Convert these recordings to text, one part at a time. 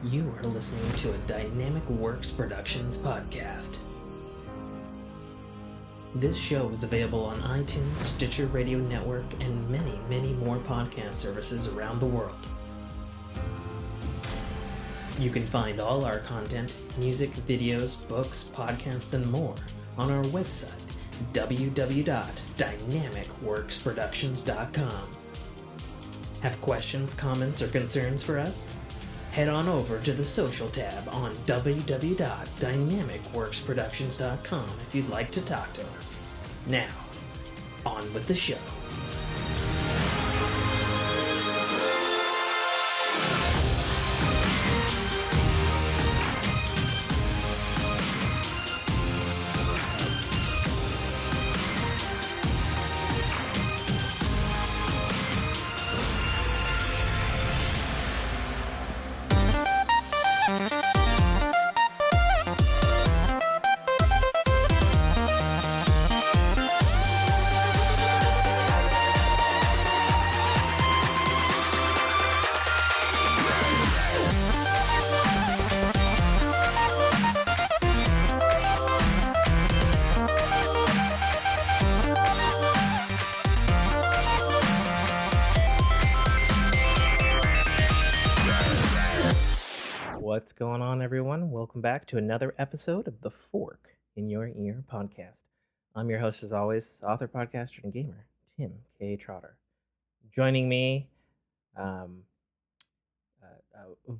You are listening to a Dynamic Works Productions podcast. This show is available on iTunes, Stitcher Radio Network, and many, many more podcast services around the world. You can find all our content, music, videos, books, podcasts, and more on our website, www.dynamicworksproductions.com. Have questions, comments, or concerns for us? Head on over to the social tab on www.dynamicworksproductions.com if you'd like to talk to us. Now, on with the show. What's going on, everyone? Welcome back to another episode of the Fork in Your Ear podcast. I'm your host, as always, author, podcaster, and gamer, Tim K. Trotter. Joining me,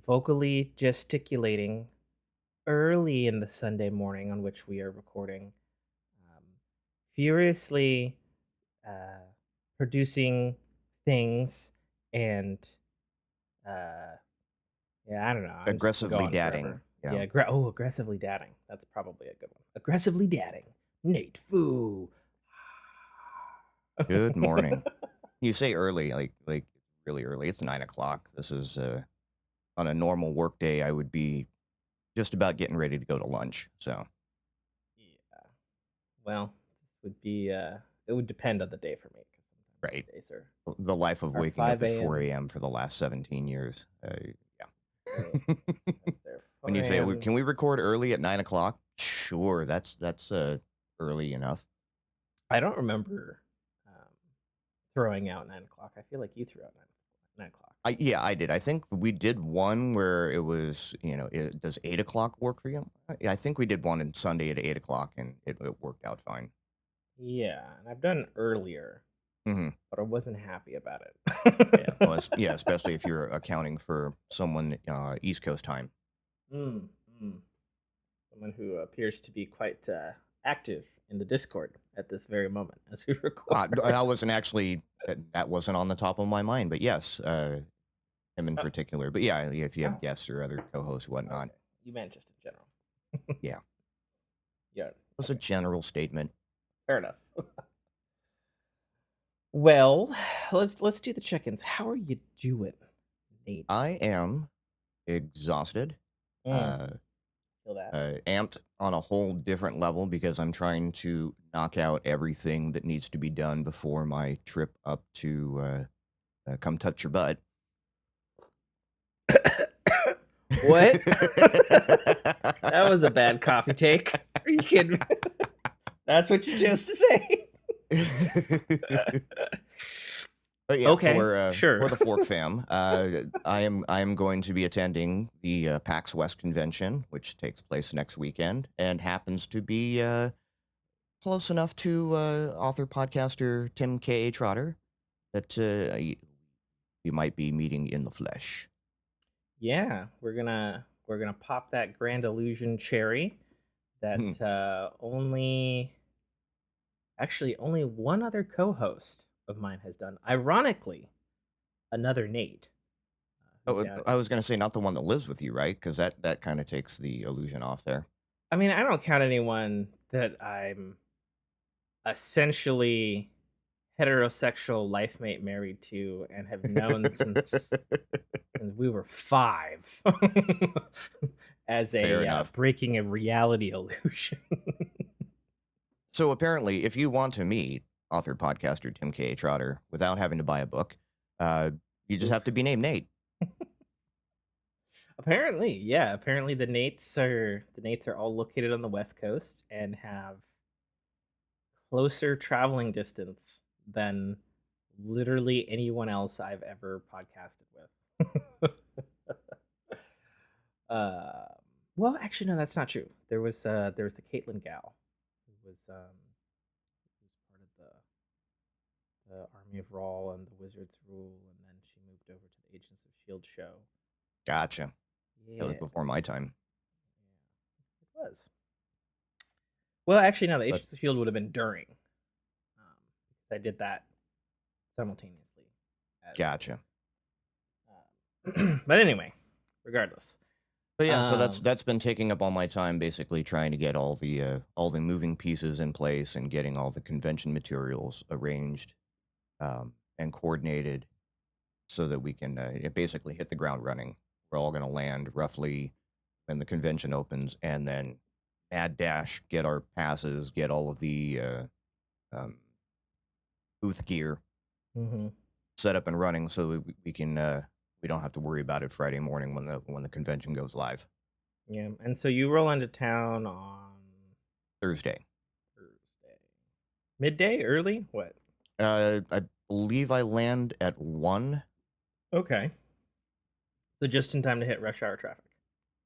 vocally gesticulating early in the Sunday morning on which we are recording, furiously producing things and yeah, I don't know. Aggressively dadding. Yeah, aggressively dadding. That's probably a good one. Aggressively dadding. Nate Foo. Good morning. You say early, like really early. It's 9 o'clock. This is on a normal work day. I would be just about getting ready to go to lunch. So yeah. Well, this would be. It would depend on the day for me. Right. Days the life of waking up at 4 a.m. for the last 17 years. Yeah. When you say, can we record early at 9 o'clock? Sure, that's early enough. I don't remember throwing out 9 o'clock. I feel like you threw out 9 o'clock. Yeah, I did. I think we did one where it was, does 8 o'clock work for you? I think we did one on Sunday at 8 o'clock, and it worked out fine. Yeah, and I've done earlier. Mm-hmm. But I wasn't happy about it. Especially if you're accounting for someone East Coast time. Someone who appears to be quite active in the Discord at this very moment as we record. I wasn't actually, that wasn't on the top of my mind, but yes, him in particular. But yeah, if you have guests or other co-hosts, whatnot. Okay. You meant just in general. Yeah. Yeah. It's a general statement. Fair enough. Well, let's do the check-ins. How are you doing, Nate? I am exhausted. Feel that. Amped on a whole different level because I'm trying to knock out everything that needs to be done before my trip up to come touch your butt. What? That was a bad coffee take. Are you kidding me? That's what you chose to say. But yeah, okay, for the Fork fam, I am going to be attending the PAX West convention, which takes place next weekend, and happens to be close enough to author podcaster Tim K. Trotter that you might be meeting in the flesh. Yeah, we're gonna pop that Grand Illusion cherry that only one other co-host of mine has done. Ironically, another Nate. I was going to say not the one that lives with you, right? Because that kind of takes the illusion off there. I mean, I don't count anyone that I'm essentially heterosexual life mate married to and have known since we were 5 as a breaking a reality illusion. So apparently, if you want to meet author podcaster Tim K. Trotter without having to buy a book, you just have to be named Nate. Apparently, yeah. Apparently, the Nates are all located on the West Coast and have closer traveling distance than literally anyone else I've ever podcasted with. uh, well, actually, no, that's not true. There was the Caitlin gal who was part of the Army of Raw and the Wizards Rule, and then she moved over to the Agents of Shield show. Gotcha. That was Yeah, before my time. it was. Well, actually, no, the But Agents of Shield would have been during, because I did that simultaneously. gotcha. But anyway, regardless. But yeah, so that's Um, that's been taking up all my time, basically trying to get all the moving pieces in place and getting all the convention materials arranged and coordinated so that we can basically hit the ground running. We're all going to land roughly when the convention opens, and then mad dash, get our passes, get all of the um, booth gear mhm. set up and running, so that we can we don't have to worry about it Friday morning when the convention goes live. Yeah, and so you roll into town on Thursday. Thursday, midday, early. What? I believe I land at 1. Okay, so just in time to hit rush hour traffic.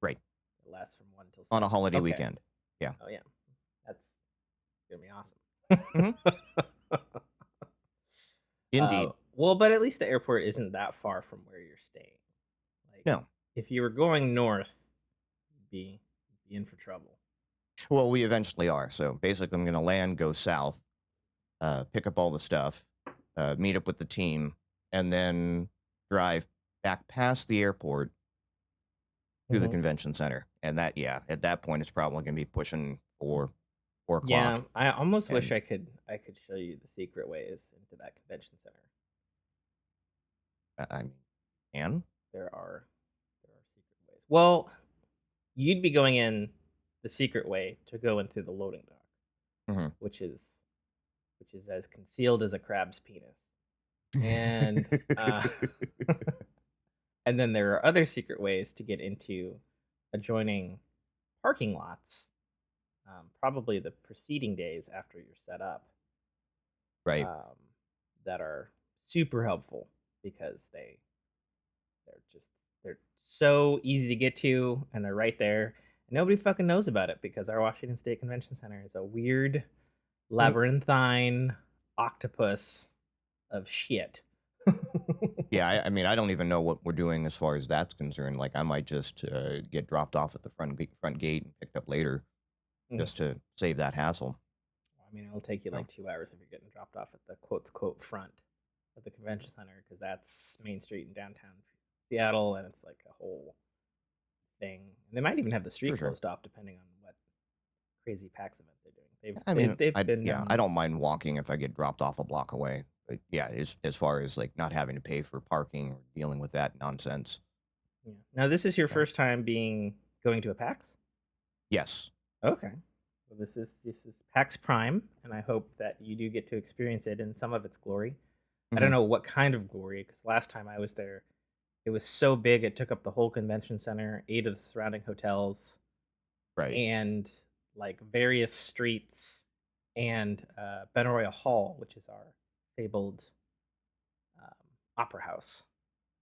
Right. It lasts from 1 till 6. On a holiday Okay. weekend. Yeah. Oh yeah, that's gonna be awesome. Mhm. Indeed. Well, but at least the airport isn't that far from where you're staying. Like, No. if you were going north, you'd be in for trouble. Well, we eventually are. So basically, I'm going to land, go south, pick up all the stuff, meet up with the team, and then drive back past the airport to the Mhm. convention center. And that, yeah, at that point, it's probably going to be pushing 4 Yeah, o'clock. I almost wish And I could show you the secret ways into that convention center. I can. There are secret ways. Well, you'd be going in the secret way to go in through the loading dock, Mhm. which is as concealed as a crab's penis. And and then there are other secret ways to get into adjoining parking lots, probably the preceding days after you're set up, Right. that are super helpful because they're so easy to get to, and they're right there. And nobody fucking knows about it because our Washington State Convention Center is a weird labyrinthine octopus of shit. Yeah, I mean, I don't even know what we're doing as far as that's concerned. Like, I might just get dropped off at the front gate and picked up later, just to save that hassle. I mean, it'll take you like 2 hours if you're getting dropped off at the quote front of the convention center, because that's Main Street in downtown Seattle, and it's like a whole thing. And they might even have the street Sure. closed off depending on what crazy PAX event they're doing. I mean, they've been I don't mind walking if I get dropped off a block away. But yeah, as far as like not having to pay for parking or dealing with that nonsense. Yeah. Now, this is your Yeah. first time going to a PAX? Yes. Okay. Well, this is PAX Prime, and I hope that you do get to experience it in some of its glory. I don't know what kind of glory, because last time I was there, it was so big it took up the whole convention center, 8 of the surrounding hotels, Right. and like various streets, and Benaroya Hall, which is our fabled opera house.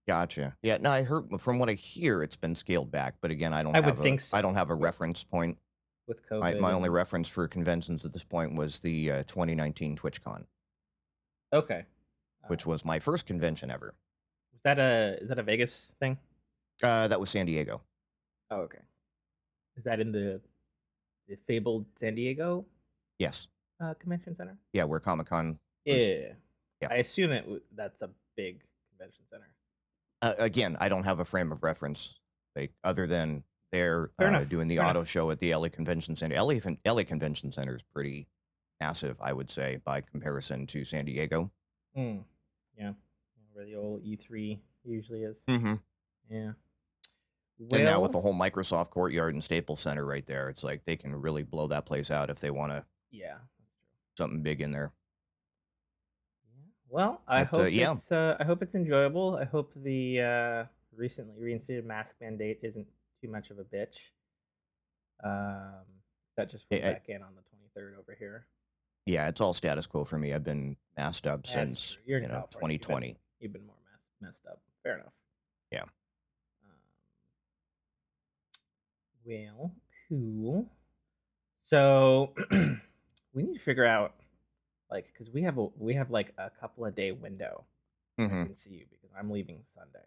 Gotcha. Yeah. No, I heard from what I hear, it's been scaled back. But again, I I would think so. I don't have a reference point. With COVID. My only reference for conventions at this point was the 2019 TwitchCon. Okay. Which was my first convention ever. Is that a Vegas thing? That was San Diego. Oh, okay. Is that in the fabled San Diego? Yes. Convention center? Yeah, where Comic-Con was. Yeah. I assume that's a big convention center. Again, I don't have a frame of reference, like other than they're doing the auto show at the LA Convention Center. LA Convention Center is pretty massive, I would say, by comparison to San Diego. Yeah, where the old E3 usually is. Mm-hmm. Yeah. Well, and now with the whole Microsoft Courtyard and Staples Center right there, it's like they can really blow that place out if they want to. Yeah, that's true. Something big in there. Yeah. Well, I hope it's enjoyable. I hope the recently reinstated mask mandate isn't too much of a bitch. Um, that just went I, back in on the 23rd over here. yeah, it's all status quo for me. I've been masked up That's true. since You're in California. 2020. You've been more messed up. Fair enough. Yeah. Um, well, cool. So we need to figure out like because we have like a couple of day window. I Hmm. can see you because I'm leaving Sunday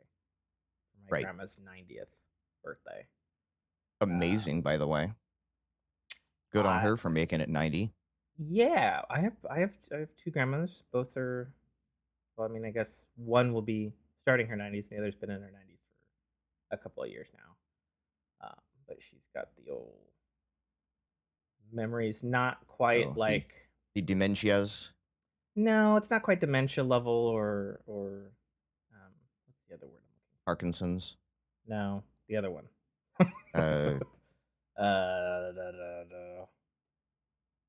for my Right. grandma's 90th birthday. Amazing, by the way. Good on I her for making it 90. Yeah, I have two grandmothers. Both are well, I mean, I guess one will be starting her 90s, and the other's been in her 90s for a couple of years now. But she's got the old memories, not quite Oh, like the dementias. no, it's not quite dementia level or what's the other word I'm looking Parkinson's. for? No, the other one. Uh,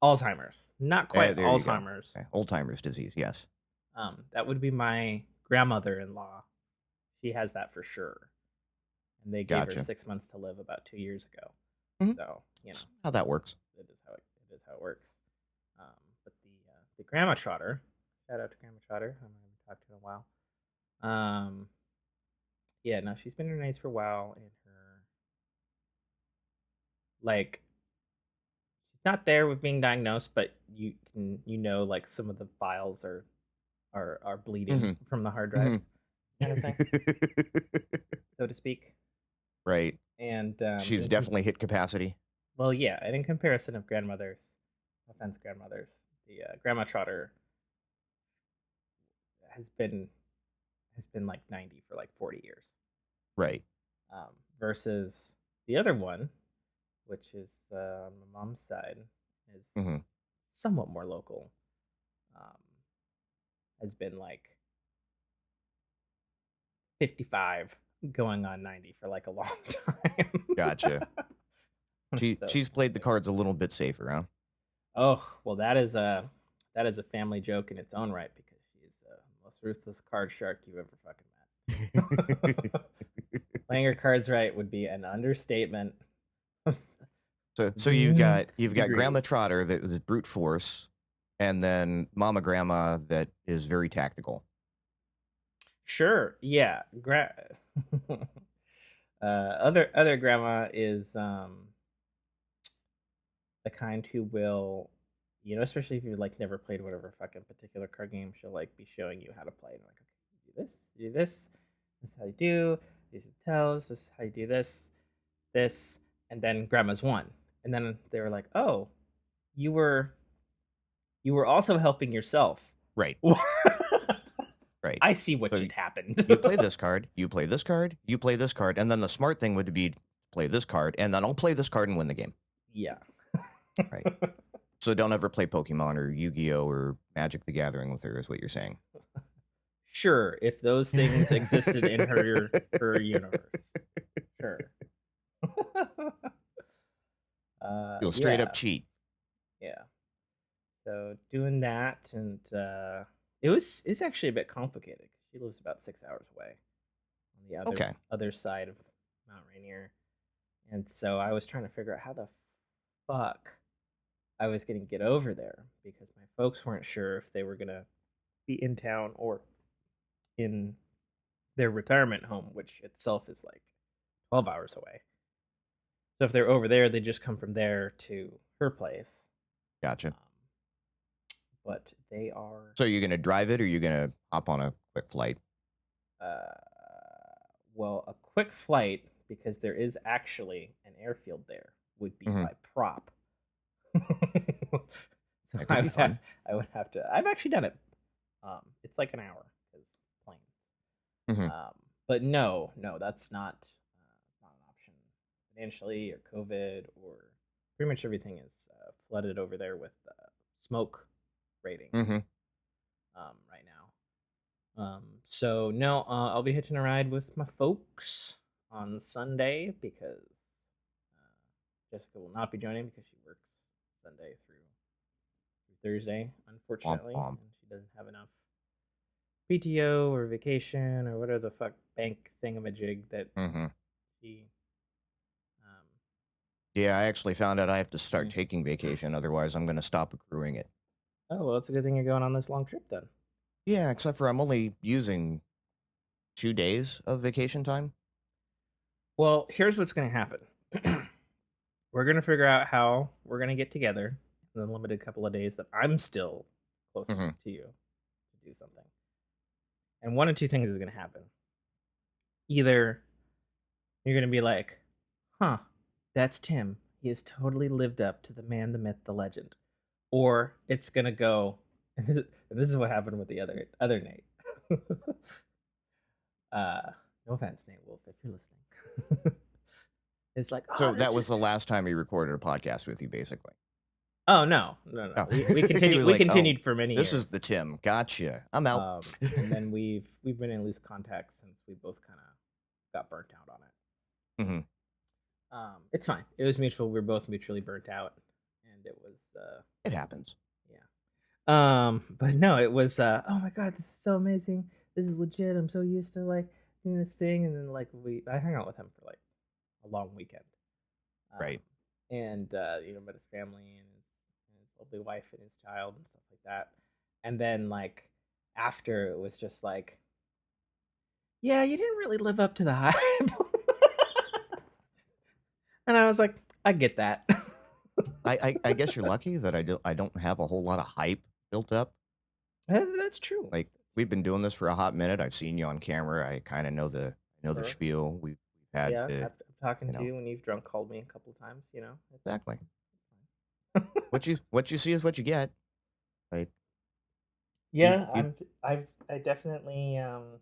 Alzheimer's. Not quite there you go. Alzheimer's. Okay. Old timers disease. Yes. That would be my grandmother-in-law. She has that for sure. And they gave her Gotcha. 6 months to live about 2 years ago. Hmm. So That's how that works. it is how it works. But the grandma trotter, shout out to Grandma Trotter. I haven't talked to her in a while. Yeah, no, she's been in her nice for a while, and her like she's not there with being diagnosed, but like some of the files are bleeding Hmm. from the hard drive Hmm. kind of thing, so to speak. Right. And She's definitely hit capacity. well, yeah, and in comparison of grandmothers, offense grandmothers, the Grandma Trotter has been like 90 for like 40 years. Right. Versus the other one, which is my mom's side, is Hmm. somewhat more local. Um, has been like 55 going on 90 for like a long time. Gotcha. So, She's played the cards a little bit safer, huh? oh well, that is a family joke in its own right because she's the most ruthless card shark you ever fucking met. Playing her cards right would be an understatement. So you've got Agreed. Grandma Trotter that is brute force, and then Mama Grandma that is very tactical. Sure, yeah. Other grandma is the kind who will, especially if you like never played whatever fucking particular card game, she'll like be showing you how to play. And like, okay, do this, do this. This is how you do. These are the tells. This is how you do this, this, and then grandma's won. And then they were like, oh, you were also helping yourself. Right. Right. I see what So just happened. you play this card, you play this card, you play this card, and then the smart thing would be play this card, and then I'll play this card and win the game. Yeah. Right. So don't ever play Pokemon or Yu-Gi-Oh or Magic the Gathering with her, is what you're saying. Sure, if those things existed in her universe. Sure. You'll straight up cheat. Yeah. So doing that, and it's actually a bit complicated. She lives about 6 hours away on the other side of Mount Rainier, and so I was trying to figure out how the fuck I was going to get over there because my folks weren't sure if they were going to be in town or in their retirement home, which itself is like 12 hours away. So if they're over there, they just come from there to her place. Gotcha. But they are. So you're gonna drive it, or you're gonna hop on a quick flight? Well, a quick flight because there is actually an airfield there would be by prop. So that could be fun. I would have to. I've actually done it. It's like an hour because planes. But no, that's not an option financially or COVID or pretty much everything is flooded over there with smoke rating right now. So no, I'll be hitching a ride with my folks on Sunday because Jessica will not be joining because she works Sunday through Thursday, unfortunately, and she doesn't have enough PTO or vacation or whatever the fuck bank thingamajig that Mm-hmm. she. Um, Yeah, I actually found out I have to mm. start taking vacation. Otherwise, I'm going to stop accruing it. Oh well, it's a good thing you're going on this long trip then. Yeah, except for I'm only using 2 days of vacation time. Well, here's what's going to happen. We're going to figure out how we're going to get together in the limited couple of days that I'm still close Mm-hmm. to you to do something. And one of two things is going to happen. Either you're going to be like, huh, that's Tim. He has totally lived up to the man, the myth, the legend. Or it's going to go, and this is what happened with the other Nate. No offense, Nate Wolf, if you're listening. It's like, So oh, that was the last time he recorded a podcast with you, basically. Oh no. Oh. We continued. was We like, continued for many This years. is the Tim. Gotcha. I'm out. And then we've been in loose contact since we both kind of got burnt out on it. Mm-hmm. It's fine. It was mutual. We were both mutually burnt out, and it was. It happens. Yeah. But no, it was. Oh my god, this is so amazing. This is legit. I'm so used to like doing this thing, and then like I hung out with him for like a long weekend. Right. And met his family and his lovely wife and his child and stuff like that. And then like after it was just like, yeah, you didn't really live up to the hype. And I was like, I get that. I guess you're lucky that I don't have a whole lot of hype built up. That's true. Like we've been doing this for a hot minute. I've seen you on camera. I kind of know the Sure. spiel. We've had. Yeah, I'm talking you to you when you've drunk called me a couple of times. Exactly. what you see is what you get. Like Yeah, you- I definitely I'm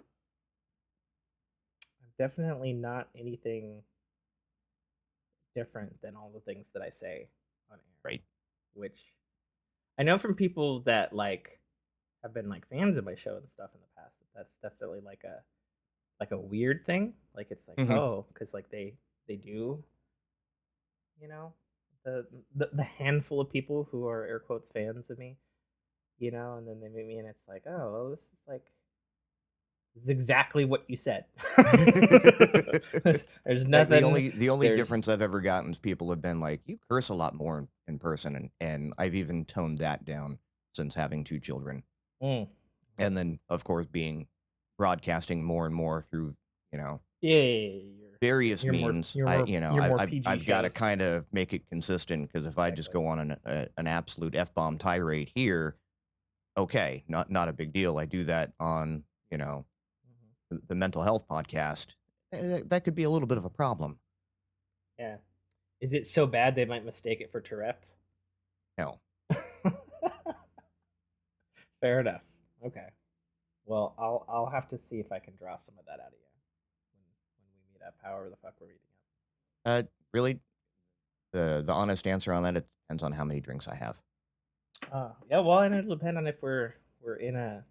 definitely not anything different than all the things that I say on air. Right. Which I know from people that like have been like fans of my show and stuff in the past. That's definitely like a weird thing. Like it's like Mhm. oh, because like they do, the handful of people who are air quotes fans of me, and then they meet me and it's like oh, well, this is exactly what you said. There's nothing. The only difference I've ever gotten is people have been like, you curse a lot more in person, and I've even toned that down since having 2 children. Mm. And then, of course, broadcasting more and more through, Yeah, various means. I've got to shows. kind of make it consistent because if I just go on an absolute F-bomb tirade here, okay, not a big deal. I do that on, the mental health podcast. That could be a little bit of a problem. Yeah. Is it so bad they might mistake it for Tourette's? No. Fair enough. Okay. Well, I'll have to see if I can draw some of that out of you when we meet up. However the fuck we're meeting up. Really, the honest answer on that, it depends on how many drinks I have. Yeah. Well, and it'll depend on if we're in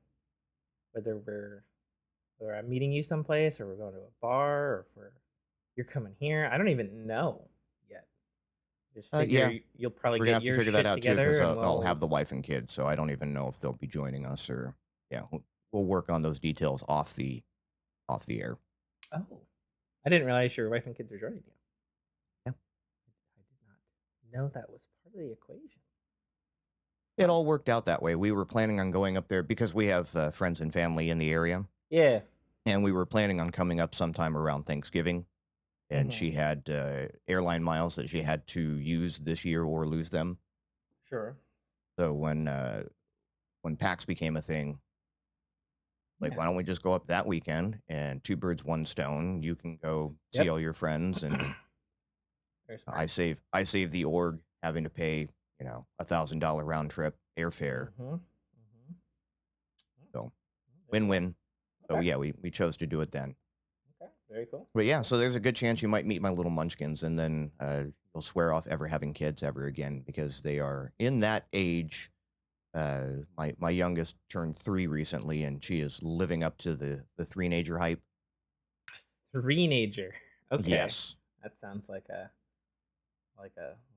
whether I'm meeting you someplace or we're going to a bar or if you're coming here. I don't even know yet. Just figure you'll probably we're gonna get have to your figure shit that out too together. because And I'll have the wife and kids, so I don't even know if they'll be joining us or we'll work on those details off the air. Oh, I didn't realize your wife and kids are joining you. Yeah. I did not know that was part of the equation. It all worked out that way. We were planning on going up there because we have friends and family in the area. Yeah. And we were planning on coming up sometime around Thanksgiving. And she had airline miles that she had to use this year or lose them. Sure. So when PAX became a thing, why don't we just go up that weekend and 2 birds, 1 stone? You can go see all your friends, and I save the org having to pay $1,000 round trip airfare. So win-win. So yeah, we chose to do it then. Okay, very cool. But yeah, so there's a good chance you might meet my little munchkins, and then you'll swear off ever having kids ever again because they are in that age. My youngest turned 3 recently, and she is living up to the 3-nager hype. 3-nager. Okay. Yes. That sounds like a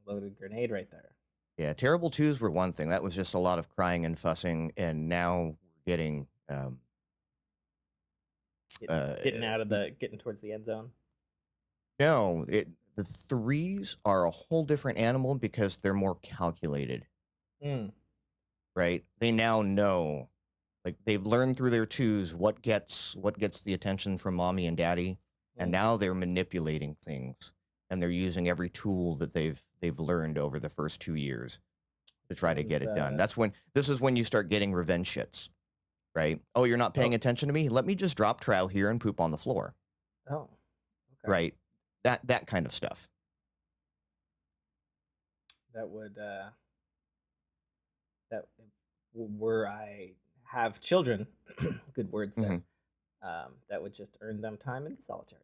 loaded grenade right there. Yeah, terrible 2s were one thing. That was just a lot of crying and fussing, and now we're getting getting towards the end zone. No, the threes are a whole different animal because they're more calculated, Mm. right? They now know, like they've learned through their twos what gets the attention from mommy and daddy, and Mm-hmm. now they're manipulating things, and they're using every tool that they've learned over the first 2 years to try to get Sounds it done. This is when you start getting revenge shits, right? Oh, you're not paying oh attention to me? Let me just drop trow here and poop on the floor, oh okay. right? That kind of stuff. That would that were I have children, good words there. Mhm. That would just earn them time in the solitary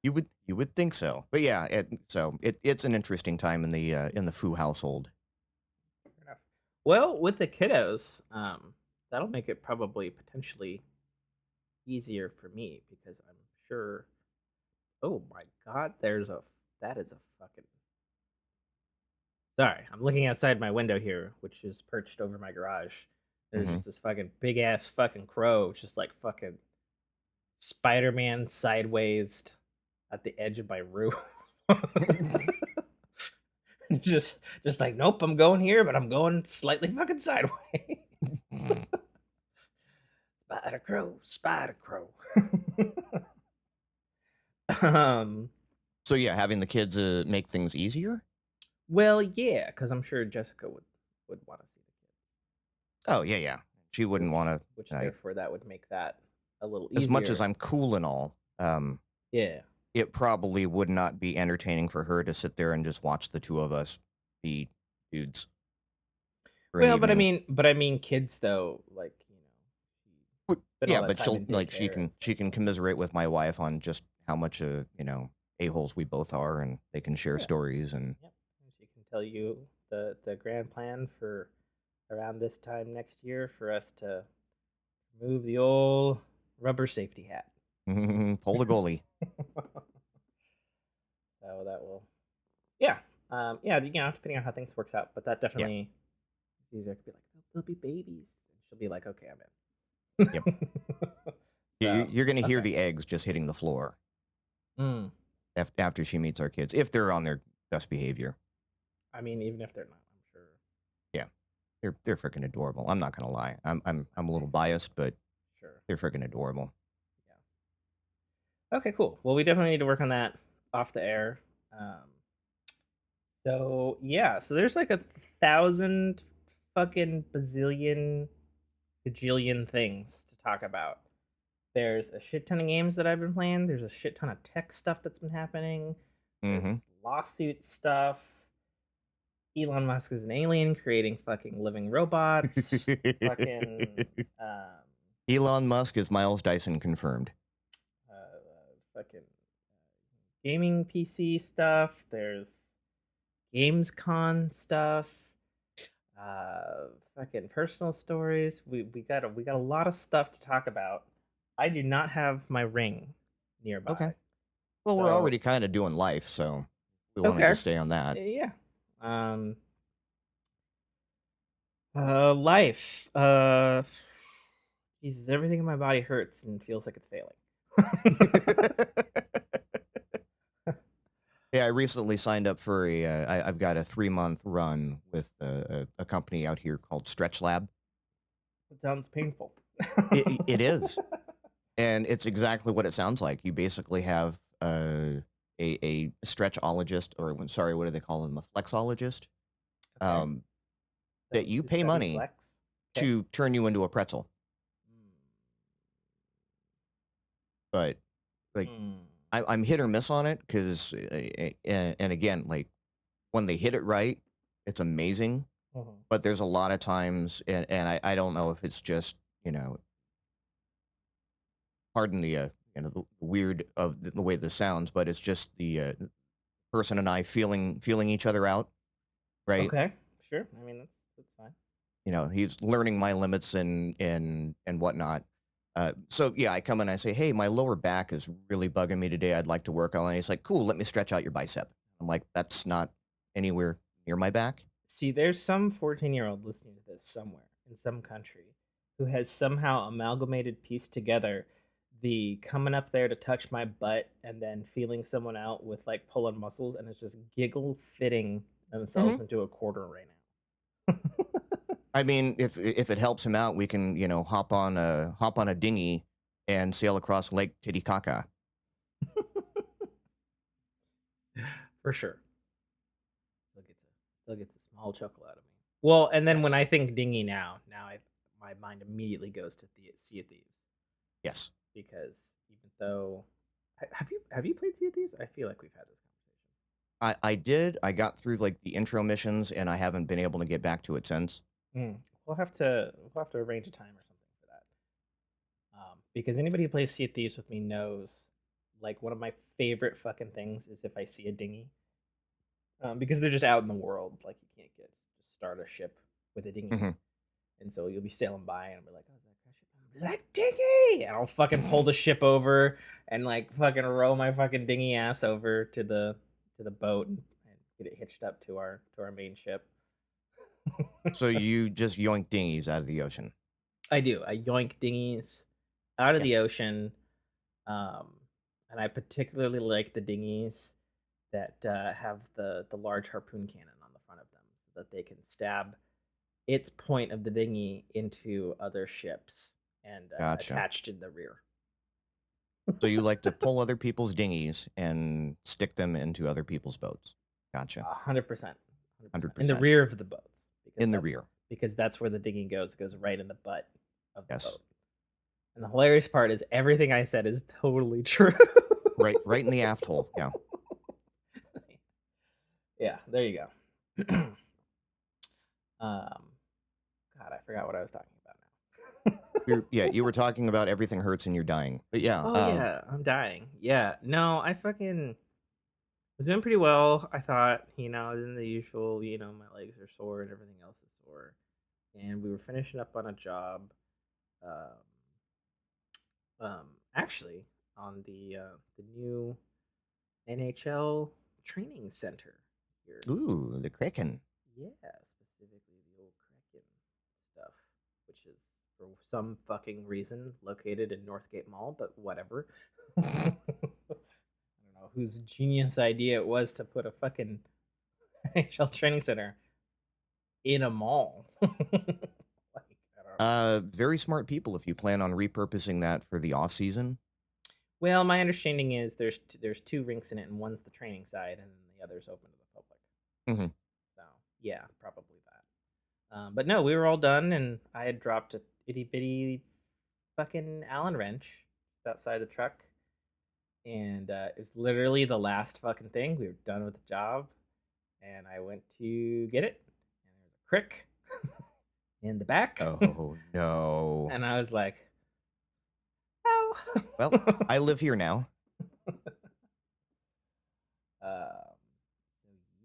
You would think so, but yeah, it's an interesting time in the Foo household. box. Fair enough. Well, with the kiddos, that'll make it probably potentially easier for me because I'm sure. Oh my God, that is a fucking. Sorry, I'm looking outside my window here, which is perched over my garage. There's Hmm. just this fucking big ass fucking crow, just like fucking Spider-Man sideways at the edge of my roof. just like, nope, I'm going here, but I'm going slightly fucking sideways. Spider crow. um, So yeah, having the kids make things easier. well, yeah, because I'm sure Jessica would want to see the kids, Oh yeah, yeah. She wouldn't want which to. therefore that would make that a little As much as easier. I'm cool and all, Yeah. it probably would not be entertaining for her to sit there and just watch the two of us be dudes for an Well, evening. but I mean, kids though, like But- spend all Yeah, that but time she'll in like daycare and she stuff. can commiserate with my wife on just how much a-holes we both are, and they can share Yeah. stories and Yep. And she can tell you the grand plan for around this time next year for us to remove the old rubber safety hat. pull the goalie. So that will, yeah, yeah, depending on how things works out, but that Yeah. definitely is easier to be like, oh, they'll be babies, and she'll be like, okay, I'm Yep. in. So You're gonna hear okay. the eggs just hitting the floor Mm. after she meets our kids, if they're on their best behavior. I mean, even if they're not, I'm sure. Yeah, they're freaking adorable. I'm not gonna lie. I'm a little biased, but Sure. they're freaking adorable. Yeah. Okay, cool. Well, we definitely need to work on that off the air. Um, so yeah, so there's like 1,000 fucking bazillion gajillion things to talk about. There's a shit ton of games that I've been playing. There's a shit ton of tech stuff that's been happening. There's Mm-hmm. lawsuit stuff. Elon Musk is an alien creating fucking living robots. Fucking um, Elon Musk is Miles Dyson confirmed. fucking gaming PC stuff. There's Gamescom stuff. Fucking personal stories. We got a lot of stuff to talk about. I do not have my ring nearby. Okay. Well, we're So already kind of doing life, so we wanted okay, to stay on that. yeah. Um, life. Jesus, everything in my body hurts and feels like it's failing. Yeah, I recently signed up for I've got a 3-month run with a company out here called Stretch Lab. It sounds painful. It is, and it's exactly what it sounds like. You basically have a stretchologist, or sorry, what do they call them? A flexologist. Okay. Um, that you pay money Flex. to turn you into a pretzel. But like, I'm hit or miss on it because, and again, like when they hit it right, it's amazing. But there's a lot of times, and I don't know if it's just, pardon the the weird of the way this sounds, but it's just the person and I feeling each other out, right? Okay, sure. I mean, that's fine. He's learning my limits and whatnot. So yeah, I come in and I say, hey, my lower back is really bugging me today. I'd like to work on it. And he's like, cool, let me stretch out your bicep. I'm like, that's not anywhere near my back. See, there's some 14-year-old listening to this somewhere in some country who has somehow amalgamated, pieced together the coming up there to touch my butt and then feeling someone out with like pulling muscles, and it's just giggle fitting Hmm. themselves into a quarter right now. I mean, if it helps him out, we can hop on a dinghy and sail across Lake Titicaca. For sure. Still gets a small chuckle out of me. Well, and then when Yes, I think dinghy my mind immediately goes to Sea of Thieves, yes. because even though have you played Sea of Thieves? I feel like we've had this I did. I got through like the intro missions, and I haven't been able to get back to it since. conversation. We'll have to arrange a time or something for that. Because anybody who plays Sea of Thieves with me knows, like, one of my favorite fucking things is if I see a dinghy, because they're just out in the world. Like, you can't just start a ship with a dinghy, Hmm. and so you'll be sailing by, and I'll be like, "Oh, is that crash ship?" I'll be like, "Dinghy!" And I'll fucking pull the ship over and like fucking row my fucking dinghy ass over to the boat and get it hitched up to our main ship. So you just yoink dinghies out of the ocean. I do. I yoink dinghies out of Yeah. the ocean, um, and I particularly like the dinghies that have the large harpoon cannon on the front of them, so that they can stab its point of the dinghy into other ships and Gotcha. attached in the rear. So you like to pull other people's dinghies and stick them into other people's boats. Gotcha. 100%, 100% in the 100% rear of the boats, because in the that's rear. where the dinghy goes. It goes right in the butt of the Yes. boat. And the hilarious part is everything I said is totally true. Right in the aft hole. Yeah. Yeah, there you go. um, God, I forgot what I was talking about now. You were talking about everything hurts and you're dying. But yeah, Oh yeah, I'm dying. Yeah, no, I fucking was doing pretty well. I thought, in the usual, my legs are sore and everything else is sore. And we were finishing up on a job, um, actually on the new NHL training center here. ooh, the Kraken. Yeah, specifically the old Kraken stuff, which is for some fucking reason located in Northgate Mall, but whatever. I don't know whose genius idea it was to put a fucking NHL training center in a mall. I don't know. Very smart people if you plan on repurposing that for the off season. Well, my understanding is there's two rinks in it, and one's the training side, and then the other's open to the public. Hmm. So yeah, probably that. But no, we were all done, and I had dropped a itty bitty fucking Allen wrench outside the truck, and it was literally the last fucking thing. We were done with the job, and I went to get it, and there was a crick in the back, Oh no. and I was like, "Ow!" Well, I live here now. So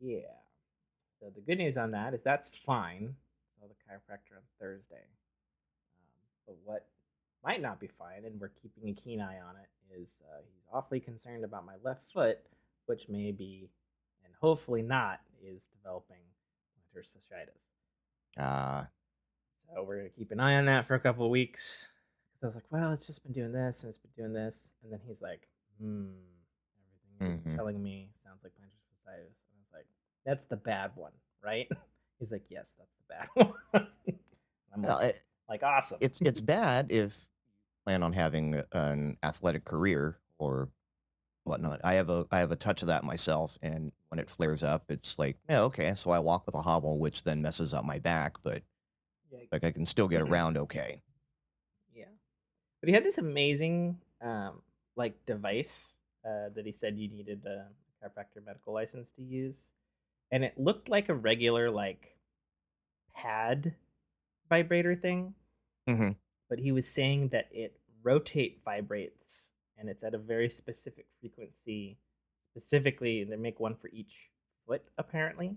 yeah. So the good news on that is that's fine. Saw the chiropractor on Thursday. But what might not be fine, and we're keeping a keen eye on it, is he's awfully concerned about my left foot, which may be, and hopefully not, is developing plantar fasciitis. Uh, So we're gonna keep an eye on that for a couple of weeks. Because I was like, well, it's just been doing this and it's been doing this, and then he's like, everything you're mhm. telling me sounds like plantar fasciitis, and I was like, that's the bad one, right? He's like, yes, that's the bad one. I'm Well, like awesome. it's bad if you plan on having an athletic career or whatnot. I have a touch of that myself, and when it flares up, it's like, yeah, okay, so I walk with a hobble, which then messes up my back, but like I can still get Yeah. around okay. Yeah. But he had this amazing like device that he said you needed a chiropractor medical license to use, and it looked like a regular like pad vibrator thing, Hmm. but he was saying that it rotate vibrates and it's at a very specific frequency. Specifically, they make one for each foot apparently.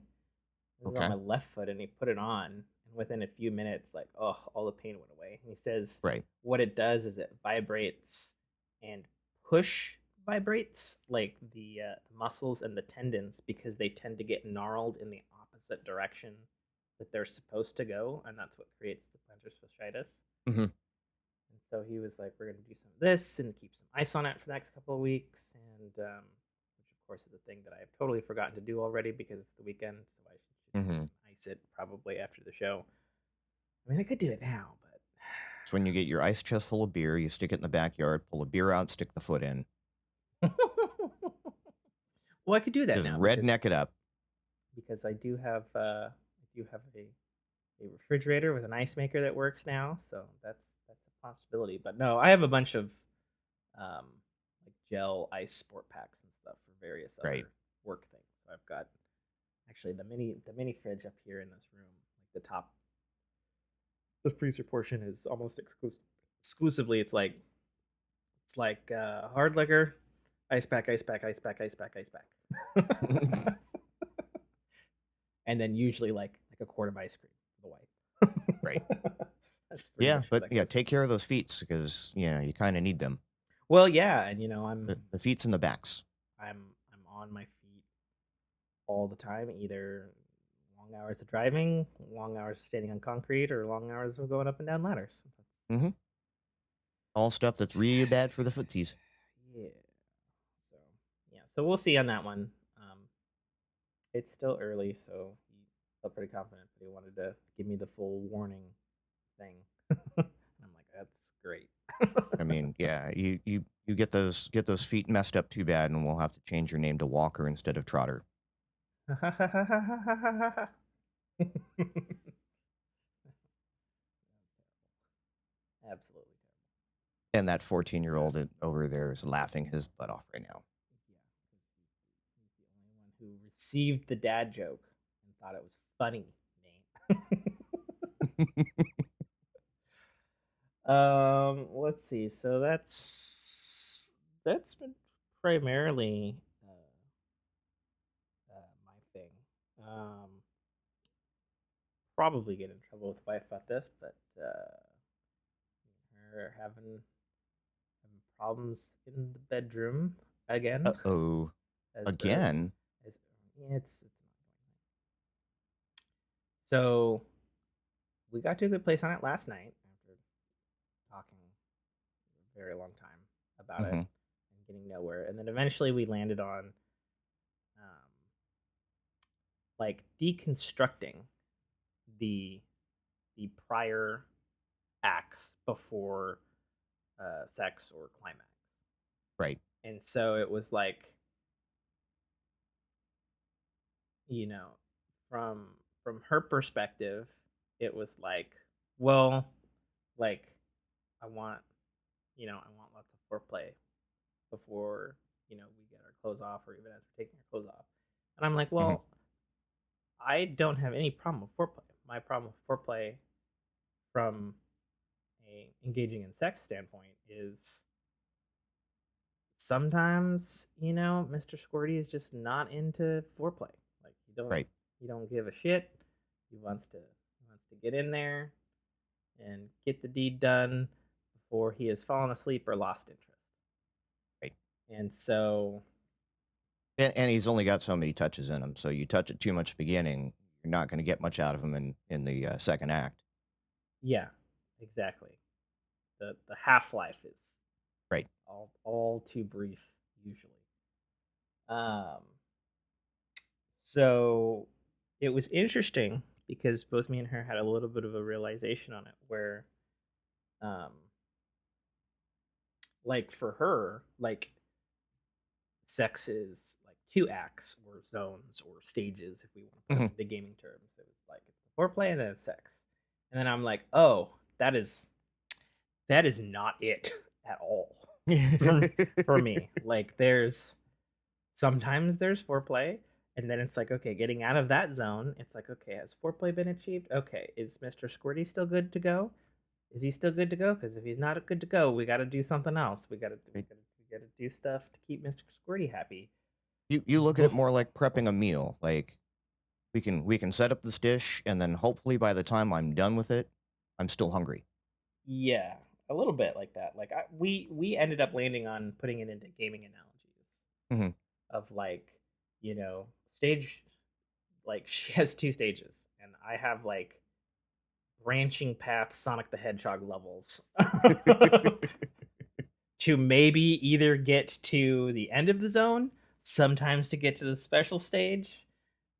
This was on Okay, my left foot, and he put it on, and within a few minutes, like, oh, all the pain went away. And he says right. what it does is it vibrates and push vibrates like the muscles and the tendons, because they tend to get gnarled in the opposite direction that they're supposed to go, and that's what creates the plantar fasciitis. Hmm. And so he was like, "We're gonna do some of this and keep some ice on it for the next couple of weeks," and which of course is a thing that I have totally forgotten to do already because it's the weekend, so I Hmm. should ice it probably after the show. I mean, I could do it now, but So when you get your ice chest full of beer, you stick it in the backyard, pull a beer out, stick the foot in, well, I could do that just now redneck it up. because I do have a refrigerator with an ice maker that works now, so that's a possibility. But no, I have a bunch of um, like gel ice sport packs and stuff for various Right. other work things. So I've got actually the mini fridge up here in this room, like the freezer portion is almost exclusively it's like hard liquor, ice pack, ice pack, ice pack, ice pack, ice pack. And then usually like a quart of ice cream for the Right. wife. That's pretty Yeah, much what but that yeah, goes. take care of those feet because you kind of need them. Well, yeah, and The feets and the backs. I'm on my feet all the time, either long hours of driving, long hours of standing on concrete, or long hours of going up and down ladders. Hmm. All stuff that's really bad for the footsies. Yeah. So yeah, so we'll see on that one. It's still early, so he felt pretty confident, but he wanted to give me the full warning thing. And I'm like, that's great. I mean, yeah, you get those feet messed up too bad, and we'll have to change your name to Walker instead of Trotter. Absolutely And that 14-year-old over there is laughing his butt off right now. terrible. Yeah, he's the only one who received the dad joke and thought it was funny. Name. Let's see. So that's been primarily my thing. Probably get in trouble with wife about this, but her having problems in the bedroom again. Uh-oh. As the Again? as yeah, it's so we got to a good place on it last night after talking a very long time about it Hmm. and getting nowhere, and then eventually we landed on um, like deconstructing the the prior acts before sex or climax. Right. And so it was like, you know, from from her perspective, it was like, well, like I want, I want lots of foreplay before, we get our clothes off or even as we're taking our clothes off. And I'm like, Hmm. well, I don't have any problem with foreplay. My problem with foreplay from a engaging in sex standpoint is sometimes, Mr. Squirty is just not into foreplay. Like Right. he don't give a shit. He wants to get in there and get the deed done before he has fallen asleep or lost interest. Right. And so, And he's only got so many touches in him, so you touch it too much at the beginning, you're not going to get much out of him in the second act. yeah, exactly. The half life is Right. all too brief usually. Um, so it was interesting because both me and her had a little bit of a realization on it where um like for her, like sex is like two acts or zones or stages if we want to put Hmm. it into gaming terms. It was like it's foreplay and then it's sex. And then I'm like, oh, that is not it at all for me. Like sometimes there's foreplay, and then it's like, okay, getting out of that zone, it's like, okay, has foreplay been achieved? Okay, is Mr. Squirty still good to go? Is he still good to go? Because if he's not good to go, we got to do something else. We gotta do stuff to keep Mr. Squirty happy. You look at it Bef- more like prepping a meal. Like we can set up this dish, and then hopefully by the time I'm done with it, I'm still hungry. yeah, a little bit like that. Like we ended up landing on putting it into gaming analogies Hmm. of like, stage, like she has two stages and I have like branching path Sonic the Hedgehog levels to maybe either get to the end of the zone, sometimes to get to the special stage,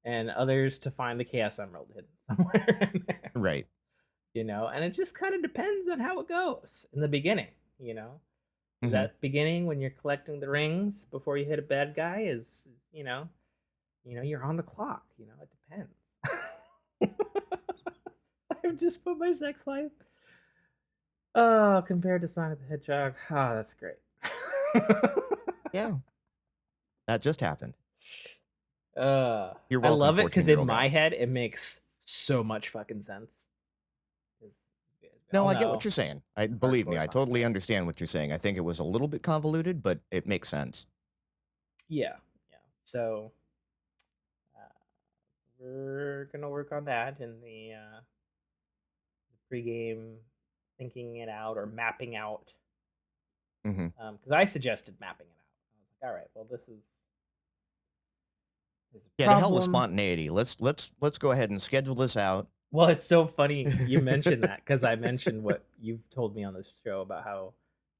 and others to find the Chaos Emerald hidden somewhere in there. Right. And it just kind of depends on how it goes in the beginning. you know Hmm. that beginning when you're collecting the rings before you hit a bad guy is you're on the clock. It depends. I've just put my sex life, compared to Sonic the Hedgehog. That's great. Yeah, that just happened. You're I welcome, love it because in 14-year-old my guy. head it makes so much fucking sense. 'Cause we No, all I get what know you're saying. Believe me, hardcore I Sonic totally fans. understand what you're saying. I think it was a little bit convoluted, but it makes sense. Yeah, yeah. So uh, we're gonna work on that in the pregame, thinking it out or mapping out. Hmm. Because I suggested mapping it out. I was like, all right, well, this is a Yeah, to hell with problem. spontaneity. Let's go ahead and schedule this out. Well, it's so funny you mentioned that because I mentioned what you've told me on the show about how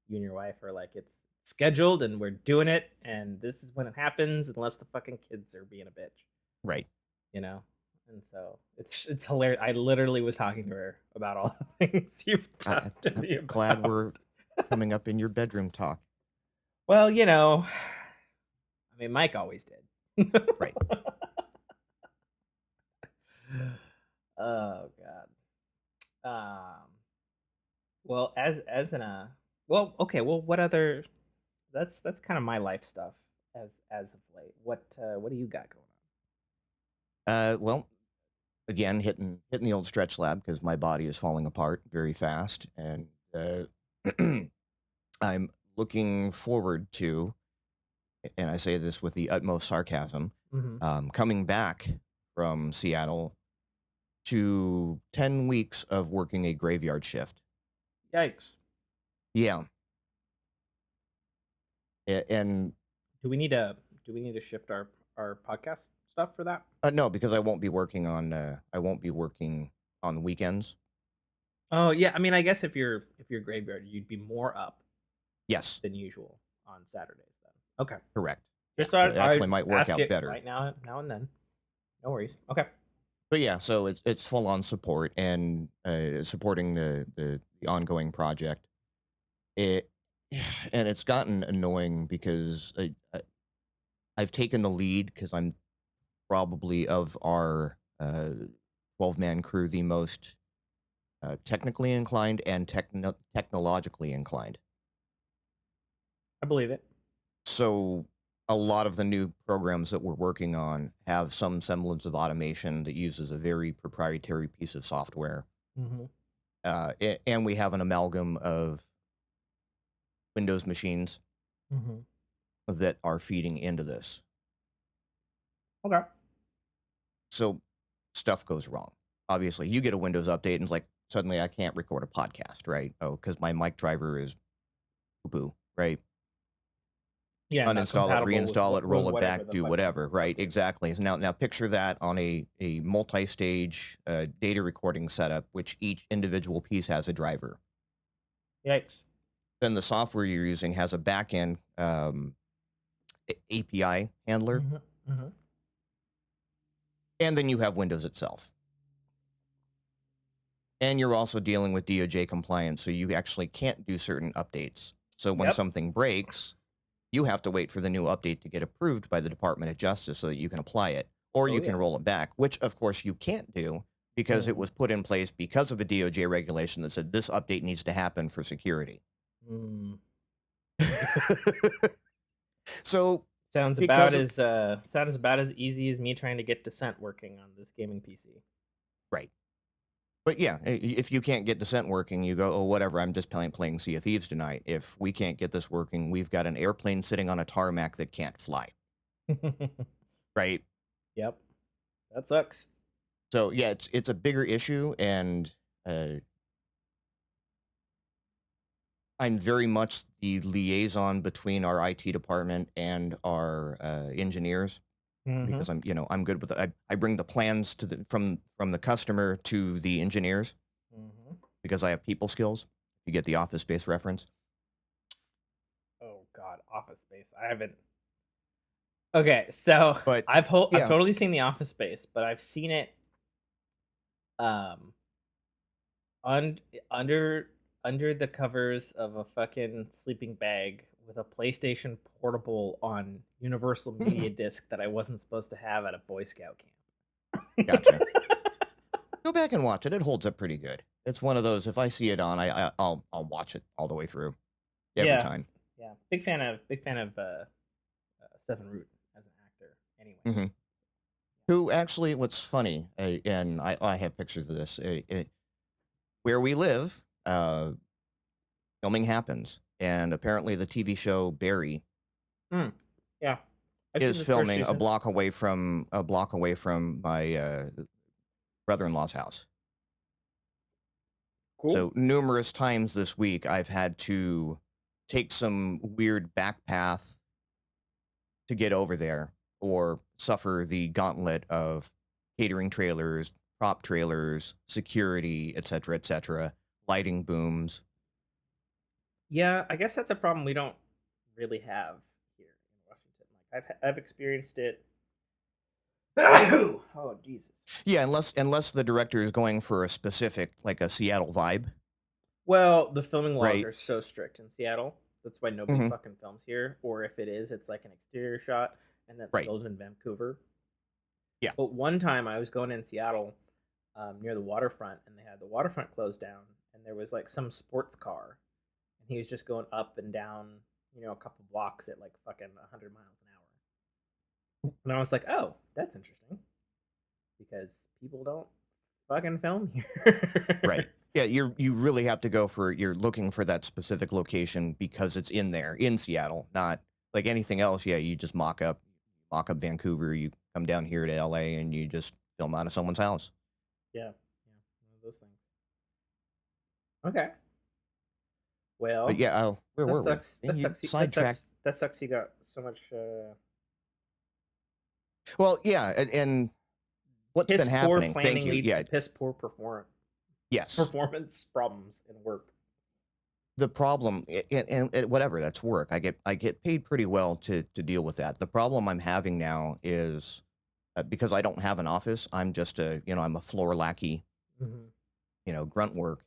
you and your wife are like, it's scheduled and we're doing it, and this is when it happens, unless the fucking kids are being a bitch, Right. you know. And so it's hilarious. I literally was talking to her about all the things you've talked to I'm me glad about. we're coming up in your bedroom talk. Well, I mean, Mike always did. Right. Oh God. Well, as in a well, okay. Well, what other? That's kind of my life stuff as of late. What do you got going Well, again, hitting the old stretch lab because my body is falling apart very fast, and I'm looking forward to, and I say this with the utmost sarcasm, on? coming back from Seattle to 10 weeks of working a graveyard shift. Yikes! Yeah. And Do we need to shift our podcast stuff for that? no, because I won't be working on weekends. Oh yeah. I mean, I guess if you're graveyard, you'd be more up Yes, than usual on Saturdays then. Okay. correct. Yeah, Just thought it actually I'd might work ask out it better. right now and then. No worries. Okay. But yeah, so it's full on support and supporting the ongoing project. It and it's gotten annoying because I've taken the lead because I'm probably of our 12-man crew the most technically inclined and technologically inclined. I believe it. So a lot of the new programs that we're working on have some semblance of automation that uses a very proprietary piece of software. Mm-hmm. And we have an amalgam of Windows machines Mm-hmm. that are feeding into this. Okay. So stuff goes wrong. Obviously, you get a Windows update and it's like, suddenly I can't record a podcast, right? Oh, because my mic driver is boo, right? Yeah, not Uninstall it, compatible reinstall it, with roll it whatever back, the do fucking whatever, right? software is. Exactly. So now picture that on a multi-stage data recording setup, which each individual piece has a driver. Yikes. Then the software you're using has a backend API handler, Mm-hmm. Mm-hmm. and then you have Windows itself. And you're also dealing with DOJ compliance, so you actually can't do certain updates. So when Yep. something breaks, you have to wait for the new update to get approved by the Department of Justice so that you can apply it, or Oh you can yeah. roll it back, which of course you can't do because it Mm. was put in place because of a DOJ regulation that said this update needs to happen for security. Mm. So Sounds because of about as easy as me trying to get Descent working on this gaming PC. right. But yeah, if you can't get Descent working, you go, oh, whatever, I'm just playing Sea of Thieves tonight. If we can't get this working, we've got an airplane sitting on a tarmac that can't fly, right? Yep. That sucks. So yeah, it's a bigger issue, and I'm very much the liaison between our IT department and our engineers Mm-hmm. because I'm good with it. I bring the plans from the customer to the engineers, because I have people skills. You get the Office Space reference. Oh God, Office Space. I haven't. Okay, so But I've yeah, totally seen the Office Space, but I've seen it um un- under under the covers of a fucking sleeping bag with a PlayStation Portable on Universal Media Disc that I wasn't supposed to have at a Boy Scout camp. gotcha. Go back and watch it. It holds up pretty good. It's one of those. If I see it on, I'll watch it all the way through every Yeah, time. yeah. Big fan of Stephen Root as an actor. Anyway. Hmm. Who actually? What's funny, and I have pictures of this. Where we live, filming happens, and apparently the TV show Barry Yeah. I've seen is the first filming a season. block away from my brother-in-law's house. Cool. So numerous times this week, I've had to take some weird back path to get over there, or suffer the gauntlet of catering trailers, prop trailers, security, etc., lighting booms. Yeah, I guess that's a problem we don't really have here in Washington. Like I've experienced it. Oh Jesus. Yeah, unless the director is going for a specific, like a Seattle vibe. Well, the filming laws Right. are so strict in Seattle. That's why nobody fucking films here. Or if it is, it's like an exterior shot, and that's Right. filmed in Vancouver. Yeah. But one time I was going in Seattle, near the waterfront, and they had the waterfront closed down, and there was like some sports car, and he was just going up and down, a couple blocks at like fucking 100 miles an hour. And I was like, oh, that's interesting, because people don't fucking film here. Right. Yeah, you really have to you're looking for that specific location because it's in Seattle, not like anything else. Yeah, you just mock up Vancouver, you come down here to LA and you just film out of someone's house. Yeah, one of those things. Okay. Well, But yeah, where that were we? sucks. That You sucks. sidetracked. That sucks. You got so much Well, yeah, and what's piss been poor happening? Thank planning you. leads Yeah, to piss poor performance yes. problems in work. The problem, and whatever, that's work. I get paid pretty well to deal with that. The problem I'm having now is because I don't have an office. I'm just I'm a floor lackey. Grunt work.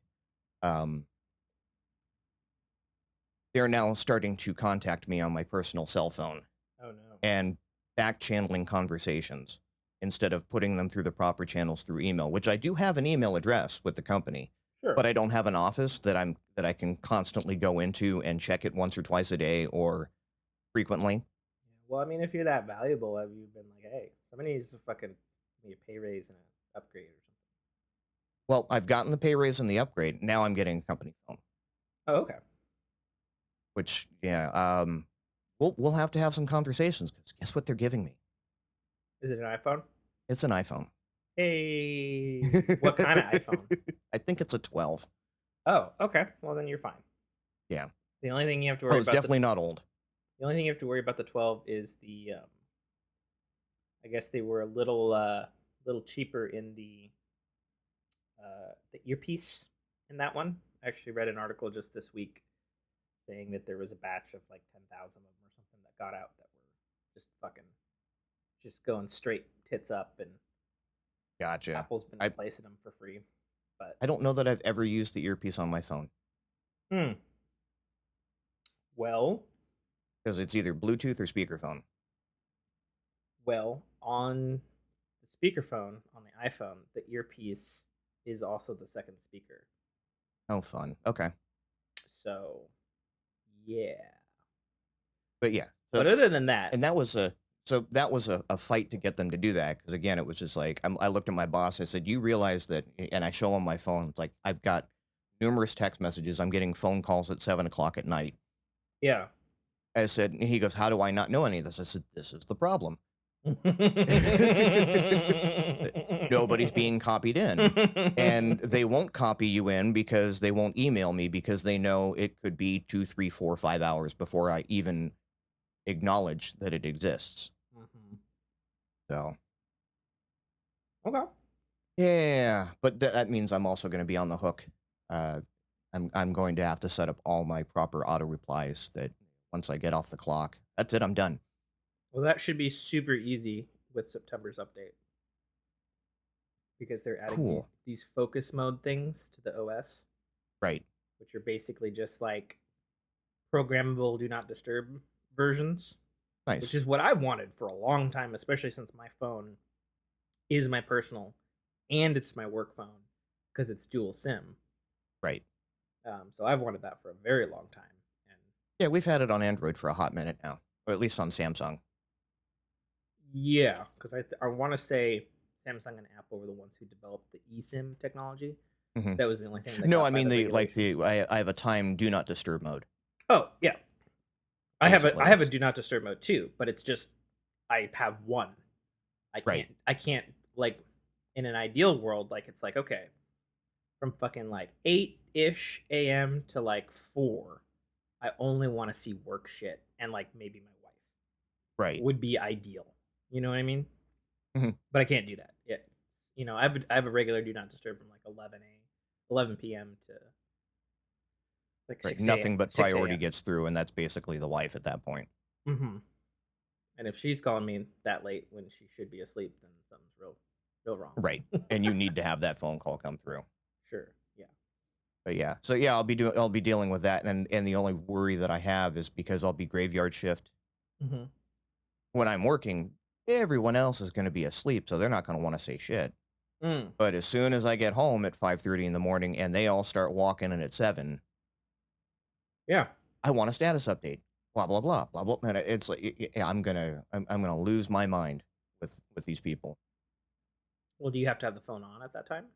They're now starting to contact me on my personal cell phone. Oh no. And back channeling conversations instead of putting them through the proper channels through email, which I do have an email address with the company. Sure. But I don't have an office that I can constantly go into and check it once or twice a day or frequently. Well, I mean, if you're that valuable, have you been like, hey, somebody needs to fucking give me a pay raise and an upgrade or something? Well, I've gotten the pay raise and the upgrade. Now I'm getting a company phone. Oh, okay. Which, yeah, we'll have to have some conversations, because guess what they're giving me? Is it an iPhone? It's an iPhone. Hey, what kind of iPhone? I think it's a 12. Oh, okay. Well, then you're fine. Yeah. The only thing you have to worry Oh, it's about definitely not old. The only thing you have to worry about the 12 is the I guess they were a little cheaper in the earpiece in that one. I actually read an article just this week saying that there was a batch of like 10,000 of them or something that got out that were just going straight tits up, and Gotcha. Apple's been replacing them for free. But I don't know that I've ever used the earpiece on my phone. Well, because it's either Bluetooth or speakerphone. Well, on the speakerphone on the iPhone, the earpiece is also the second speaker. Oh, fun. Okay. So, yeah. But yeah. So, but other than that, and that was a fight to get them to do that, because again, it was just like I looked at my boss. I said, "You realize that?" And I show him my phone. It's like I've got numerous text messages. I'm getting phone calls at 7:00 at night. Yeah. I said, and he goes, "How do I not know any of this?" I said, "This is the problem. Nobody's being copied in, and they won't copy you in because they won't email me, because they know it could be 2, 3, 4, 5 hours before I even acknowledge that it exists." So. Okay. Yeah, but that means I'm also going to be on the hook Uh, I'm going to have to set up all my proper auto replies that once I get off the clock, that's it. I'm done. Well, that should be super easy with September's update because they're adding Cool. these focus mode things to the OS, Right. which are basically just like programmable do not disturb versions, which Nice. is what I've wanted for a long time, especially since my phone is my personal and it's my work phone because it's dual SIM. Right. So I've wanted that for a very long time. And Yeah, we've had it on Android for a hot minute now, or at least on Samsung. yeah, because I want to say Samsung and Apple were the ones who developed the eSIM technology. Mhm. That was the only thing that No, got I by mean the the regulations. I have a time do not disturb mode. Oh yeah, I have Basically, a it's do not disturb mode too, but it's just I have one. right. I can't like in an ideal world like it's like okay from fucking like 8-ish a.m. to like 4. I only want to see work shit and like maybe my wife Right. would be ideal. You know what I mean? Mhm. But I can't do that yet. You know, I have a regular do not disturb from like 11 p.m. to like Right. 6 a.m. Nothing but 6 priority a.m. gets through, and that's basically the wife at that point. Mm-hmm. And if she's calling me that late when she should be asleep, then something's real wrong. Right. And you need to have that phone call come through. Sure. Yeah. But yeah. So yeah, I'll be dealing with that, and the only worry that I have is because I'll be graveyard shift Mm-hmm. when I'm working, everyone else is going to be asleep, so they're not going to want to say shit. Mm. But as soon as I get home at 5:30 in the morning and they all start walking in at 7, Yeah. I want a status update. Blah blah blah blah blah. And it's like I'm gonna lose my mind with these people. Well, do you have to have the phone on at that time?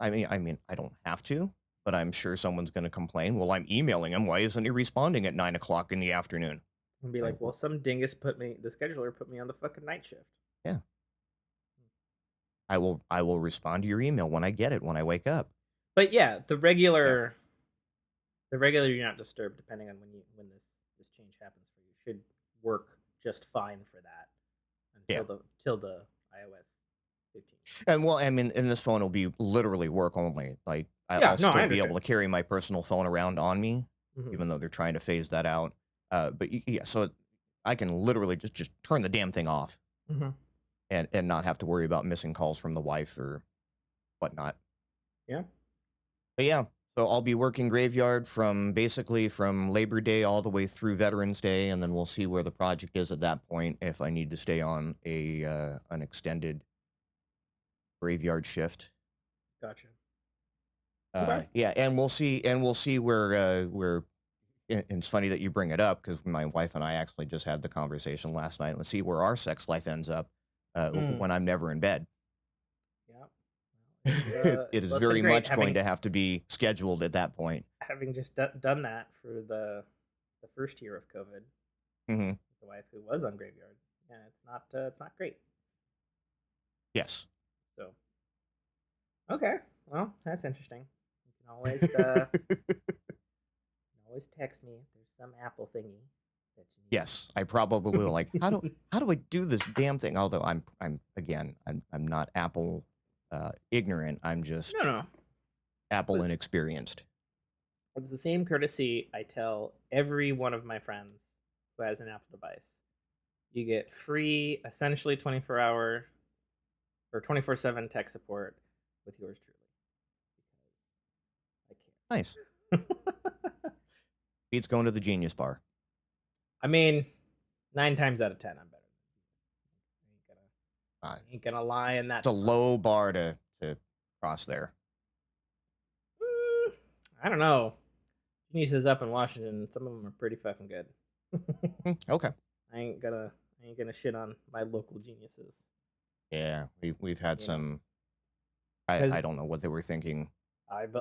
I don't have to, but I'm sure someone's gonna complain. Well, I'm emailing him. Why isn't he responding at 9 o'clock in the afternoon? And be Like, like, well, some dingus the scheduler put me on the fucking night shift. yeah, I will respond to your email when I get it when I wake up. But yeah, Yeah, the regular do not disturb, depending on when this change happens for you, should work just fine for that yeah. until the iOS 15. And well, I mean, in this phone, it'll be literally work only. Like, Yeah, I'll no, I still be able understand. to carry my personal phone around on me, Hmm. even though they're trying to phase that out. But yeah, so I can literally just turn the damn thing off Hmm. and not have to worry about missing calls from the wife or whatnot. Yeah. But yeah, so I'll be working graveyard from basically from Labor Day all the way through Veterans Day, and then we'll see where the project is at that point if I need to stay on a an extended graveyard shift. Gotcha. Okay. Yeah, and we'll see where. And it's funny that you bring it up because my wife and I actually just had the conversation last night. Let's see where our sex life ends up Mm. when I'm never in bed. Yeah. Well, It it's is less than very great much going to have to be scheduled at that point. having just done that for the first year of COVID. Hmm. The wife who was on graveyard. Yeah, it's not great. Yes. So okay, well that's interesting. You can always text me if there's some Apple thingy that you Yes, I probably will. Like, how do I do this damn thing? Although I'm again I'm not Apple ignorant. I'm need. just No, no, Apple but inexperienced. it's the same courtesy I tell every one of my friends who has an Apple device. You get free, essentially 24-hour or 24/7 tech support with yours truly Nice. because I care. Beats going to the Genius Bar. I mean, 9 times out of 10, I'm better. Uh, I ain't gonna lie in that it's a department. low bar to cross there. Mm, I don't know. Geniuses up in Washington, some of them are pretty fucking good. Okay. I ain't gonna shit on my local geniuses Yeah, we've had you know some. because I don't know what they were thinking.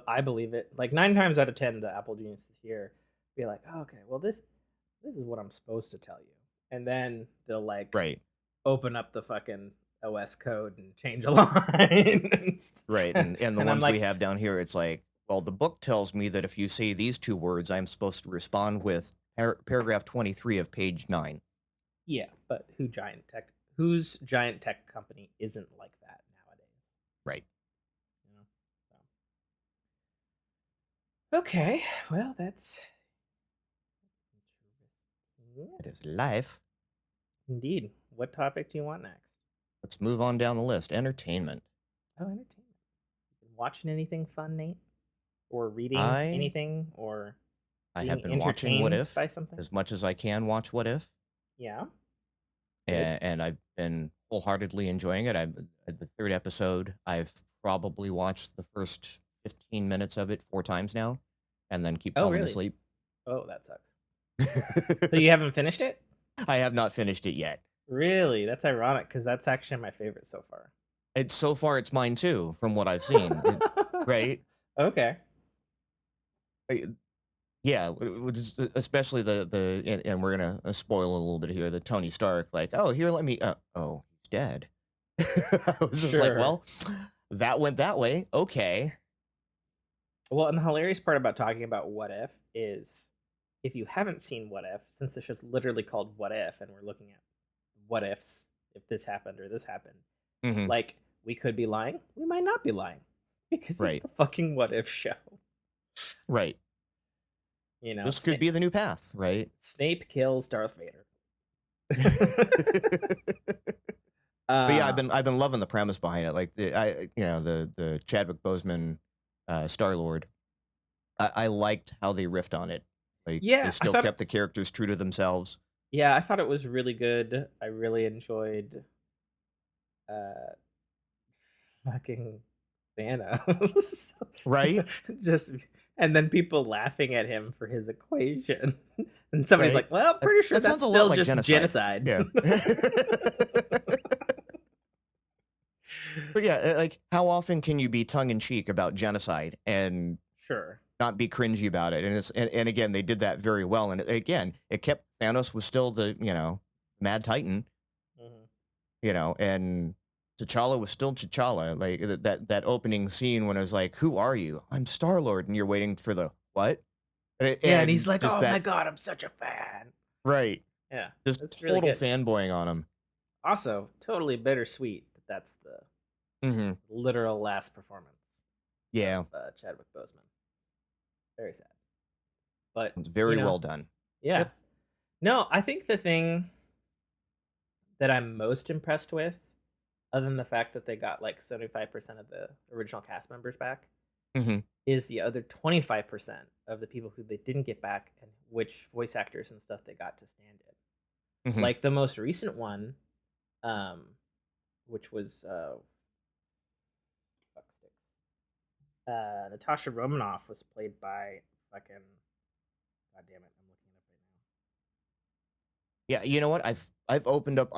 I believe it. Like 9 times out of 10, the Apple geniuses here be like, oh, okay, well this is what I'm supposed to tell you, and then they'll like Right. open up the fucking OS code and change a line, Right. And the and I'm ones we like, have down here, it's like, well, the book tells me that if you say these two words, I'm supposed to respond with paragraph 23 of page 9. yeah, but whose giant tech company isn't like that nowadays? Right. You know? So, Okay, well, that's interesting. It is life. Indeed. What topic do you want next? Let's move on down the list. Entertainment. Oh, entertainment. Been watching anything fun, Nate? Or reading I anything? Or I have being been watching What entertained If by something? as much as I can watch What If, Yeah. Good. and I've been wholeheartedly enjoying it. I've at the third episode. I've probably watched the first 15 minutes of it 4 times now, and then keep Oh, falling really? asleep. Oh, that sucks. So you haven't finished it? I have not finished it yet. Really? That's ironic because that's actually my favorite so far. It's so far it's mine too, from what I've seen. Right? Okay. Yeah, especially and we're gonna spoil a little bit here. The Tony Stark, like, oh, here, let me. Oh, he's dead. I was just like, Sure. well, that went that way. Okay. Well, and the hilarious part about talking about What If is if you haven't seen What If, since the show's literally called What If, and we're looking at what ifs, if this happened or this happened, Hmm. like, we could be lying, we might not be lying, because Right. it's the fucking What If show. Right. You know, This could be the new path, right? Snape kills Darth Vader. But yeah, I've been loving the premise behind it. Like the Chadwick Boseman Star Lord. I liked how they riffed on it. Like Yeah, they still kept the characters true to themselves. Yeah, I thought it was really good. I really enjoyed fucking Thanos. Right? Just and then people laughing at him for his equation. And somebody's Right. like, well, I'm pretty sure That that's sounds a lot still like just genocide. Yeah. But yeah, like how often can you be tongue in cheek about genocide and Sure. not be cringy about it? And again, they did that very well. And again, it kept Thanos was still the Mad Titan, and T'Challa was still T'Challa. Like that opening scene when it was like, "Who are you? I'm Star Lord," and you're waiting for the what? And he's like, "Oh that, my god, I'm such a fan." Right. Yeah, Just that's total really good. fanboying on him. Also, totally bittersweet that that's the literal last performance. Yeah. Of, Chadwick Boseman. Very sad. But It's very well done. Yeah. Yep. No, I think the thing that I'm most impressed with, other than the fact that they got like 75% of the original cast members back, is the other 25% of the people who they didn't get back and which voice actors and stuff they got to stand in. Like the most recent one, which was Natasha Romanoff was played by fucking, god damn it, I'm looking it up right now. Yeah, you know what? I've opened up.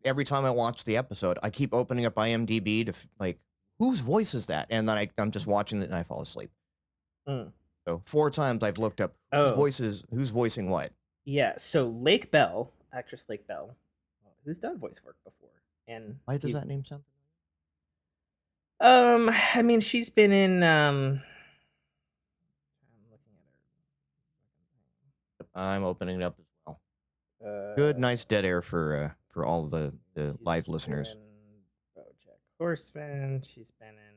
Every time I watch the episode, I keep opening up IMDb to like, whose voice is that? And then I'm just watching it and I fall asleep. So 4 times I've looked up who's voicing what. Yeah, so Lake Bell, actress Lake Bell, who's done voice work before, and why does that name sound? I mean, she's been in. I'm looking at her. I'm opening it up as well. Good, nice dead air for all the live listeners. BoJack Horseman. She's been in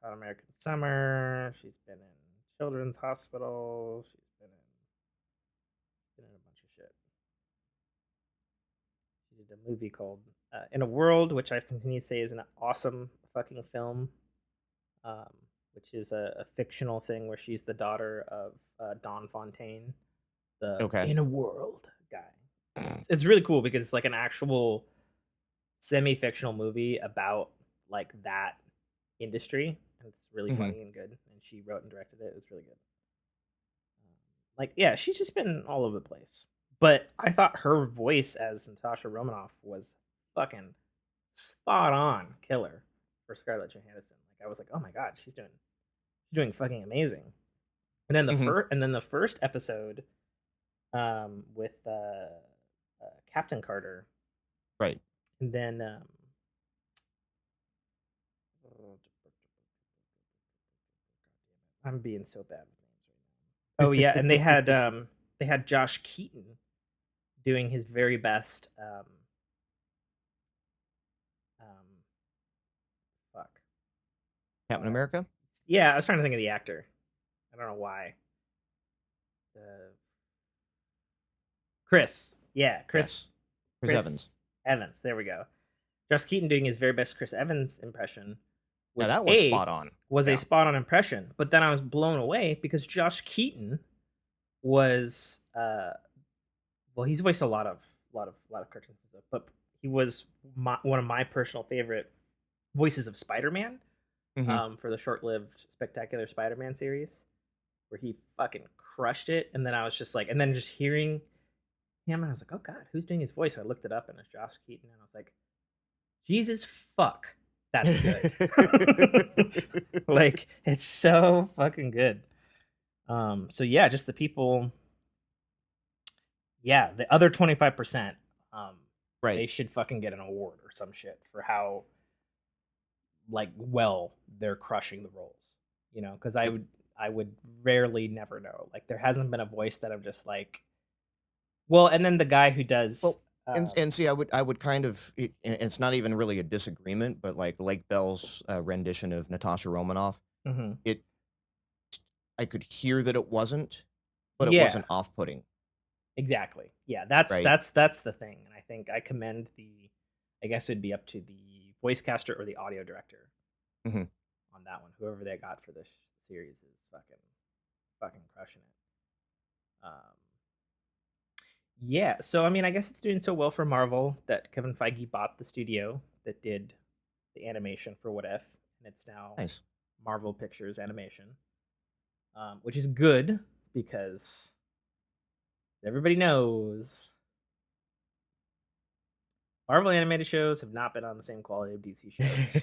Hot American Summer. She's been in Children's Hospital. She's been in a bunch of shit. She did a movie called In a World, which I've continued to say is an awesome fucking film, which is a fictional thing where she's the daughter of Don Fontaine, the In a World guy. It's really cool because it's like an actual semi-fictional movie about like that industry, and it's really funny and good, and she wrote and directed it. It's really good. Like, yeah, she's just been all over the place, but I thought her voice as Natasha Romanoff was fucking spot on killer for Scarlett Johansson. Like, I was like, oh my god, she's doing fucking amazing. And then the first episode with Captain Carter, right? And then I'm being so bad with names right now. Oh yeah, and they had Josh Keaton doing his very best Captain America? Yeah, I was trying to think of the actor. I don't know why. Uh, Chris. Yeah, Yes, Chris Evans. Chris Evans. There we go. Josh Keaton doing his very best Chris Evans impression, Now which that was spot on. was a Yeah. spot on impression. But then I was blown away because Josh Keaton was well, he's voiced a lot of cartoons and stuff, but he was one of my personal favorite voices of Spider-Man for the short-lived Spectacular Spider-Man series, where he fucking crushed it. And then I was just like, and then just hearing him, I was like, oh god, who's doing his voice? I looked it up, and it's Josh Keaton, and I was like, Jesus fuck, that's good. Like, it's so fucking good. So yeah, just the people. Yeah, the other 25%, Right. they should fucking get an award or some shit for how like well they're crushing the roles. You know, because I would rarely never know. Like, there hasn't been a voice that I'm just like, well, and then the guy who does. Well, and see, I would kind of, it's not even really a disagreement, but like Lake Bell's rendition of Natasha Romanoff, it, I could hear that it wasn't, but it wasn't off-putting. Exactly. Yeah, that's Right. that's the thing, and I think I commend I guess it'd be up to the voice caster or the audio director on that one. Whoever they got for this series is fucking crushing it. Yeah, so I mean, I guess it's doing so well for Marvel that Kevin Feige bought the studio that did the animation for What If, and it's now Nice. Marvel Pictures Animation, which is good because everybody knows Marvel animated shows have not been on the same quality of DC shows.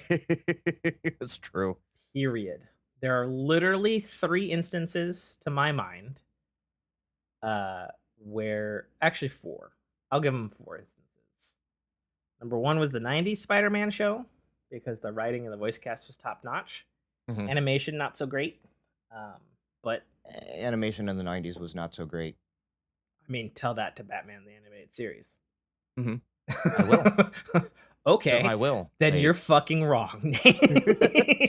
It's true. Period. There are literally 3 instances to my mind where, actually 4. I'll give them 4 instances. Number 1 was the 90s Spider-Man show, because the writing and the voice cast was top notch. Animation not so great, but animation in the 90s was not so great. I mean, tell that to Batman the Animated Series. I will. Okay, I will. Then you're fucking wrong.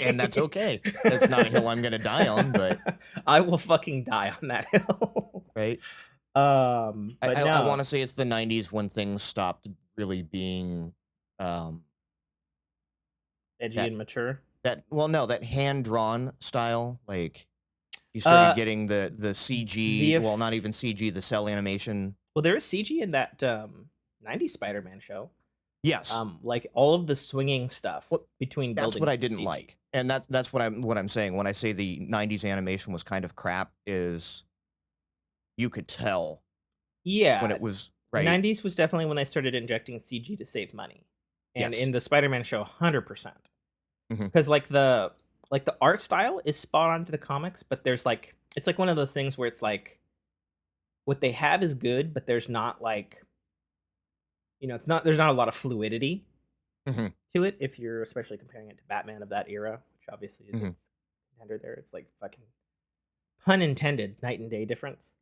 And that's okay. That's not a hill I'm gonna die on, but I will fucking die on that hill. Right. But I want to say it's the 90s when things stopped really being edgy and mature. That hand-drawn style, like you started getting the CG, well, not even CG, the cell animation. Well, there is CG in that 90s Spider-Man show. Yes. Like all of the swinging stuff between buildings. That's what I didn't like. And that's what I'm saying when I say the 90s animation was kind of crap, is you could tell. Yeah. When it was right. 90s was definitely when they started injecting CG to save money. And in the Spider-Man show, 100%. Because like the art style is spot on to the comics, but there's like, it's like one of those things where it's like what they have is good, but there's not like, you know, there's not a lot of fluidity to it, if you're especially comparing it to Batman of that era, which obviously is its contender there. It's like fucking, pun intended, night and day difference.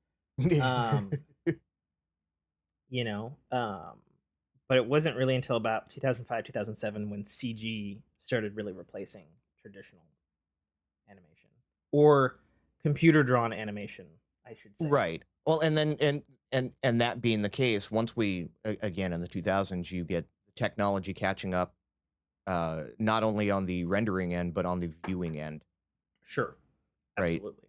You know, but it wasn't really until about 2005, 2007 when CG started really replacing traditional animation, or computer drawn animation, I should say. Right. Well, and then and that being the case, once we again in the 2000s, you get technology catching up, not only on the rendering end but on the viewing end. Sure. Right. Absolutely.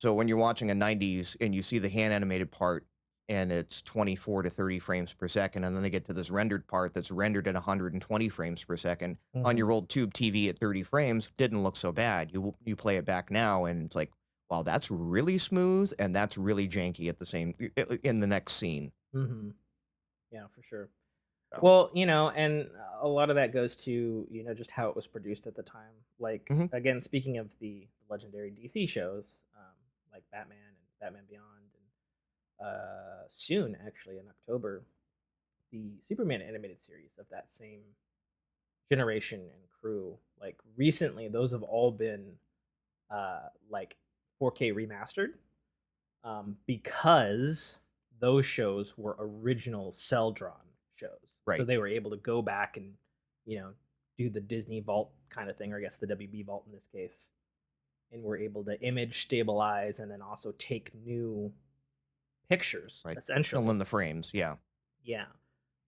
So when you're watching a 90s and you see the hand animated part and it's 24 to 30 frames per second, and then they get to this rendered part that's rendered at 120 frames per second on your old tube TV at 30 frames, didn't look so bad. You play it back now and it's like, wow, that's really smooth and that's really janky at the same in the next scene. Yeah, for sure. Well, you know, and a lot of that goes to, you know, just how it was produced at the time. Like, again, speaking of the legendary DC shows, like Batman and Batman Beyond, and soon, actually, in October, the Superman animated series of that same generation and crew. Like, recently, those have all been like 4K remastered, because those shows were original cell drawn shows. Right. So they were able to go back and, you know, do the Disney Vault kind of thing, or I guess the WB Vault in this case, and were able to image stabilize and then also take new pictures, Right. essentially. Fill in the frames. Yeah. Yeah.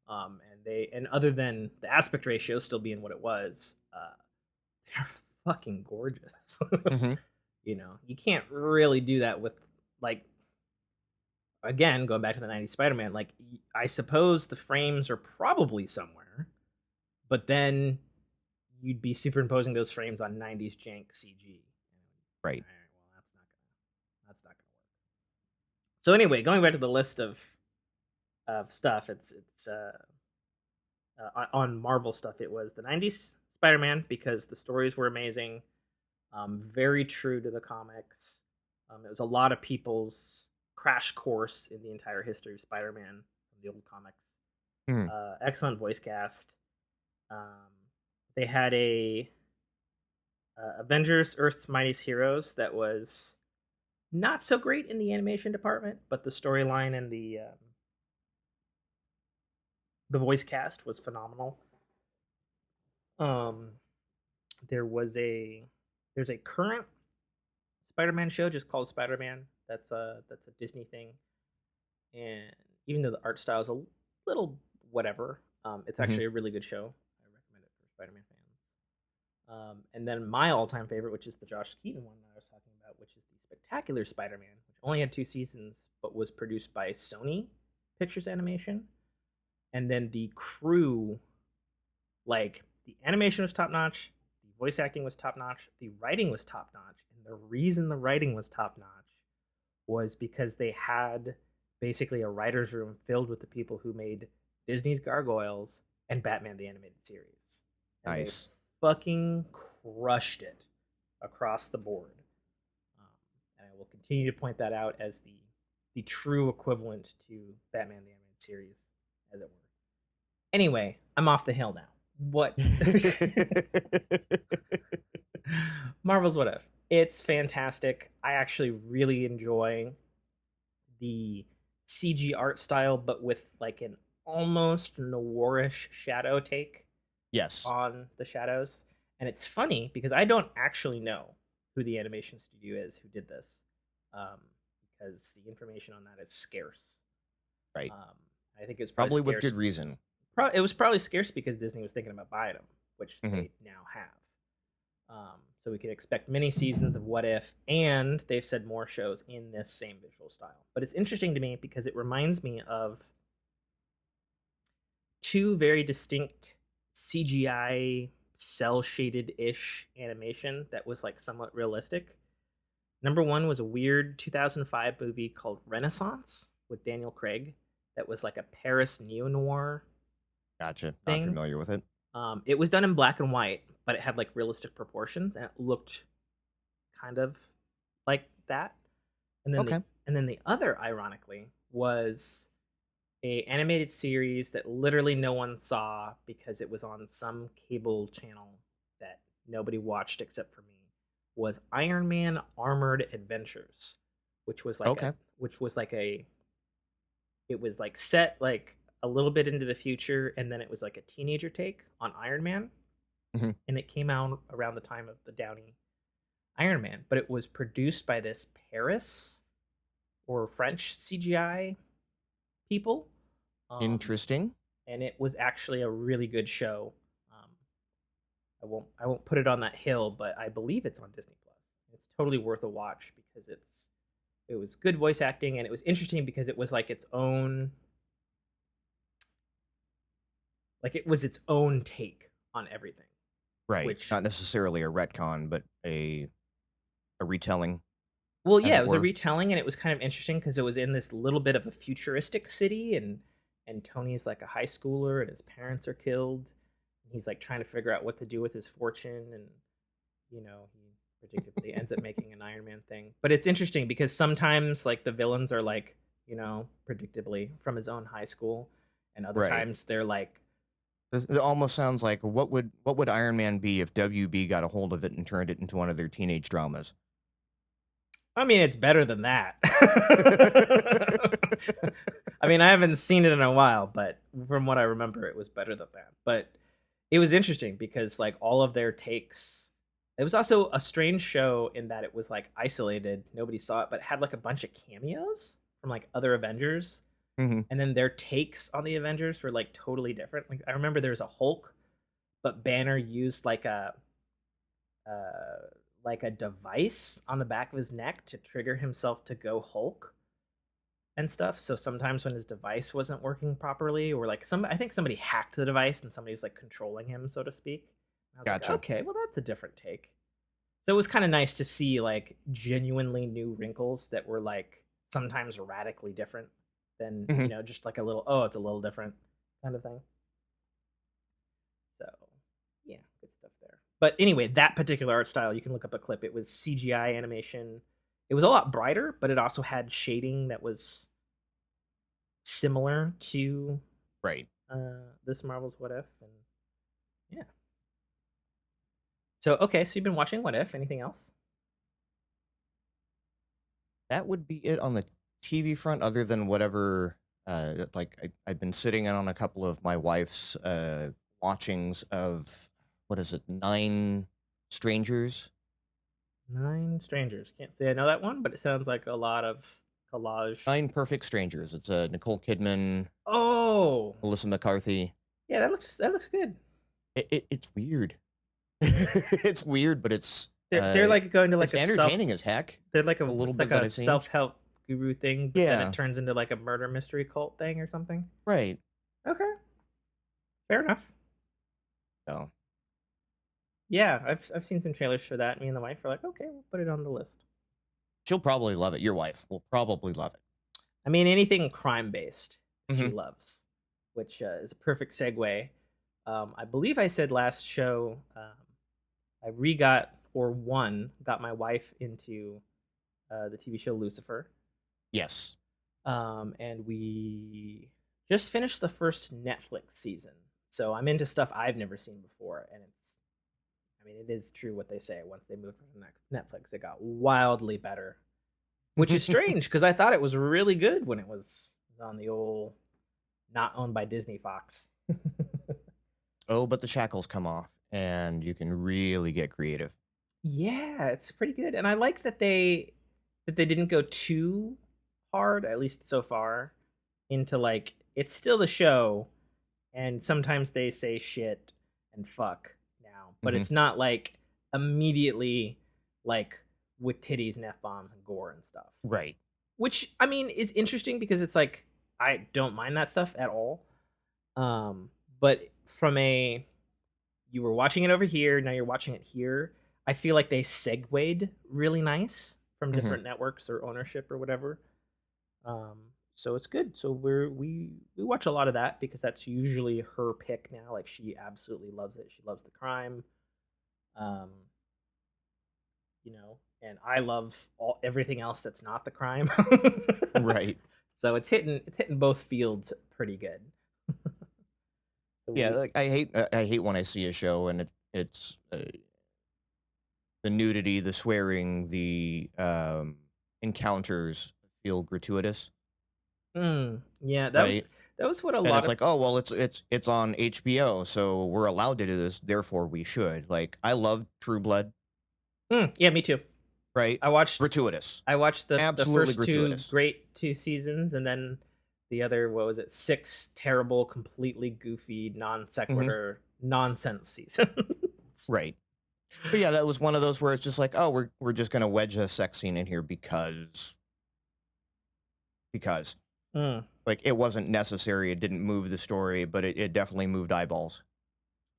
And other than the aspect ratio still being what it was, they're fucking gorgeous. Hmm. You can't really do that with, like, again, going back to the 90s Spider-Man, like, I suppose the frames are probably somewhere, but then you'd be superimposing those frames on 90s jank CG. Right. All right, well, that's not gonna work. So anyway, going back to the list of stuff, it's on Marvel stuff. It was the 90s Spider-Man because the stories were amazing, very true to the comics. It was a lot of people's crash course in the entire history of Spider-Man from the old comics. Hmm. Excellent voice cast. They had a Avengers Earth's Mightiest Heroes that was not so great in the animation department, but the storyline and the voice cast was phenomenal. There's a current Spider-Man show just called Spider-Man. That's a Disney thing, and even though the art style is a little whatever, it's Hmm. actually a really good show. I recommend it for Spider-Man fans. And then my all-time favorite, which is the Josh Keaton one that I was talking about, which is the Spectacular Spider-Man, which only had 2 seasons but was produced by Sony Pictures Animation. And then the crew, like, the animation was top notch, the voice acting was top notch, the writing was top notch. And the reason the writing was top notch was because they had basically a writer's room filled with the people who made Disney's Gargoyles and Batman the Animated Series. And Nice. they fucking crushed it across the board. And I will continue to point that out as the true equivalent to Batman the Animated Series, as it were. Anyway, I'm off the hill now. What? Marvel's What If. It's fantastic. I actually really enjoy the CG art style, but with like an almost noirish shadow take Yes. on the shadows. And it's funny because I don't actually know who the animation studio is who did this, because the information on that is scarce. Right. I think it was Probably with scarce. good reason. It was probably scarce because Disney was thinking about buying them, which they now have. So we could expect many seasons of What If, and they've said more shows in this same visual style. But it's interesting to me because it reminds me of 2 very distinct CGI cell shaded ish animation that was like somewhat realistic. Number 1 was a weird 2005 movie called Renaissance with Daniel Craig that was like a Paris neo noir. Gotcha. Thing. Not familiar with it. It was done in black and white, but it had like realistic proportions and it looked kind of like that. And then the other, ironically, was a animated series that literally no one saw because it was on some cable channel that nobody watched except for me. Was Iron Man Armored Adventures, which was like it was like set like a little bit into the future, and then it was like a teenager take on Iron Man. Mm-hmm. And it came out around the time of the Downey Iron Man, but it was produced by this Paris or French CGI people. Interesting. And it was actually a really good show. I won't put it on that hill, but I believe it's on Disney Plus. It's totally worth a watch because it was good voice acting, and it was interesting because it was like its own take on everything. Right. Which, not necessarily a retcon, but a retelling. Well, yeah, it was a retelling, and it was kind of interesting because it was in this little bit of a futuristic city, and Tony's like a high schooler, and his parents are killed. And he's like trying to figure out what to do with his fortune, and he predictably ends up making an Iron Man thing. But it's interesting because sometimes like the villains are like, predictably from his own high school, and other times they're like. It almost sounds like what would Iron Man be if WB got a hold of it and turned it into one of their teenage dramas? I mean, it's better than that. I mean, I haven't seen it in a while, but from what I remember, it was better than that. But it was interesting because like all of their takes It was also a strange show in that it was like isolated, nobody saw it, but it had like a bunch of cameos from like other Avengers, Hmm. and then their takes on the Avengers were like totally different. Like I remember there was a Hulk, but Banner used like a device on the back of his neck to trigger himself to go Hulk and stuff. So sometimes when his device wasn't working properly, or like I think somebody hacked the device and somebody was like controlling him, so to speak. And I was like, Gotcha. okay, well that's a different take. So it was kind of nice to see like genuinely new wrinkles that were like sometimes radically different than, Hmm. just like a little, oh, it's a little different kind of thing. So yeah, good stuff there. But anyway, that particular art style, you can look up a clip. It was CGI animation. It was a lot brighter, but it also had shading that was similar to Right. this Marvel's What If, and yeah. So okay, so you've been watching What If? Anything else? That would be it on the TV front, other than whatever. Like I've been sitting in on a couple of my wife's watchings of, what is it, Nine Strangers? Nine Strangers. Can't say I know that one, but it sounds like a lot of collage. Nine Perfect Strangers. It's Nicole Kidman, Oh, Melissa McCarthy. yeah, that looks good. It's weird. It's weird, but They're like going to like it's entertaining as heck. they're like A little it's bit like that a I've seen. self-help guru thing, but then Yeah. it turns into like a murder mystery cult thing or something. Right. Okay, fair enough. So Yeah, I've seen some trailers for that. Me and the wife are like, okay, we'll put it on the list. she'll probably love it. Your wife will probably love it. I mean, anything crime based, she Mhm. loves, which is a perfect segue. I believe I said last show, I got my wife into the TV show Lucifer, Yes. and we just finished the first Netflix season. So I'm into stuff I've never seen before, and it is true what they say. Once they moved from Netflix, it got wildly better, which is strange because I thought it was really good when it was on the old, not owned by Disney Fox. Oh, but the shackles come off, and you can really get creative. Yeah, it's pretty good, and I like that they didn't go too hard, at least so far, into like it's still the show, and sometimes they say shit and fuck now, but Mhm. it's not like immediately like with titties and f bombs and gore and stuff. Right. Which I mean is interesting because it's like I don't mind that stuff at all. But from you were watching it over here, now you're watching it here. I feel like they segued really nice from Mhm. different networks or ownership or whatever. So it's good. So we watch a lot of that because that's usually her pick now. Like she absolutely loves it. She loves the crime. Um, and I love everything else that's not the crime. Right. So it's hitting both fields pretty good. So Yeah, like I hate when I see a show and it's the nudity, the swearing, the encounters feel gratuitous, Yeah, right? that was what a And lot it's of like, oh well, it's on HBO, so we're allowed to do this, therefore we should. Like I love True Blood, yeah, me too. right? I watched Gratuitous, the absolutely first gratuitous. two seasons, and then the other, what was it, six terrible, completely goofy, non Hmm. sequitur nonsense seasons. Right. But yeah, that was one of those where it's just like, oh, we're just gonna wedge a sex scene in here because Mm, like it wasn't necessary, it didn't move the story, but it definitely moved eyeballs,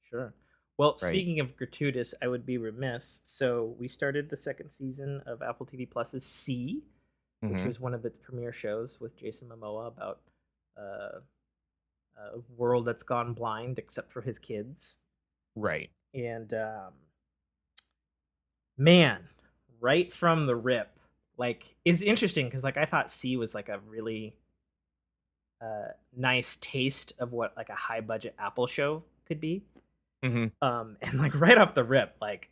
sure. Well, right? speaking of gratuitous, I would be remiss. So we started the second season of Apple TV Plus's C, which Hmm. was one of its premiere shows with Jason Momoa about uh, a world that's gone blind except for his kids. Right. And man, right from the rip, like it's interesting because like I thought C was like a really nice taste of what like a high budget Apple show could be. Hmm. And like right off the rip, like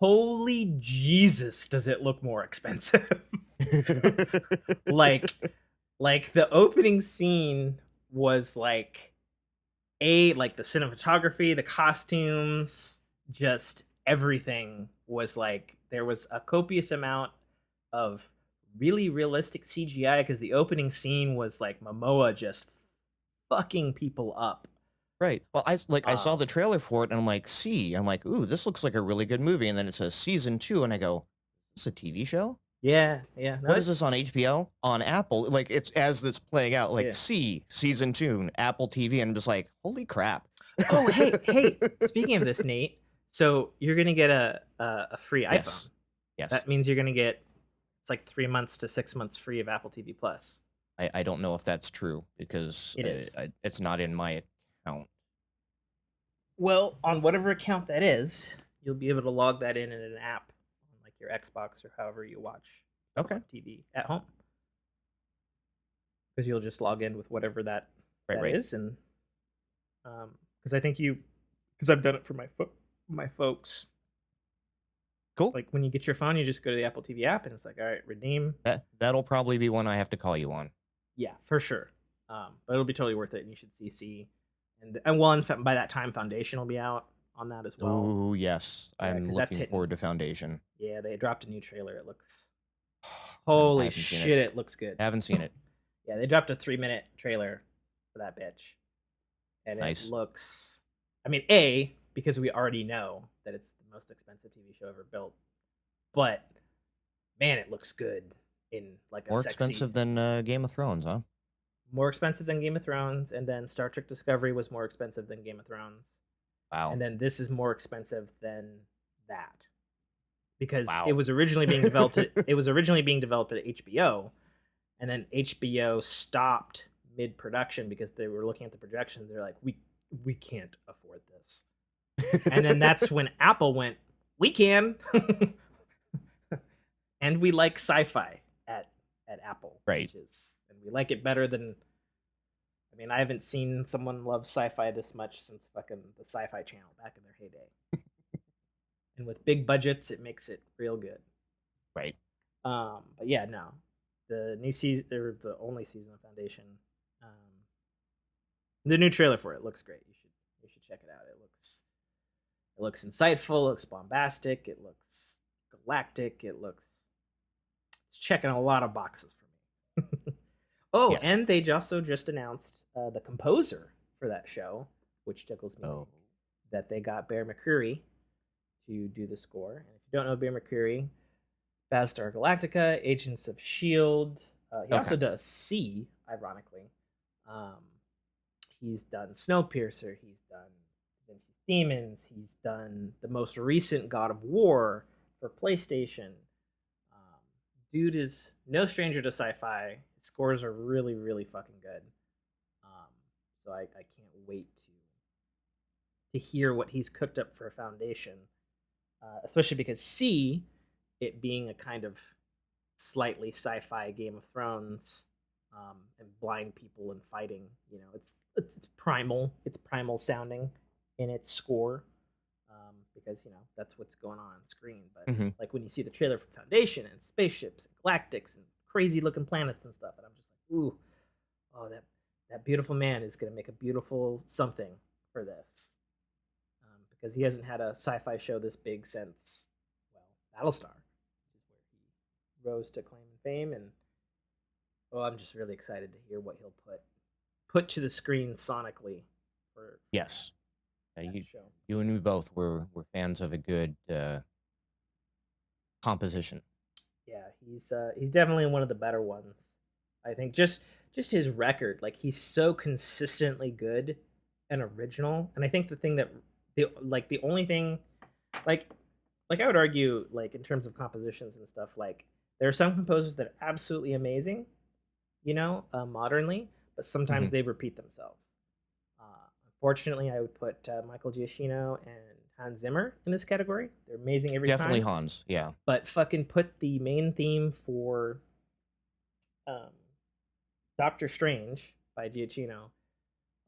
holy Jesus, does it look more expensive? like the opening scene was like like the cinematography, the costumes, just everything was like there was a copious amount of really realistic CGI because the opening scene was like Momoa just fucking people up. Right. Well, I saw the Um, trailer for it, and I'm like, I'm like, ooh, this looks like a really good movie. And then it says season 2, and I go, is this a TV show? yeah, yeah, no, What is it's this on HBO? On Apple? Like, it's as it's playing out, like, yeah. season 2, Apple TV, and I'm just like, holy crap. Oh, hey, speaking of this, Nate, so you're gonna get a free iPhone. Yes. Yes. That means you're gonna get it's like 3 months to 6 months free of Apple TV Plus. I don't know if that's true because It is. it's not in my account. Well, on whatever account that is, you'll be able to log that in an app on like your Xbox or however you watch Okay. TV at home. Because you'll just log in with whatever that Right. is, and because I think because I've done it for my folks. Cool. Like when you get your phone, you just go to the Apple TV app, and it's like, all right, redeem. That'll probably be one I have to call you on. Yeah, for sure. But it'll be totally worth it, and you should CC. And well, by that time, Foundation will be out on that as well. Oh yes, Yeah, I'm 'cause that's looking forward to Foundation. Yeah, they dropped a new trailer. It looks holy haven't seen shit! It looks good. I haven't seen it. Yeah, they dropped a 3-minute trailer for that bitch, and Nice. it looks. I mean, because we already know that it's the most expensive TV show ever built, but man, it looks good in like a More sexy, expensive than Game of Thrones, huh? more expensive than Game of Thrones, and then Star Trek Discovery was more expensive than Game of Thrones. Wow. And then this is more expensive than that because Wow. it was originally being developed. It was originally being developed at HBO, and then HBO stopped mid-production because they were looking at the projections. They're like, we can't afford this. And then that's when Apple went, we can, and we like sci-fi at Apple, Right? and we like it better than. I mean, I haven't seen someone love sci-fi this much since fucking the Sci-Fi Channel back in their heyday. And with big budgets, it makes it real good. Right. But yeah, no, the new season or the only season of Foundation, the new trailer for it looks great. You should check it out. It looks insightful. It looks bombastic. It looks galactic. It's checking a lot of boxes for me. Oh, yes. And they also just announced the composer for that show, which tickles me, that they got Bear McCreary to do the score. And if you don't know Bear McCreary, Battlestar Galactica, Agents of S.H.I.E.L.D. He also does C, ironically. He's done Snowpiercer. He's done Vince's Demons. He's done the most recent God of War for PlayStation. Dude is no stranger to sci-fi. His scores are really, really fucking good. So I can't wait to hear what he's cooked up for a Foundation, especially because C, it being a kind of slightly sci-fi Game of Thrones, and blind people and fighting. You know, it's primal. It's primal sounding in its score. Because that's what's going on screen. But like when you see the trailer for Foundation and spaceships and galactics and crazy looking planets and stuff, and I'm just like, ooh, oh, that beautiful man is gonna make a beautiful something for this, because he hasn't had a sci-fi show this big since Battlestar, which is where he rose to claim and fame. And I'm just really excited to hear what he'll put to the screen sonically for yes. You and me both were fans of a good composition. Yeah, he's definitely one of the better ones. I think just his record, like he's so consistently good and original. And I think the thing that the only thing, like I would argue, like in terms of compositions and stuff, like there are some composers that are absolutely amazing, modernly, but sometimes they repeat themselves. Fortunately, I would put Michael Giacchino and Hans Zimmer in this category. They're amazing every time. Definitely Hans, yeah. But fucking put the main theme for Doctor Strange by Giacchino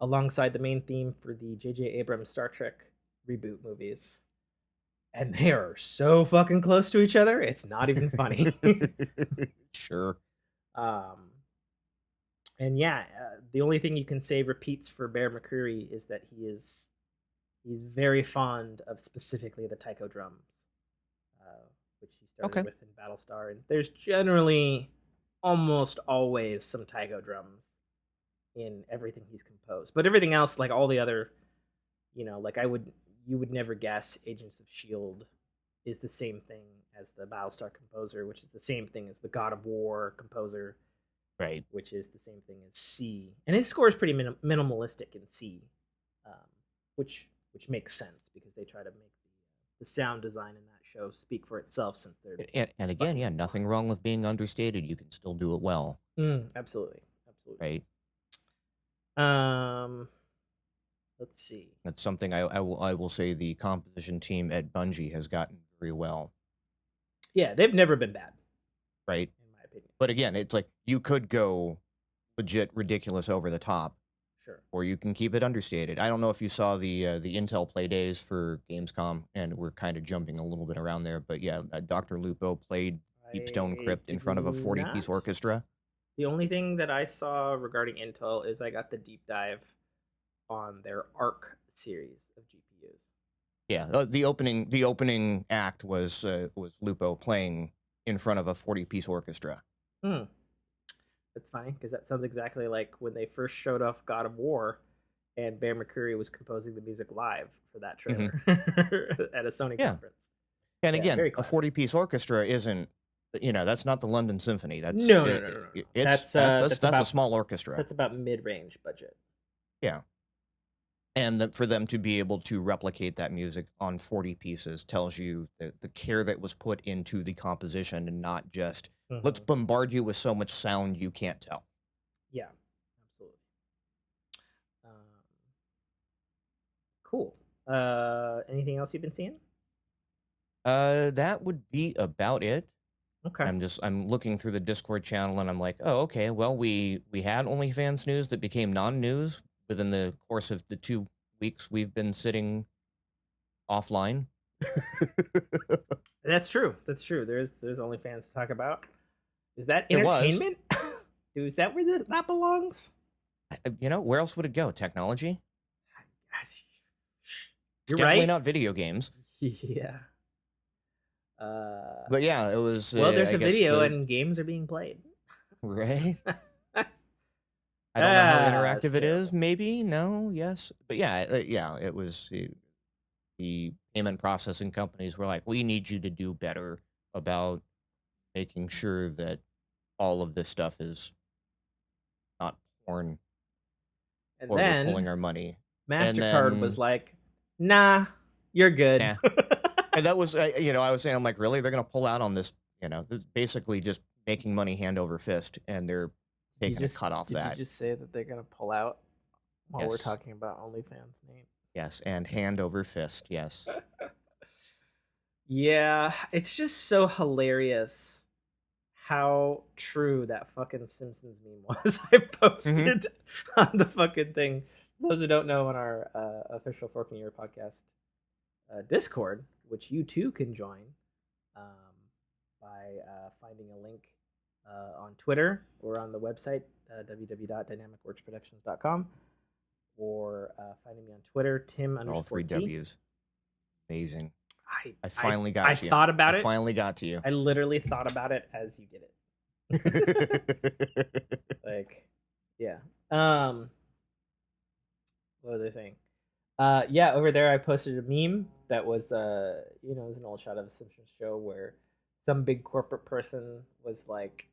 alongside the main theme for the J.J. Abrams Star Trek reboot movies. And they are so fucking close to each other, it's not even funny. Sure. And yeah, the only thing you can say repeats for Bear McCreary is that he He's very fond of specifically the taiko drums, which he started Okay. with in Battlestar. And there's generally almost always some taiko drums in everything he's composed. But everything else, like all the other, like you would never guess Agents of S.H.I.E.L.D. is the same thing as the Battlestar composer, which is the same thing as the God of War composer, Right. which is the same thing as C. And his score is pretty minimalistic in C, um, which makes sense because they try to make the sound design in that show speak for itself, since they're And again, yeah, nothing wrong with being understated. You can still do it well. Absolutely. Right. Let's see. That's something I will say the composition team at Bungie has gotten very well. Yeah, they've never been bad, right? In my opinion. But again, it's like you could go legit ridiculous over the top, sure, or you can keep it understated. I don't know if you saw the Intel Play Days for Gamescom, and we're kind of jumping a little bit around there, but yeah, Dr. Lupo played Deep Stone Crypt in front of a 40-piece orchestra. The only thing that I saw regarding Intel is I got the deep dive on their ARC series of GPUs. Yeah, the opening act was Lupo playing in front of a 40-piece orchestra. That's funny because that sounds exactly like when they first showed off God of War, and Bear McCreary was composing the music live for that trailer at a Sony conference. And again, a 40-piece orchestra isn't, that's not the London Symphony. That's no. That's a small orchestra. That's about mid-range budget. Yeah. And for them to be able to replicate that music on 40 pieces tells you the care that was put into the composition, and not just, let's bombard you with so much sound you can't tell. Yeah, absolutely. Cool. Anything else you've been seeing? That would be about it. Okay. I'm looking through the Discord channel, and I'm like, oh, okay, well, we had OnlyFans news that became non-news within the course of the 2 weeks we've been sitting offline. That's true. There's OnlyFans to talk about. Is that entertainment? Dude, is that where that belongs? Where else would it go? Technology? You're definitely right. Not video games. Yeah. But yeah, it was. Well, there's a video and games are being played. Right. I don't know how interactive it is. Maybe, no, yes, but yeah, it was. The payment processing companies were like, "We need you to do better about making sure that all of this stuff is not porn, and or then we're pulling our money." MasterCard was like, "Nah, you're good." Yeah. And that was, I was saying, I'm like, really? They're gonna pull out on this? This basically just making money hand over fist, and they're taking a cut off that. Did you just say that they're gonna pull out while we're talking about OnlyFans name? Yes, and hand over fist. Yes. Yeah, it's just so hilarious how true that fucking Simpsons meme was. I posted on the fucking thing. Those who don't know, on our official Forking Your podcast Discord, which you too can join by finding a link on Twitter or on the website www.dynamicworksproductions.com, or finding me on Twitter, Tim _ all 3 W's. Amazing. I finally got you. I thought about it. I finally got to you. I literally thought about it as you did it. Yeah. What was I saying? Yeah, over there I posted a meme that was it was an old shot of a Simpsons show where some big corporate person was like,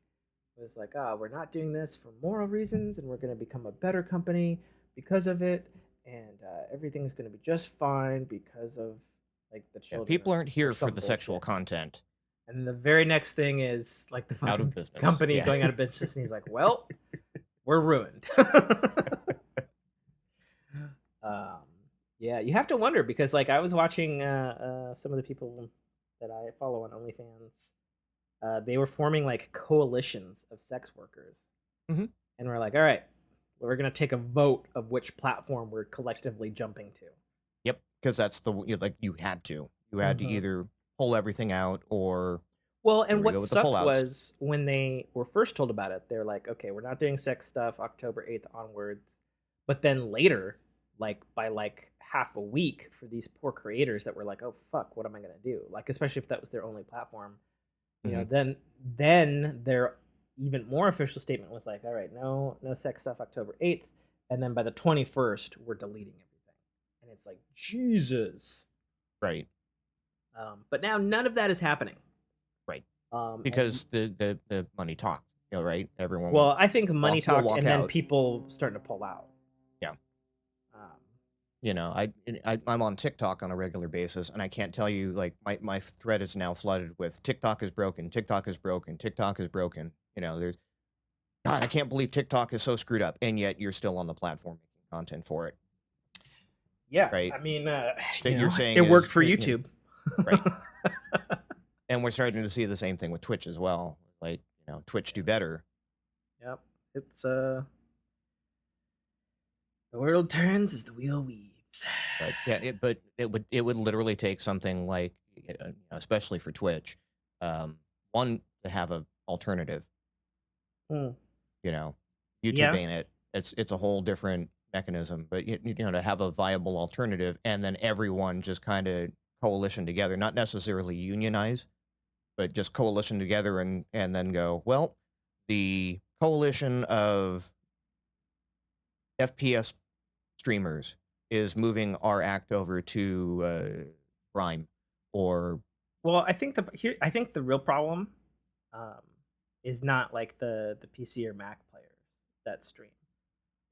we're not doing this for moral reasons, and we're going to become a better company because of it, and everything's going to be just fine because of the children. Yeah, people aren't here for the sexual content. And the very next thing is the out of business company going out of business, and he's like, well, we're ruined. Yeah, you have to wonder, because I was watching some of the people that I follow on OnlyFans. They were forming coalitions of sex workers, and we're like, all right, we're gonna take a vote of which platform we're collectively jumping to. Yep, because that's you had to either pull everything out or. Well, and what sucked was when they were first told about it, they're like, okay, we're not doing sex stuff October 8th onwards, but then later, by half a week for these poor creators that were like, oh fuck, what am I gonna do? Like, especially if that was their only platform. Hmm. Then their even more official statement was like, all right, no sex stuff October 8th, and then by the 21st we're deleting everything, and it's like Jesus. Right. But now none of that is happening. Right. And Because the money talked. Right. Everyone well, I think money will talked, walk and then out. people starting to pull out. Yeah. Um, I'm on TikTok on a regular basis, and I can't tell you, like, my thread is now flooded with TikTok is broken, TikTok is broken, TikTok is broken. There's God, I can't believe TikTok is so screwed up, and yet you're still on the platform making content for it, yeah, right? I mean, That you're saying it worked is for YouTube. right, and we're starting to see the same thing with Twitch as well. Like, Twitch do better. Yep, it's the world turns as the wheel weaves. But yeah, it would literally take something like, especially for Twitch, one, to have a alternative. Mm. YouTube Yeah. ain't it. It's a whole different mechanism, but to have a viable alternative, and then everyone just kind of coalition together, not necessarily unionize, but just coalition together, and then go, well, the coalition of FPS streamers is moving our act over to Prime, or Well, I think the real problem um, is not like the PC or Mac players that stream,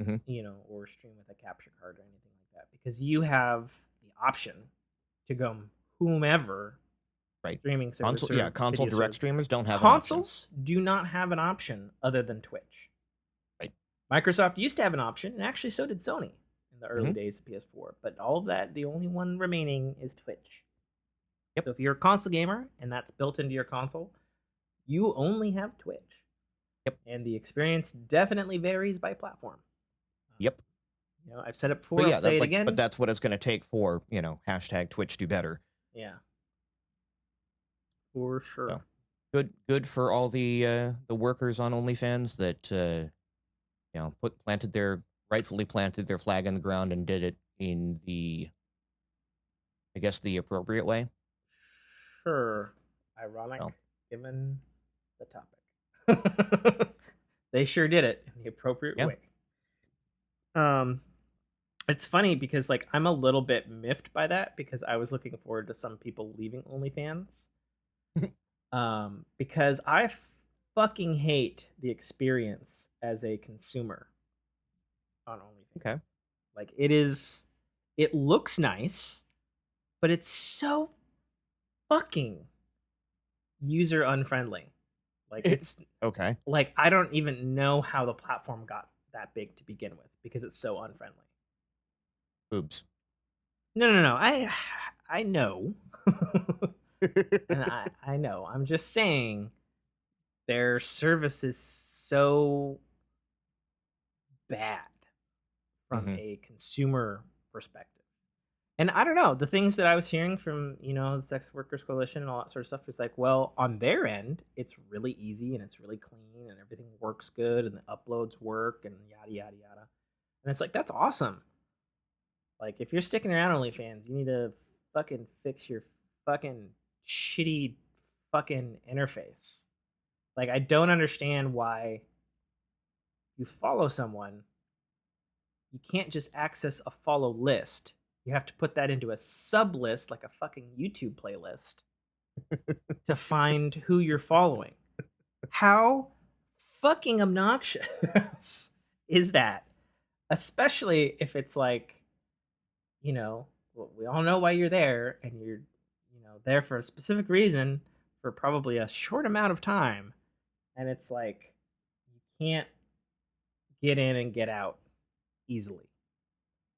Mhm. Or stream with a capture card or anything like that, because you have the option to go whomever right streaming service console. Yeah, or console video direct service. streamers don't have an option. Consoles do not have an option other than Twitch. Right. Microsoft used to have an option, and actually so did Sony in the early Mhm. days of PS4. But all of that, the only one remaining is Twitch. Yep. So if you're a console gamer and that's built into your console, you only have Twitch. Yep. And the experience definitely varies by platform. Yep. I've said it before. But yeah, I'll say it again. but that's what it's going to take for hashtag Twitch do better. Yeah. For sure. So, good for all the workers on OnlyFans that rightfully planted their flag in the ground and did it in the, I guess, the appropriate way. Sure. Ironic, Oh. given the topic. They sure did it in the appropriate way. It's funny because like I'm a little bit miffed by that, because I was looking forward to some people leaving OnlyFans. Because I fucking hate the experience as a consumer on OnlyFans. Okay. Like it looks nice, but it's so fucking user unfriendly. Like it's okay. Like I don't even know how the platform got that big to begin with, because it's so unfriendly. Oops. No. I know. And I know. I'm just saying their service is so bad from a consumer perspective. And I don't know, the things that I was hearing from, the Sex Workers Coalition and all that sort of stuff is like, well, on their end, it's really easy and it's really clean and everything works good and the uploads work and yada, yada, yada. And it's like, that's awesome. Like, if you're sticking around OnlyFans, you need to fucking fix your fucking shitty fucking interface. Like, I don't understand why you follow someone, you can't just access a follow list. You have to put that into a sub list, like a fucking YouTube playlist, to find who you're following. How fucking obnoxious is that? Especially if it's like, we all know why you're there, and you're, there for a specific reason for probably a short amount of time. And it's like, you can't get in and get out easily.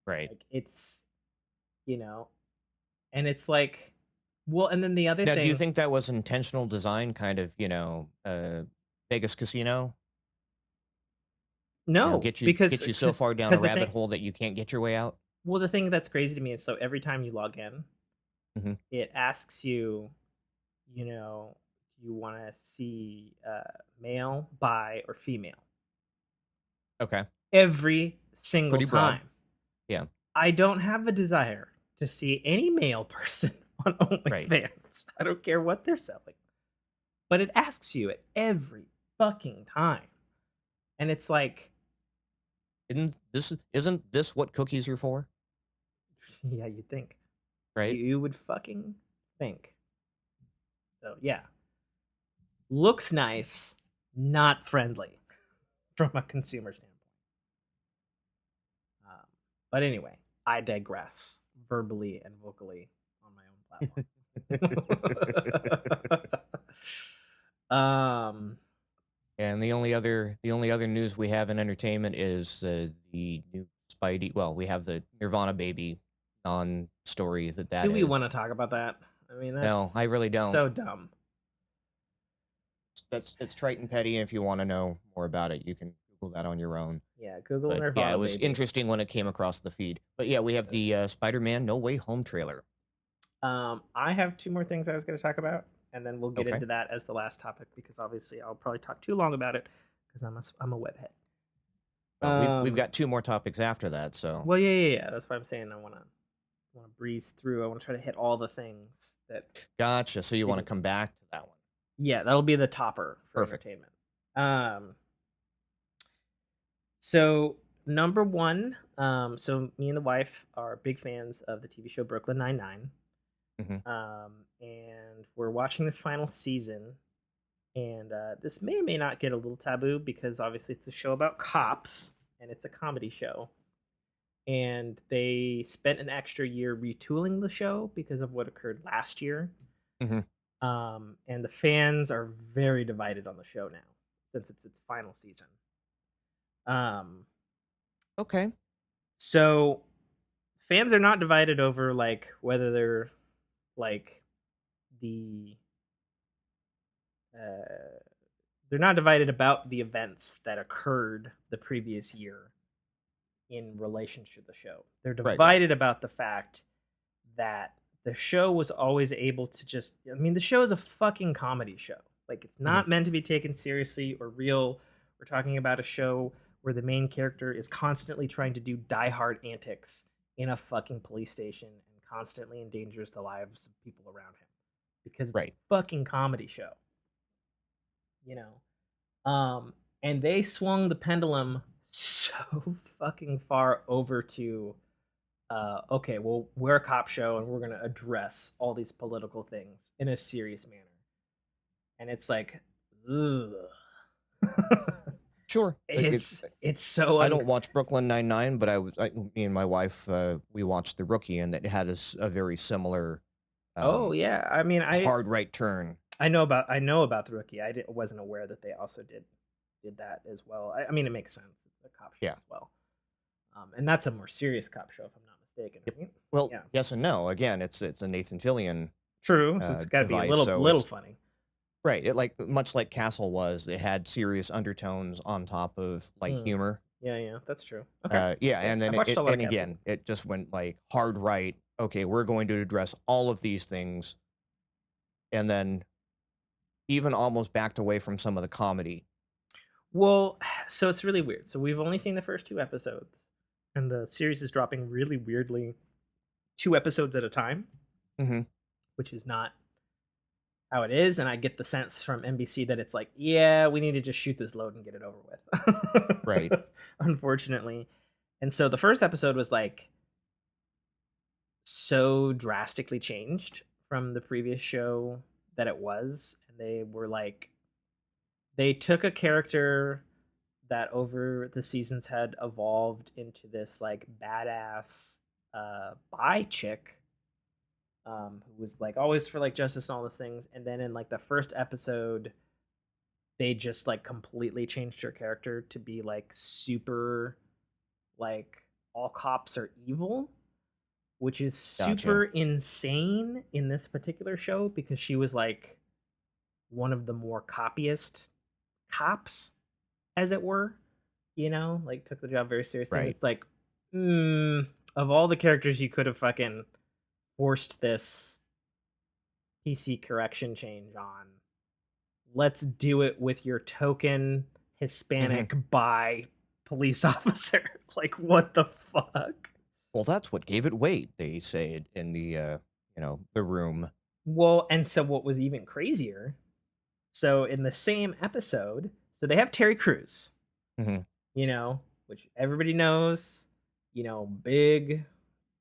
Right. Like it's, and it's like, well, and then the other now, thing. do you think that was intentional design, kind of, Vegas Casino? No, get you because so far down a rabbit hole that you can't get your way out. Well, the thing that's crazy to me is, so every time you log in, it asks you, you want to see male, bi, or female. Okay. Every single Pretty broad. time. Yeah. I don't have a desire to see any male person on Right. OnlyFans. I don't care what they're selling. But it asks you it every fucking time. And it's like, Isn't this what cookies are for? yeah, you'd think. Right? You would fucking think. So, yeah. Looks nice, not friendly from a consumer standpoint. But anyway, I digress verbally and vocally on my own platform. And the only other news we have in entertainment is the new Spidey. Well, we have the Nirvana baby non-story that do we is. want to talk about that? I mean, that's No, I really don't. so dumb. It's Triton Petty. If you want to know more about it, you can Google that on your own. Yeah, Google But Nirvana. yeah, it was baby. interesting when it came across the feed. But yeah, we have the Spider-Man No Way Home trailer. I have 2 more things I was going to talk about, and then we'll get Okay. into that as the last topic because obviously I'll probably talk too long about it because I'm a webhead. Well, we've got 2 more topics after that, so. Well, yeah. That's why I'm saying I want to breeze through. I want to try to hit all the things that. Gotcha. So you want to come back to that one? Yeah, that'll be the topper for Perfect. entertainment. So number 1, so me and the wife are big fans of the TV show Brooklyn Nine-Nine. Mm-hmm. And we're watching the final season, and this may or may not get a little taboo because obviously it's a show about cops and it's a comedy show, and they spent an extra year retooling the show because of what occurred last year. Mm-hmm. And the fans are very divided on the show now since it's its final season. Okay. So fans are not divided over like whether they're like they're not divided about the events that occurred the previous year in relation to the show. They're divided about the fact that the show was always able to just, I mean, the show is a fucking comedy show. Like, it's not meant to be taken seriously or real. We're talking about a show where the main character is constantly trying to do die-hard antics in a fucking police station and constantly endangers the lives of people around him because it's a fucking comedy show, you know. And they swung the pendulum so fucking far over to okay, well, we're a cop show and we're gonna address all these political things in a serious manner, and it's like, ugh. Sure. It's so. I don't watch Brooklyn Nine-Nine, but me and my wife, we watched The Rookie, and it had a very similar. Oh yeah, I mean, hard right turn. I know about The Rookie. I wasn't aware that they also did that as well. I mean, it makes sense. It's a cop show as well, and that's a more serious cop show, if I'm not mistaken. Right? Well, yes and no. Again, it's a Nathan Fillion. True, so it's got to be a little funny. Right, it much like Castle was, it had serious undertones on top of light humor. Yeah, that's true. Okay. And then again, it just went like hard right. Okay, we're going to address all of these things, and then even almost backed away from some of the comedy. Well, so it's really weird. So we've only seen the first 2 episodes, and the series is dropping really weirdly 2 episodes at a time, which is not how it is. And I get the sense from NBC that it's like, yeah, we need to just shoot this load and get it over with. Right. Unfortunately. And so the first episode was like so drastically changed from the previous show that it was. And they were like, they took a character that over the seasons had evolved into this like badass bi chick who was like always for like justice and all those things, and then in like the first episode they just like completely changed her character to be like super like all cops are evil, which is super insane in this particular show because she was like one of the more copyist cops, as it were, you know, like took the job very seriously. It's like, of all the characters you could have fucking forced this PC correction change on, let's do it with your token Hispanic bi police officer. Like, what the fuck? Well, that's what gave it weight, they say in the the room. Well, and so what was even crazier, so in the same episode, so they have Terry Crews, Hmm. which everybody knows, big,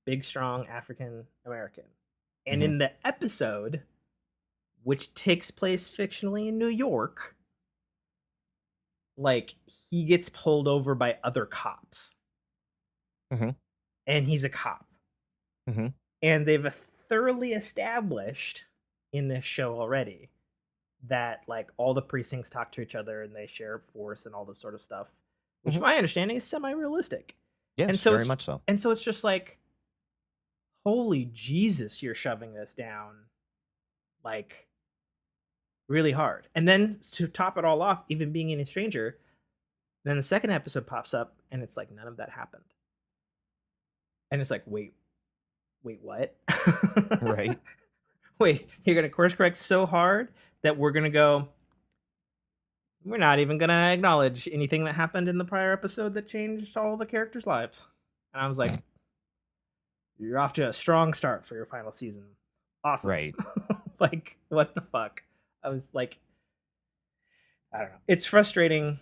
big, strong African American. And Hmm. in the episode, which takes place fictionally in New York, like he gets pulled over by other cops, Hmm. and he's a cop. Hmm. And they've thoroughly established in this show already that like all the precincts talk to each other and they share force and all this sort of stuff, which Hmm. my understanding is semi-realistic. And Yes, so very it's much so. and so it's just like, holy Jesus, you're shoving this down like really hard. And then to top it all off, even being any stranger, then the second episode pops up and it's like none of that happened. And it's like, wait, what? Right. Wait, you're gonna course correct so hard that we're not even gonna acknowledge anything that happened in the prior episode that changed all the characters' lives. And I was like, you're off to a strong start for your final season. Awesome. Right. Like, what the fuck? I was like, I don't know. It's frustrating.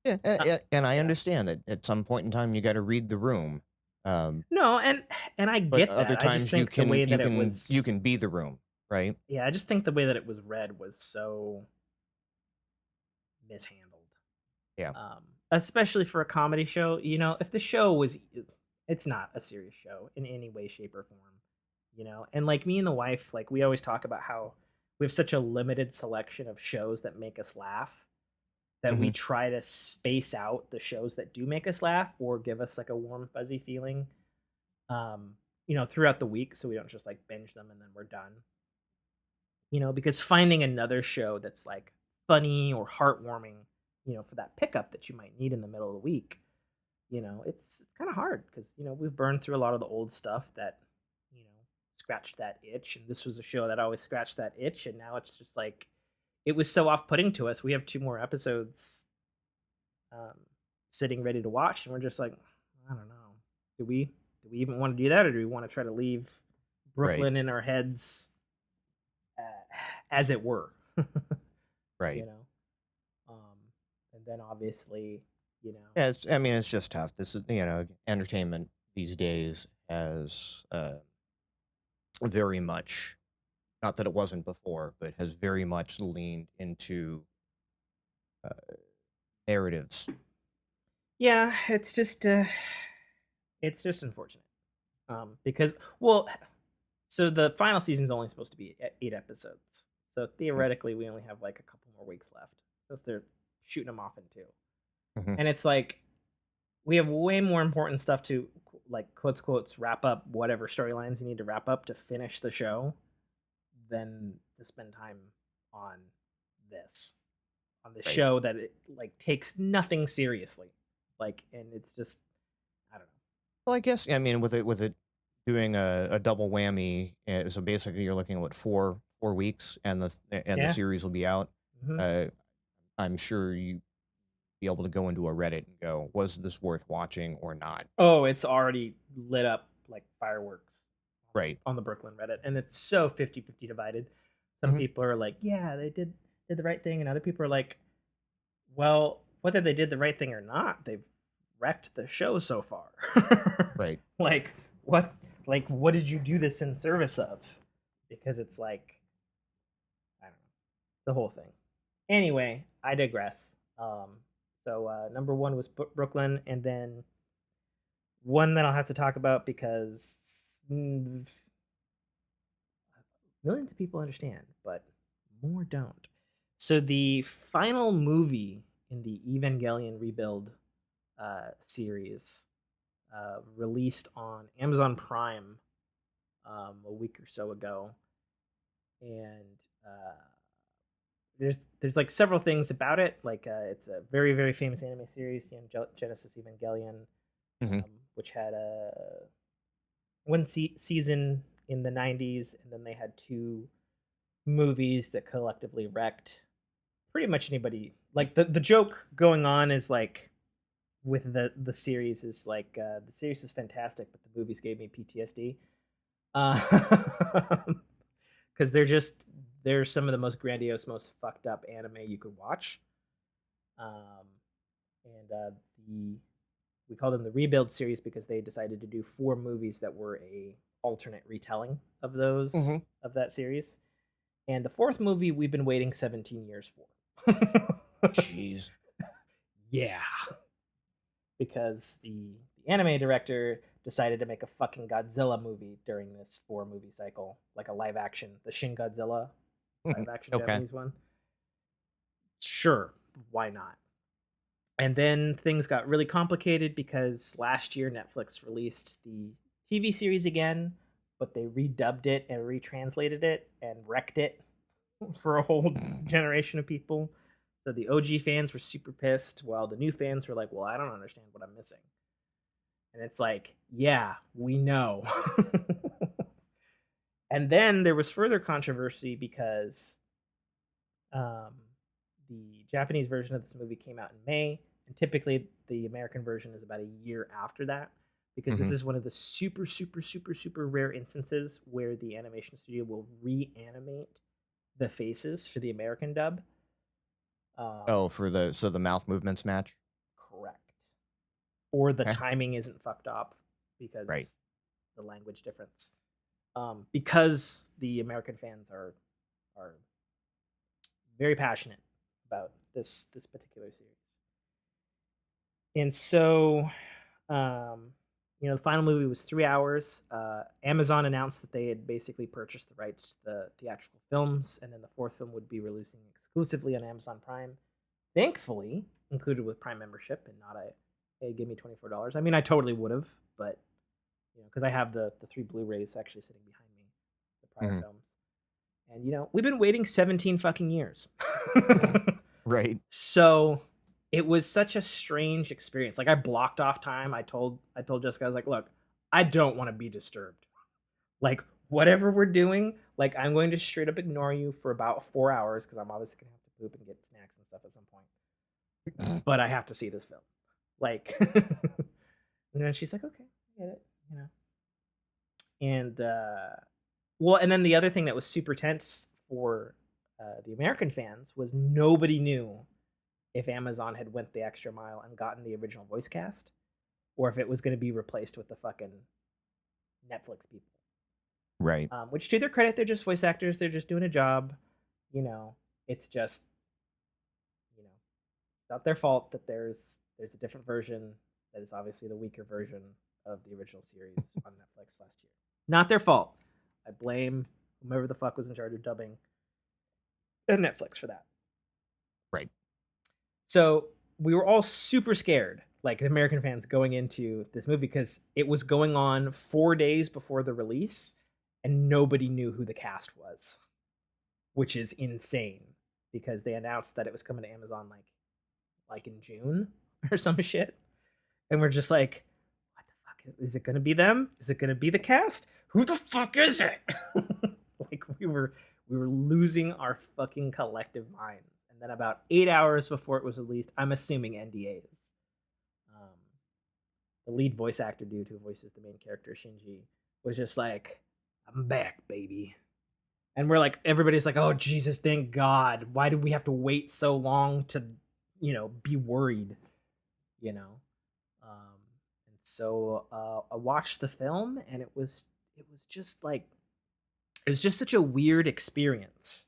Yeah, and I Yeah. understand that at some point in time you got to read the room. No, and I But get other that. I just times you think the can way you that it can you was can be the room, right? yeah, I just think the way that it was read was so mishandled. Yeah. Especially for a comedy show. If the show was, it's not a serious show in any way, shape, or form. And like me and the wife, like we always talk about how we have such a limited selection of shows that make us laugh that we Hmm. try to space out the shows that do make us laugh or give us like a warm fuzzy feeling, throughout the week, so we don't just like binge them and then we're done. Because finding another show that's like funny or heartwarming, for that pickup that you might need in the middle of the week, it's kind of hard because, we've burned through a lot of the old stuff that, you know, scratched that itch. And this was a show that always scratched that itch. And now it's just like, it was so off putting to us. We have two more episodes um, sitting ready to watch. And we're just like, I don't know. Do we even want to do that? Or do we want to try to leave Right. Brooklyn in our heads as it were? you Right. know um and then obviously, you know Yeah, I mean, it's just tough. This is, entertainment these days has very much, not that it wasn't before, but has very much leaned into uh, narratives. yeah, it's just unfortunate, because, well, so the final season's only supposed to be 8 episodes, so theoretically we only have like a couple more weeks left since they're shooting them off in two. Mm-hmm. And it's like we have way more important stuff to, like, quotes wrap up whatever storylines you need to wrap up to finish the show than to spend time on this on this Right. show that it like takes nothing seriously, like, and it's just, I don't know. Well, I guess, I mean, with it doing a double whammy, so basically you're looking at what, 4 weeks, and the Yeah. series will be out. Hmm. Uh, I'm sure you be able to go into a Reddit and go, was this worth watching or not? Oh, it's already lit up like fireworks Right. on the Brooklyn Reddit, and it's so 50-50 divided. Some Hmm. people are like, yeah, they did the right thing, and other people are like, well, whether they did the right thing or not, they've wrecked the show so far. Right. like what what did you do this in service of? Because it's like, I don't know, the whole thing. Anyway, I digress. So number one was Brooklyn, and then one that I'll have to talk about because millions of people understand, but more don't. So the final movie in the Evangelion Rebuild series, released on Amazon Prime a week or so ago, and uh, there's like several things about it. Like, it's a very, very famous anime series, Genesis Evangelion, Hmm. which had a one season in the 90s, and then they had two movies that collectively wrecked pretty much anybody. Like, the joke going on is like, with the series is like the series is fantastic, but the movies gave me PTSD. Because they're some of the most grandiose, most fucked up anime you could watch. Um, and the we call them the rebuild series because they decided to do 4 movies that were a alternate retelling of those Hmm. of that series. And the 4th movie we've been waiting 17 years for. Jeez. Yeah, because the anime director decided to make a fucking Godzilla movie during this 4 movie cycle, like a live action, the Shin Godzilla live action Okay. Japanese one. Sure, why not? And then things got really complicated because last year Netflix released the TV series again, but they redubbed it and retranslated it and wrecked it for a whole generation of people. So the OG fans were super pissed, while the new fans were like, "Well, I don't understand what I'm missing." And it's like, "Yeah, we know." And then there was further controversy because um, the Japanese version of this movie came out in May, and typically the American version is about a year after that, because this Hmm. is one of the super, super, super, super rare instances where the animation studio will reanimate the faces for the American dub. Um, Oh, so the mouth movements match. Correct. Or the Okay. timing isn't fucked up Right. because the language difference. Because the American fans are very passionate about this particular series. And so the final movie was 3 hours. Amazon announced that they had basically purchased the rights to the theatrical films, and then the 4th film would be releasing exclusively on Amazon Prime. Thankfully, included with Prime membership and not a hey, give me $24. I mean, I totally would have, but because I have the 3 Blu-rays actually sitting behind me, the prior Hmm. films, and we've been waiting 17 fucking years. Right. So it was such a strange experience. Like I blocked off time. I told Jessica, I was like, look, I don't want to be disturbed. Like whatever we're doing, like I'm going to straight up ignore you for about 4 hours because I'm obviously gonna have to poop and get snacks and stuff at some point. But I have to see this film. Like and then she's like, okay, I get it. And and then the other thing that was super tense for the American fans was nobody knew if Amazon had went the extra mile and gotten the original voice cast, or if it was going to be replaced with the fucking Netflix people. Right. Which, to their credit, they're just voice actors. They're just doing a job. It's just, it's not their fault that there's a different version that is obviously the weaker version of the original series on Netflix last year. Not their fault. I blame whomever the fuck was in charge of dubbing and Netflix for that. Right. So we were all super scared, like American fans, going into this movie because it was going on 4 days before the release, and nobody knew who the cast was, which is insane because they announced that it was coming to Amazon like in June or some shit, and we're just like, what the fuck is it going to be them? Is it going to be the cast? Who the fuck is it? Like we were losing our fucking collective minds. And then about 8 hours before it was released, I'm assuming NDAs. Um, the lead voice actor dude who voices the main character Shinji was just like, "I'm back, baby." And we're like, everybody's like, "Oh Jesus, thank God! Why did we have to wait so long to, be worried?" You know. And so I watched the film, and it was just like it was just such a weird experience.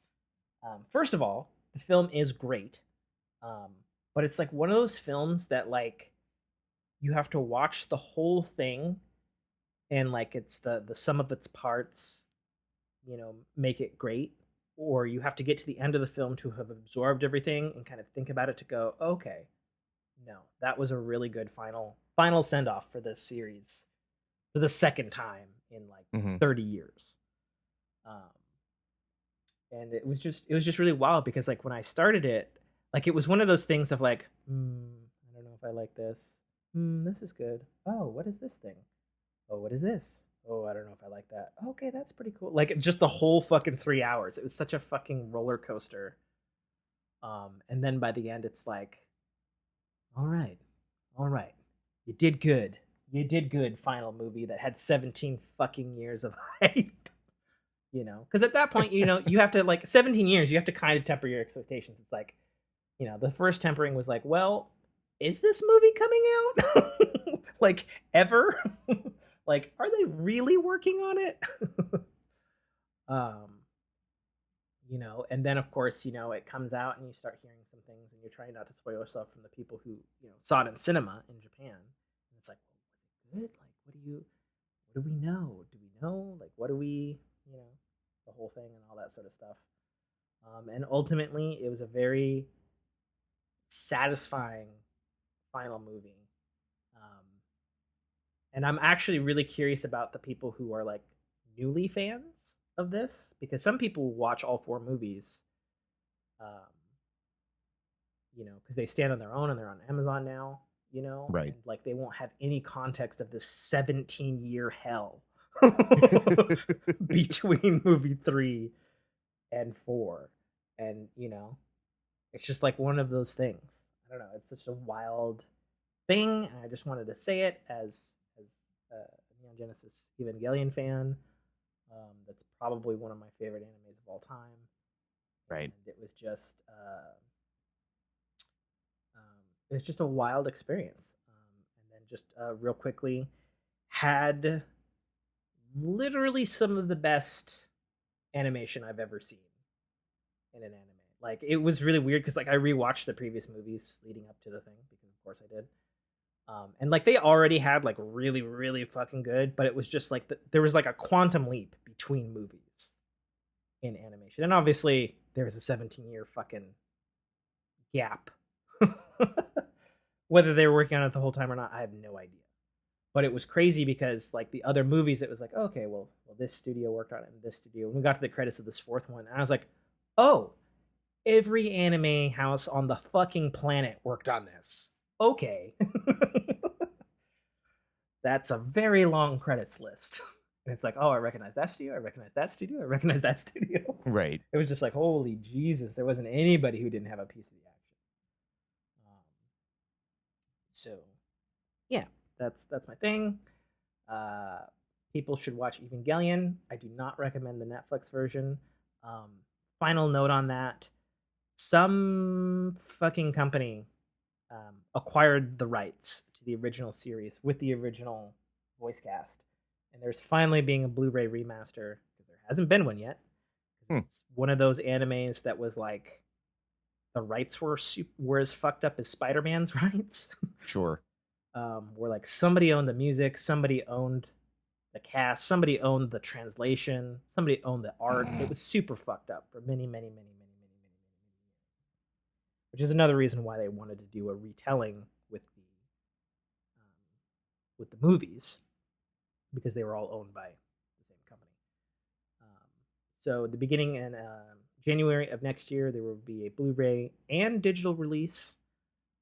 First of all, the film is great, um, but it's like one of those films that like you have to watch the whole thing, and like it's the sum of its parts, make it great, or you have to get to the end of the film to have absorbed everything and kind of think about it to go, okay, no, that was a really good final send off for this series for the second time in like Hmm. 30 years. Um, and it was just really wild because like when I started it, like it was one of those things of like, I don't know if I like this. This is good. Oh, what is this thing? Oh, what is this? Oh, I don't know if I like that. Okay, that's pretty cool. Like just the whole fucking 3 hours. It was such a fucking roller coaster. And then by the end, it's like, all right, all right, you did good. You did good, final movie that had 17 fucking years of hype. Because at that point, you have to, like, 17 years, you have to kind of temper your expectations. It's like, the first tempering was like, well, is this movie coming out? Like, ever? Like, are they really working on it? um, and then of course, it comes out and you start hearing some things and you're trying not to spoil yourself from the people who, saw it in cinema in Japan. And it's like, well, was it good? Like, what do we know? Do we know? Like, what do we, the whole thing and all that sort of stuff. And ultimately, it was a very satisfying final movie. And I'm actually really curious about the people who are like newly fans of this, because some people watch all four movies, because they stand on their own and they're on Amazon now, Right. and like they won't have any context of this 17-year hell between movie 3 and 4. And it's just like one of those things. I don't know, it's such a wild thing, and I just wanted to say it as a Neon Genesis Evangelion fan. That's probably one of my favorite animes of all time. Right. And it was just a wild experience. And then just real quickly, had literally some of the best animation I've ever seen in an anime. Like, it was really weird because like I rewatched the previous movies leading up to the thing, because of course I did. And like they already had like really, really fucking good, but it was just like there was like a quantum leap between movies in animation. And obviously there was a 17-year fucking gap. Whether they were working on it the whole time or not, I have no idea. But it was crazy because like the other movies, it was like, okay, well this studio worked on it and this studio. When we got to the credits of this fourth one, and I was like, oh, every anime house on the fucking planet worked on this. Okay. That's a very long credits list. And it's like, oh, I recognize that studio, I recognize that studio, I recognize that studio. Right. It was just like, holy Jesus, there wasn't anybody who didn't have a piece of the action. So, yeah, that's my thing. People should watch Evangelion. I do not recommend the Netflix version. Final note on that: some fucking company acquired the rights to the original series with the original voice cast, and there's finally being a Blu-ray remaster, because there hasn't been one yet. It's one of those animes that was like the rights were as fucked up as Spider-Man's rights. Sure. Where like somebody owned the music, somebody owned the cast, somebody owned the translation, somebody owned the art. It was super fucked up for many years. Which is another reason why they wanted to do a retelling with the movies, because they were all owned by the same company. So the beginning in January of next year, there will be a Blu-ray and digital release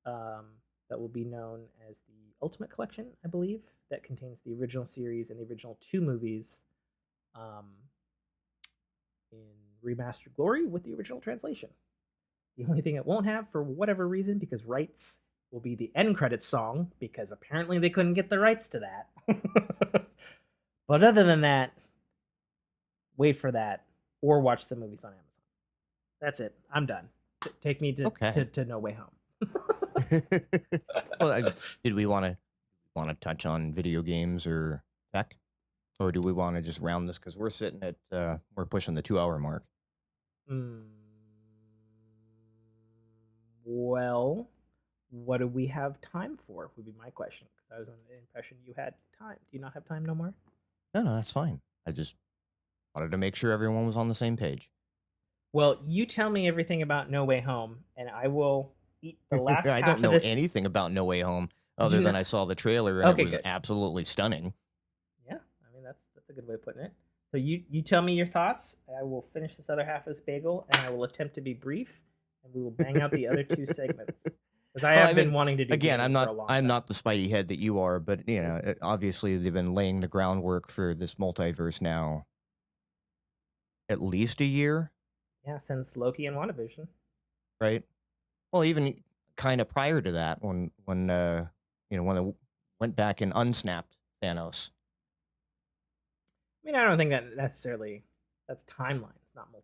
that will be known as the Ultimate Collection, I believe, that contains the original series and the original 2 movies in remastered glory with the original translation. The only thing it won't have, for whatever reason, because rights, will be the end credits song, because apparently they couldn't get the rights to that. But other than that, wait for that, or watch the movies on Amazon. That's it. I'm done. Take me to No Way Home. Well, did we want to touch on video games or tech, or do we want to just round this, because we're sitting at we're pushing the 2-hour mark? Well, what do we have time for, would be my question, because I was under the impression you had time. Do you not have time no more? No, that's fine. I just wanted to make sure everyone was on the same page. Well, you tell me everything about No Way Home, and I will eat the last half of this. I don't know anything about No Way Home, other than I saw the trailer, and it was absolutely stunning. Yeah, I mean, that's a good way of putting it. So you tell me your thoughts. I will finish this other half of this bagel, and I will attempt to be brief, and we will bang out the other 2 segments. Because I have been wanting to do again. I'm not the Spidey head that you are, but obviously they've been laying the groundwork for this multiverse now at least a year. Yeah, since Loki and WandaVision. Right. Well, even kind of prior to that, when when they went back and unsnapped Thanos. I mean, I don't think that necessarily that's timelines, not multiverse.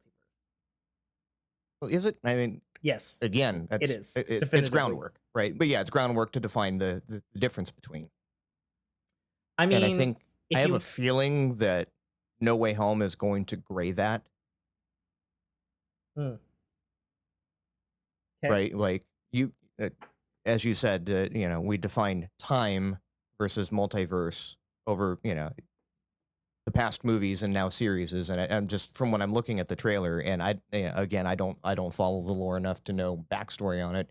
Well, is it? I mean, Yes, again, it is it's definitively groundwork, right? But yeah, it's groundwork to define the difference between. I And I mean, think I if have a you feeling that No Way Home is going to gray that, okay, right? Like uh, as you said, we define time versus multiverse over, the past movies and now series, and I'm just from when I'm looking at the trailer, and again, I don't follow the lore enough to know backstory on it,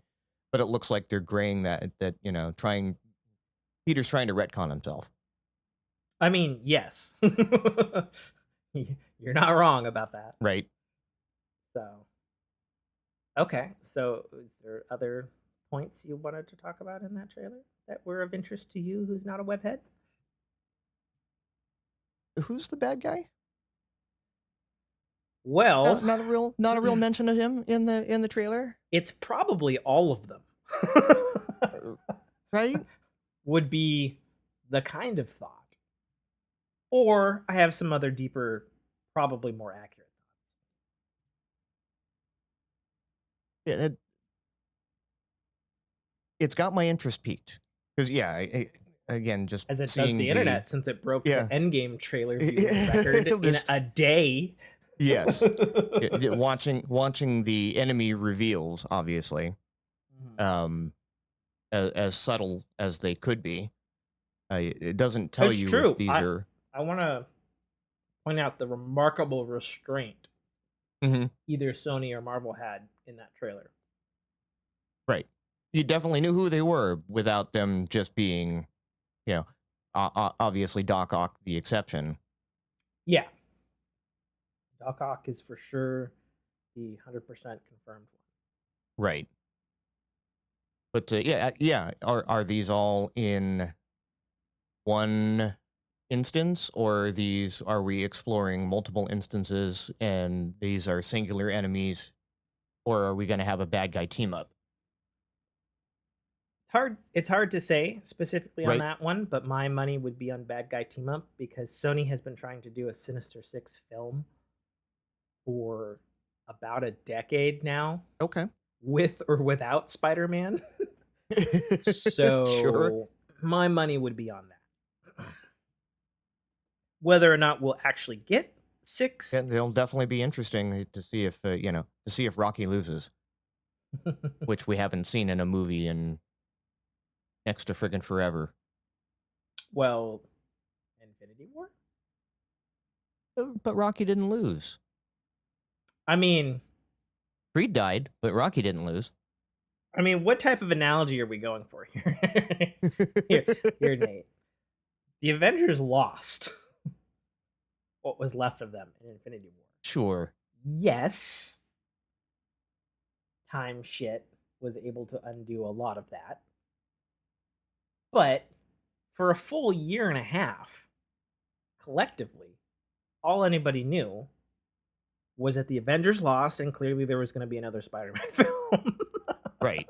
but it looks like they're graying that Peter's trying to retcon himself, I mean, yes, you're not wrong about that. right? So, okay, so is there other points you wanted to talk about in that trailer that were of interest to you, who's not a webhead? Who's the bad guy? Well, Not a real mention of him in the trailer, it's probably all of them. right? Would be the kind of thought. Or I have some other deeper, probably more accurate Yeah, it's got my interest peaked because again, just as it does seeing the internet, since it broke yeah the Endgame trailer viewing record in this a day. yes watching the enemy reveals, obviously, Mhm. as subtle as they could be, it doesn't tell It's you if true. these are I want to point out the remarkable restraint Mhm, either Sony or Marvel had in that trailer. right. You definitely knew who they were without them just being, you know obviously Doc Ock the exception, Yeah, Doc Ock is for sure the 100% confirmed one. right? But yeah, are these all in one instance, or are we exploring multiple instances and these are singular enemies, or are we going to have a bad guy team up, It's hard to say specifically on right? that one, but my money would be on Bad Guy Team Up because Sony has been trying to do a Sinister Six film for about a decade now, Okay. with or without Spider-Man. Sure. So my money would be on that. Whether or not we'll actually get Yeah, six, it'll definitely be interesting to see if Rocky loses, which we haven't seen in a movie in next to friggin' forever. well, Infinity War. But Rocky didn't lose. I mean, Creed died, but Rocky didn't lose. what type of analogy are we going for here? here, Nate. The Avengers lost what was left of them in Infinity War. Sure. Yes, time shit was able to undo a lot of that. But for a full year and a half, collectively, all anybody knew was that the Avengers lost, and clearly there was going to be another Spider-Man film. Right.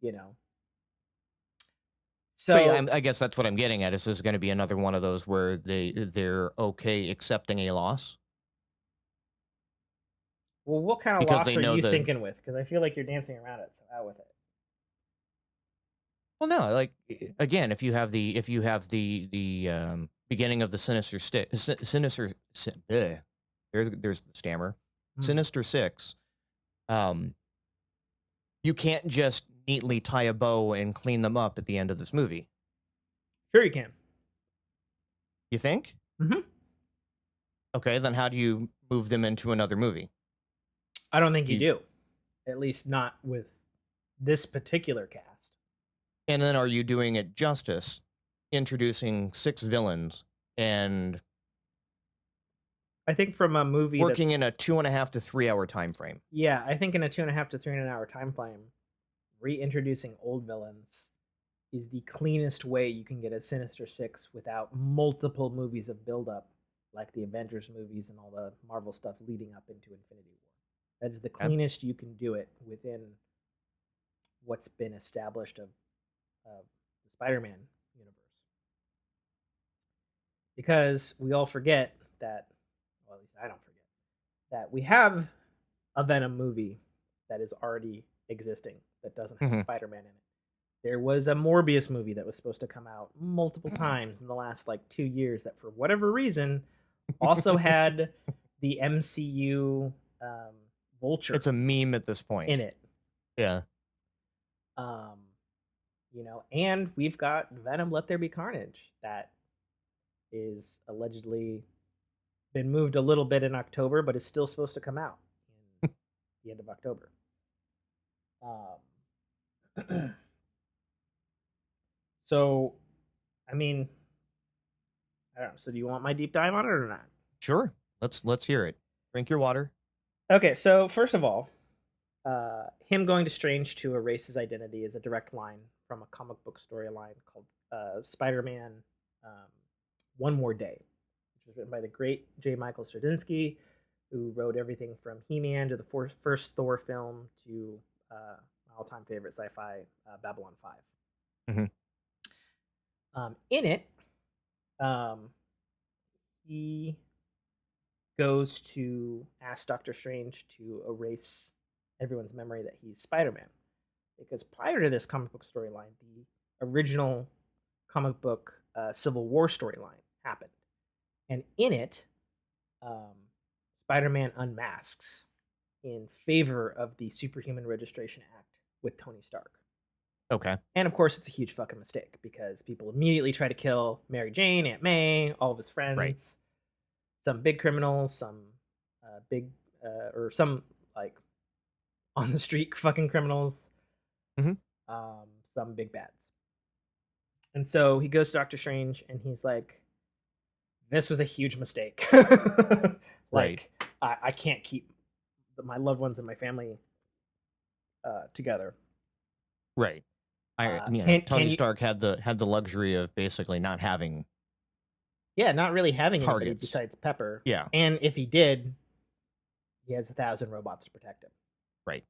you know. But So, yeah, I guess that's what I'm getting at. Is this going to be another one of those where they're okay accepting a loss well, what kind of because loss they are know you the thinking with? Because I feel like you're dancing around it. So out with it. well, no, like again, if you have the beginning of the there's the stammer, Hmm. Sinister Six, you can't just neatly tie a bow and clean them up at the end of this movie. Sure, you can. You think? Mm-hmm. Okay, then how do you move them into another movie? I don't think you You do. At least not with this particular cast. And then are you doing it justice, introducing 6 villains and I think from a movie working that's in a 2.5 to 3 hour time frame? yeah, I think in a 2.5 to 3 hour time frame, reintroducing old villains is the cleanest way you can get a Sinister Six without multiple movies of build-up, like the Avengers movies and all the Marvel stuff leading up into Infinity War. That is the Ab- cleanest you can do it within what's been established of the Spider-Man universe. Because we all forget that, well, at least I don't forget, that we have a Venom movie that is already existing that doesn't have Mhm. Spider-Man in it. There was a Morbius movie that was supposed to come out multiple times in the last like 2 years that for whatever reason also had the MCU Vulture It's a meme at this point. in it. Yeah. Um, and we've got Venom Let There Be Carnage that is allegedly been moved a little bit in October, but is still supposed to come out in the end of October. So, I mean, I don't know. So, do you want my deep dive on it or not? Sure. Let's hear it. Drink your water. Okay, so first of all, him going to Strange to erase his identity is a direct line from a comic book storyline called Spider-Man One More Day, which was written by the great J. Michael Straczynski, who wrote everything from He-Man to the first Thor film to my all-time favorite sci-fi, Babylon 5. In it, he goes to ask Doctor Strange to erase everyone's memory that he's Spider-Man. Because prior to this comic book storyline, the original comic book Civil War storyline happened. And in it, Spider-Man unmasks in favor of the Superhuman Registration Act with Tony Stark. Okay. And of course, it's a huge fucking mistake because people immediately try to kill Mary Jane, Aunt May, all of his friends. Right. Some big criminals, some or some like on the street fucking criminals, some big bads. And so he goes to Doctor Strange and he's like, this was a huge mistake. Like, I can't keep my loved ones and my family together. Right. Tony Stark had the luxury of basically not having. Yeah, not really having targets anybody besides Pepper. Yeah. And if he did, he has 1,000 robots to protect him. Right.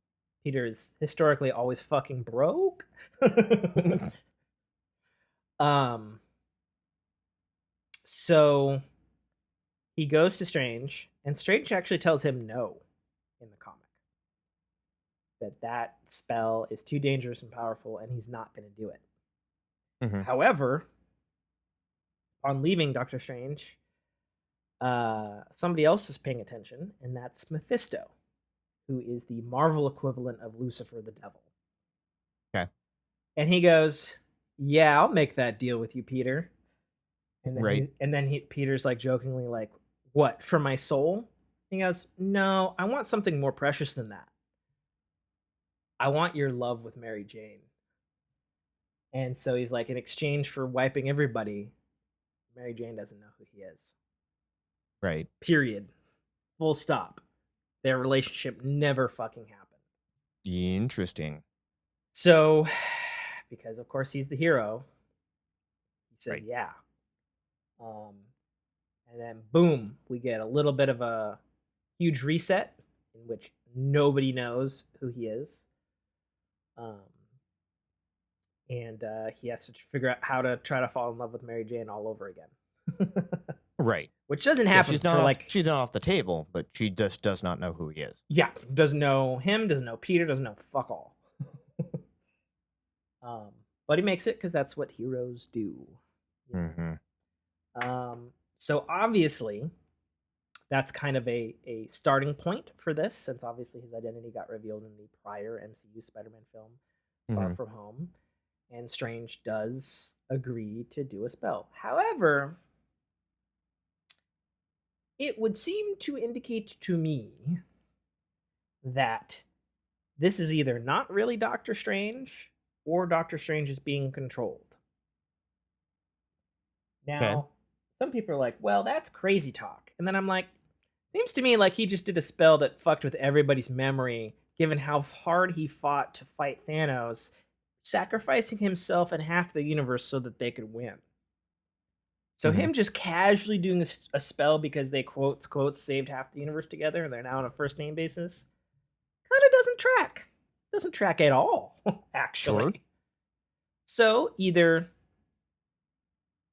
Peter is historically always fucking broke. So he goes to Strange, and Strange actually tells him no in the comic. That spell is too dangerous and powerful, and he's not going to do it. However, on leaving Doctor Strange, somebody else is paying attention, and that's Mephisto, who is the Marvel equivalent of Lucifer the Devil. Okay. And he goes, yeah, I'll make that deal with you, Peter. And then Peter's like jokingly like, what, for my soul? He goes, no, I want something more precious than that. I want your love with Mary Jane. And so he's like, in exchange for wiping everybody, Mary Jane doesn't know who he is. Right. Period. Full stop. Their relationship never fucking happened. Interesting. So, because of course he's the hero, he says yeah. And then boom, we get a little bit of a huge reset in which nobody knows who he is. And he has to figure out how to try to fall in love with Mary Jane all over again. Right. Which doesn't happen. She's not off the table, but she just does not know who he is. Yeah. Doesn't know him, doesn't know Peter, doesn't know fuck all. But he makes it because that's what heroes do. So obviously, that's kind of a starting point for this, since obviously his identity got revealed in the prior MCU Spider-Man film, Far From Home, and Strange does agree to do a spell. However, it would seem to indicate to me that this is either not really Doctor Strange or Doctor Strange is being controlled. Now, some people are like, well, that's crazy talk. And then I'm like, seems to me like he just did a spell that fucked with everybody's memory, given how hard he fought to fight Thanos, sacrificing himself and half the universe so that they could win. So him just casually doing a spell because they quotes saved half the universe together and they're now on a first name basis kind of doesn't track. Doesn't track at all, Sure. actually. So either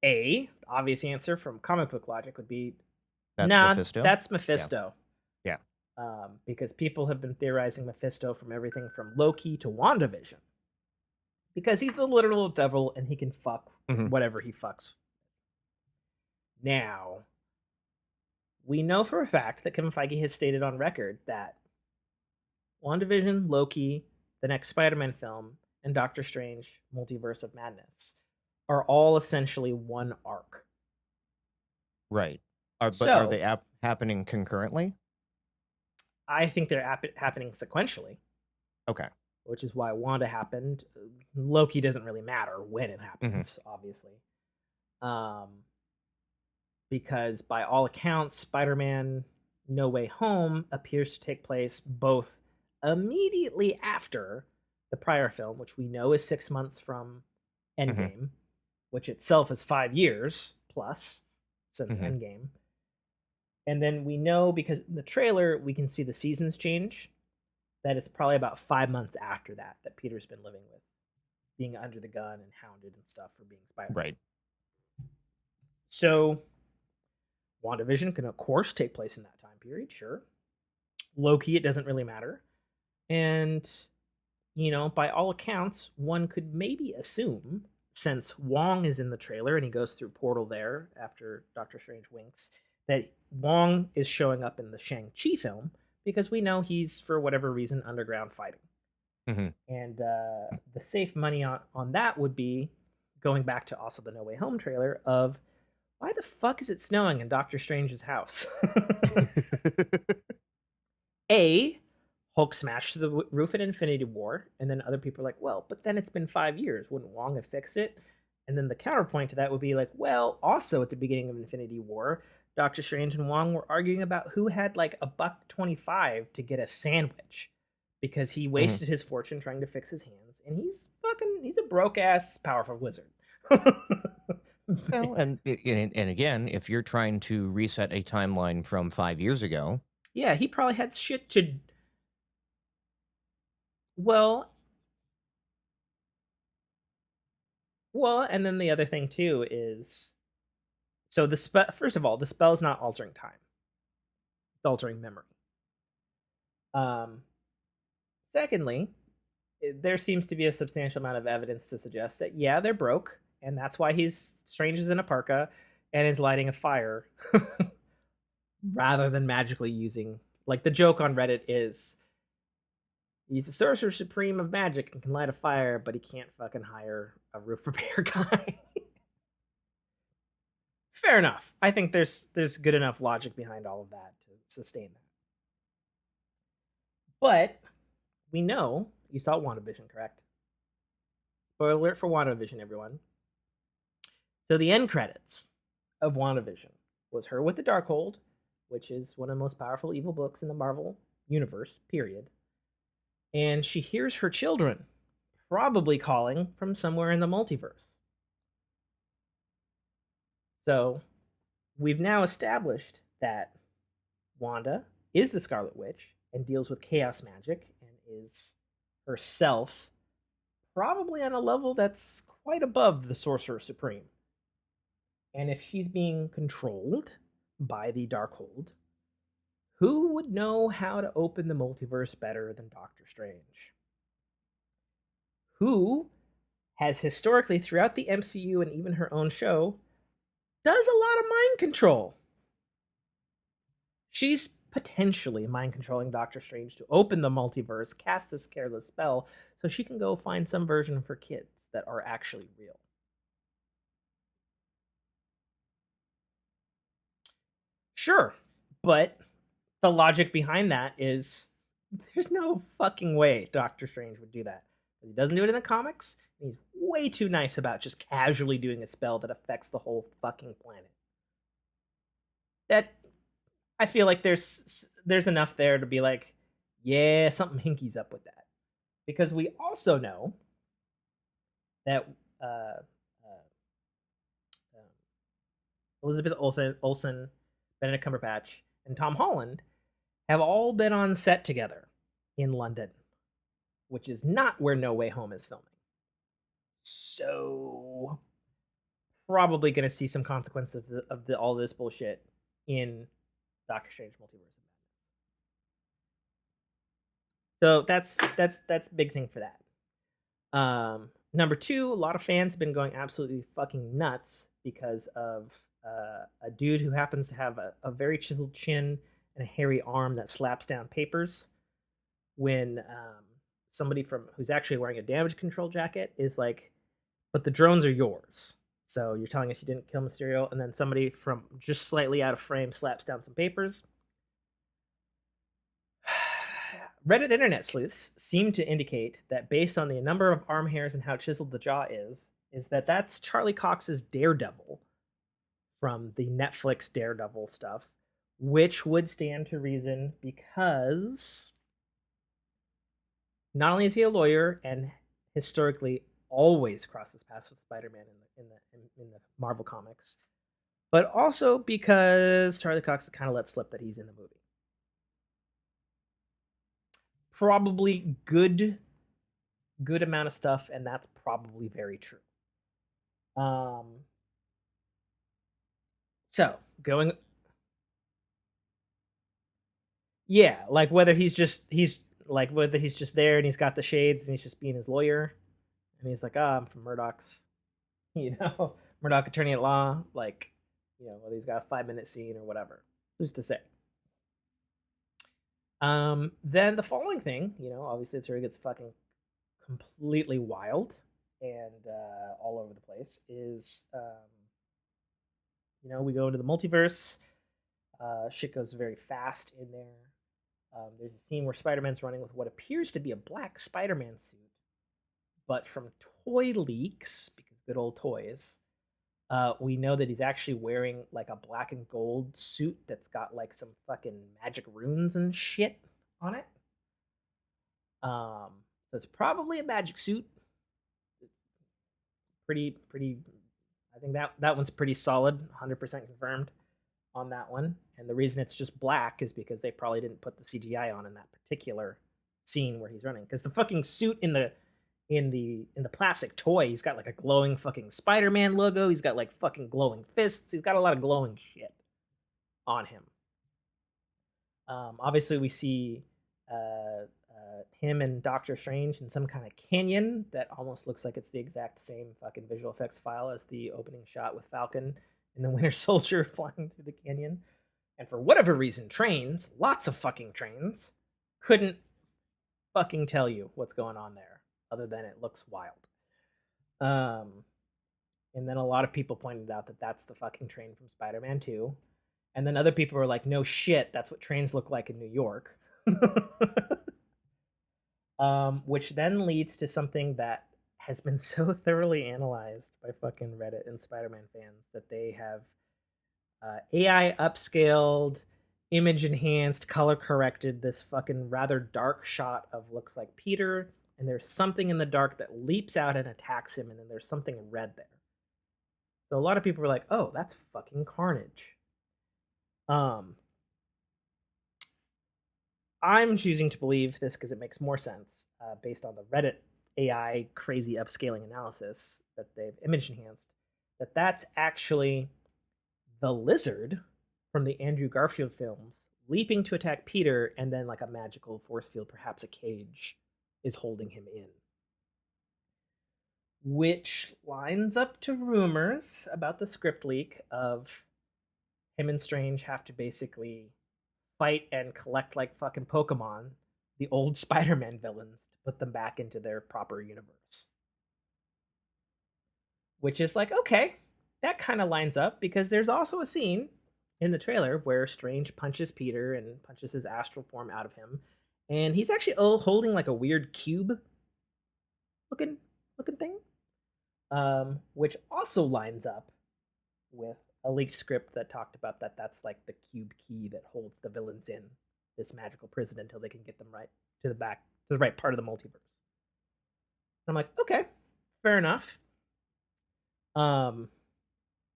A, obvious answer from comic book logic would be, That's nah, Mephisto. that's Yeah. Mephisto. Yeah. Because people have been theorizing Mephisto from everything from Loki to WandaVision. Because he's the literal devil and he can fuck Mhm. whatever he fucks. Now, we know for a fact that Kevin Feige has stated on record that WandaVision, Loki, the next Spider-Man film, and Doctor Strange, Multiverse of Madness are all essentially one arc. Right. But are So, they happening concurrently? I think they're happening sequentially, Okay. which is why Wanda happened. Loki doesn't really matter when it Mhm. happens, obviously. Because by all accounts, Spider-Man No Way Home appears to take place both immediately after the prior film, which we know is 6 months from Mhm. Endgame, which itself is 5 years plus since Mhm. Endgame. And then we know, because in the trailer we can see the seasons change, that it's probably about 5 months after that that Peter's been living with, being under the gun and hounded and stuff for being Spider-Man. Right. So WandaVision can, of course, take place in that time period, sure. Loki, it doesn't really matter. And, by all accounts, one could maybe assume, since Wong is in the trailer and he goes through Portal there after Doctor Strange winks, that Wong is showing up in the Shang-Chi film because we know he's, for whatever reason, underground fighting. Mhm. And the safe money on that would be, going back to also the No Way Home trailer, of why the fuck is it snowing in Doctor Strange's house? A, Hulk smashed the roof in Infinity War, and then other people are like, well, but then it's been 5 years. Wouldn't Wong have fixed it? And then the counterpoint to that would be like, well, also at the beginning of Infinity War, Doctor Strange and Wong were arguing about who had like $1.25 to get a sandwich because he Mhm. wasted his fortune trying to fix his hands, and he's a broke ass powerful wizard. Well, and again, if you're trying to reset a timeline from 5 years ago, Yeah, he probably had shit to. Well, and then the other thing too is, so the spell. First of all, the spell is not altering time; it's altering memory. Um, Secondly, there seems to be a substantial amount of evidence to suggest that yeah, they're broke, and that's why he's Strange is in a parka and is lighting a fire rather than magically using. Like the joke on Reddit is, he's the sorcerer supreme of magic and can light a fire, but he can't fucking hire a roof repair guy. Fair enough. I think there's good enough logic behind all of that to sustain that. But we know you saw WandaVision, correct? Spoiler alert for WandaVision, everyone. So the end credits of WandaVision was her with the Darkhold, which is one of the most powerful evil books in the Marvel universe, period. And she hears her children probably calling from somewhere in the multiverse. So we've now established that Wanda is the Scarlet Witch and deals with chaos magic and is herself probably on a level that's quite above the Sorcerer Supreme. And if she's being controlled by the Darkhold, who would know how to open the multiverse better than Doctor Strange? Who has historically, throughout the MCU and even her own show, does a lot of mind control. She's potentially mind controlling Doctor Strange to open the multiverse, cast this careless spell, so she can go find some version of her kids that are actually real. Sure, but the logic behind that is there's no fucking way Doctor Strange would do that. He doesn't do it in the comics, and he's way too nice about just casually doing a spell that affects the whole fucking planet. That, I feel like there's enough there to be like, yeah, something hinky's up with that. Because we also know that uh, um, Elizabeth Olsen, Benedict Cumberbatch, and Tom Holland have all been on set together in London. which is not where No Way Home is filming. So probably going to see some consequences of all this bullshit in Doctor Strange Multiverse of Madness. So that's big thing for that. Number two, a lot of fans have been going absolutely fucking nuts because of a dude who happens to have a very chiseled chin and a hairy arm that slaps down papers when somebody from who's actually wearing a damage control jacket is like, but the drones are yours. So you're telling us you didn't kill Mysterio, and then somebody from just slightly out of frame slaps down some papers. Reddit internet sleuths seem to indicate that based on the number of arm hairs and how chiseled the jaw is that that's Charlie Cox's Daredevil from the Netflix Daredevil stuff, which would stand to reason because not only is he a lawyer and historically always crosses paths with Spider-Man in the Marvel comics, but also because Charlie Cox kind of let slip that he's in the movie. Probably good amount of stuff, and that's probably very true. So going, yeah, like whether he's just there and he's got the shades and he's just being his lawyer, and he's like, I'm from Murdoch's, Murdoch attorney at law, like, whether he's got a 5-minute scene or whatever, who's to say? Then the following thing, obviously it's where it gets fucking completely wild and all over the place is, we go into the multiverse. Shit goes very fast in there. There's a scene where Spider-Man's running with what appears to be a black Spider-Man suit, but from toy leaks, because good old toys, we know that he's actually wearing like a black and gold suit that's got like some fucking magic runes and shit on it. So it's probably a magic suit. Pretty. I think that one's pretty solid, 100% confirmed on that one. And the reason it's just black is because they probably didn't put the CGI on in that particular scene where he's running. Because the fucking suit in the plastic toy, he's got like a glowing fucking Spider-Man logo. He's got like fucking glowing fists. He's got a lot of glowing shit on him. Obviously, we see him and Doctor Strange in some kind of canyon that almost looks like it's the exact same fucking visual effects file as the opening shot with Falcon and the Winter Soldier flying through the canyon. And for whatever reason, trains, lots of fucking trains, couldn't fucking tell you what's going on there, other than it looks wild. And then a lot of people pointed out that that's the fucking train from Spider-Man 2. And then other people were like, no shit, that's what trains look like in New York. Which then leads to something that has been so thoroughly analyzed by fucking Reddit and Spider-Man fans that they have AI upscaled, image enhanced, color corrected this fucking rather dark shot of looks like Peter, and there's something in the dark that leaps out and attacks him, and then there's something red there. So a lot of people were like, oh, that's fucking Carnage. I'm choosing to believe this because it makes more sense based on the Reddit AI crazy upscaling analysis that they've image enhanced, that's actually the lizard from the Andrew Garfield films leaping to attack Peter, and then like a magical force field, perhaps a cage, is holding him in. Which lines up to rumors about the script leak of him and Strange have to basically fight and collect like fucking Pokemon the old Spider-Man villains to put them back into their proper universe. Which is like, okay, that kind of lines up, because there's also a scene in the trailer where Strange punches Peter and punches his astral form out of him, and he's actually holding like a weird cube looking thing, which also lines up with a leaked script that talked about that's like the cube key that holds the villains in this magical prison until they can get them right to the right part of the multiverse. And I'm like, okay, fair enough.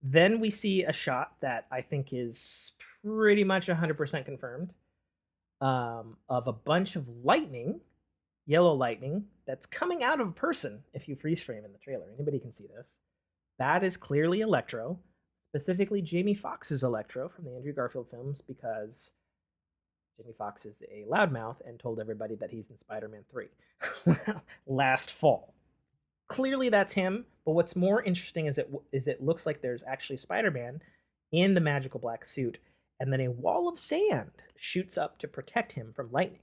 Then we see a shot that I think is pretty much 100% confirmed, of a bunch of lightning yellow lightning that's coming out of a person if you freeze frame in the trailer. Anybody can see this. That is clearly Electro, specifically Jamie Foxx's Electro from the Andrew Garfield films, because Jamie Foxx is a loudmouth and told everybody that he's in Spider-Man 3 last fall. Clearly that's him, but what's more interesting is it looks like there's actually Spider-Man in the magical black suit, and then a wall of sand shoots up to protect him from lightning.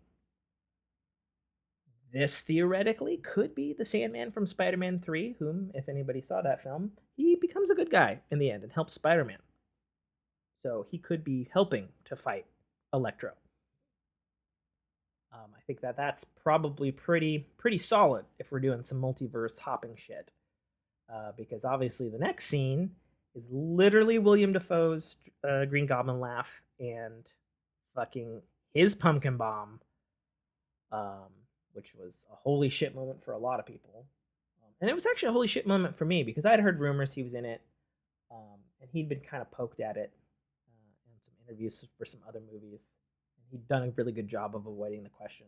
This theoretically could be the Sandman from Spider-Man 3, whom, if anybody saw that film, he becomes a good guy in the end and helps Spider-Man. So he could be helping to fight Electro. I think that's probably pretty solid if we're doing some multiverse hopping shit. Because obviously the next scene is literally William Dafoe's Green Goblin laugh and fucking his pumpkin bomb, which was a holy shit moment for a lot of people. And it was actually a holy shit moment for me because I'd heard rumors he was in it, and he'd been kind of poked at it in some interviews for some other movies. And he'd done a really good job of avoiding the question.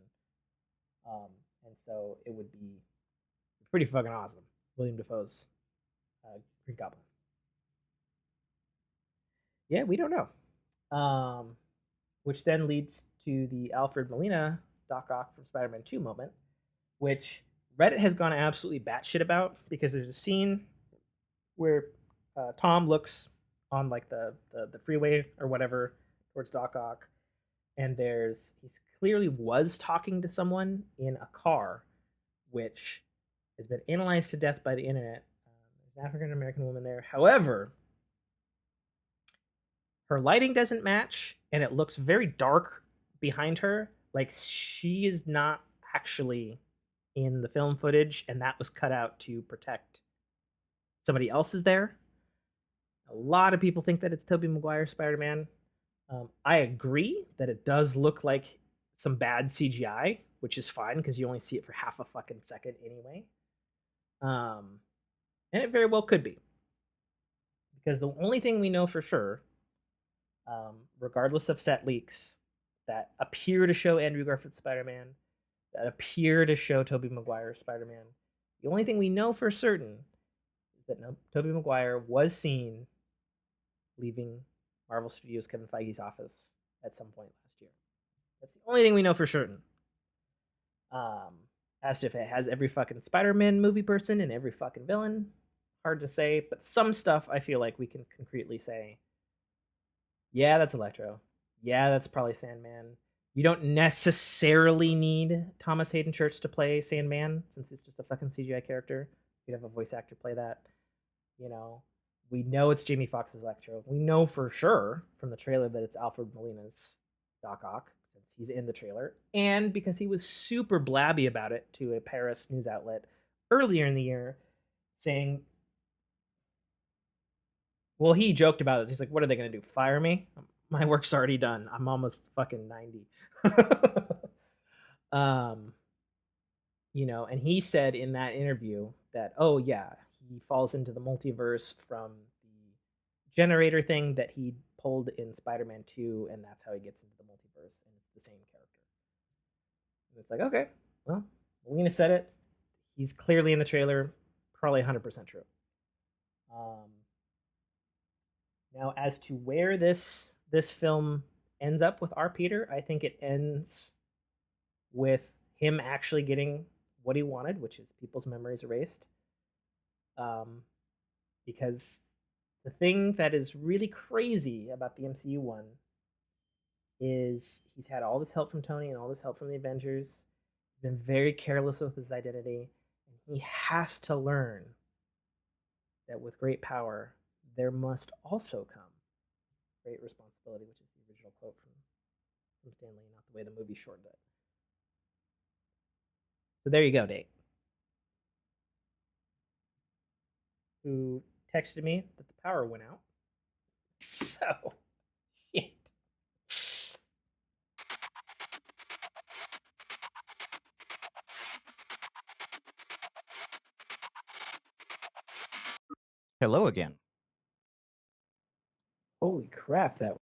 And so it would be pretty fucking awesome. William Dafoe's Green Goblin. Yeah, we don't know. Which then leads to the Alfred Molina Doc Ock from Spider-Man 2 moment, which Reddit has gone absolutely batshit about because there's a scene where Tom looks on like the freeway or whatever towards Doc Ock, and he clearly was talking to someone in a car, which has been analyzed to death by the internet. There's an African American woman there. However, her lighting doesn't match, and it looks very dark behind her. Like she is not actually in the film footage, and that was cut out to protect somebody else is there. A lot of people think that it's Tobey Maguire Spider-Man. I agree that it does look like some bad CGI, which is fine because you only see it for half a fucking second anyway. And it very well could be. Because the only thing we know for sure, regardless of set leaks, that appear to show Andrew Garfield Spider-Man, that appear to show Tobey Maguire Spider-Man, the only thing we know for certain is that Tobey Maguire was seen leaving Marvel Studios Kevin Feige's office at some point last year. That's the only thing we know for certain. As if it has every fucking Spider-Man movie person and every fucking villain, hard to say, but some stuff I feel like we can concretely say, yeah, that's Electro. Yeah, that's probably Sandman. You don't necessarily need Thomas Hayden Church to play Sandman, since it's just a fucking CGI character. You'd have a voice actor play that. You know, we know it's Jamie Foxx's Electro. We know for sure from the trailer that it's Alfred Molina's Doc Ock, since he's in the trailer, and because he was super blabby about it to a Paris news outlet earlier in the year, saying, well, he joked about it. He's like, what are they going to do? Fire me? My work's already done. I'm almost fucking 90. You know, and he said in that interview that, oh yeah, he falls into the multiverse from the generator thing that he pulled in Spider-Man 2, and that's how he gets into the multiverse, and it's the same character. And it's like, okay, well, Melina said it. He's clearly in the trailer, probably 100% true. Now, as to where this film ends up with our Peter, I think it ends with him actually getting what he wanted, which is people's memories erased. Because the thing that is really crazy about the MCU one is he's had all this help from Tony and all this help from the Avengers. He's been very careless with his identity. And he has to learn that with great power, there must also come great responsibility, which is the original quote from Stan Lee, not the way the movie shortened it. So there you go, Nate. Who texted me that the power went out. So, shit. Hello again. Holy crap, that.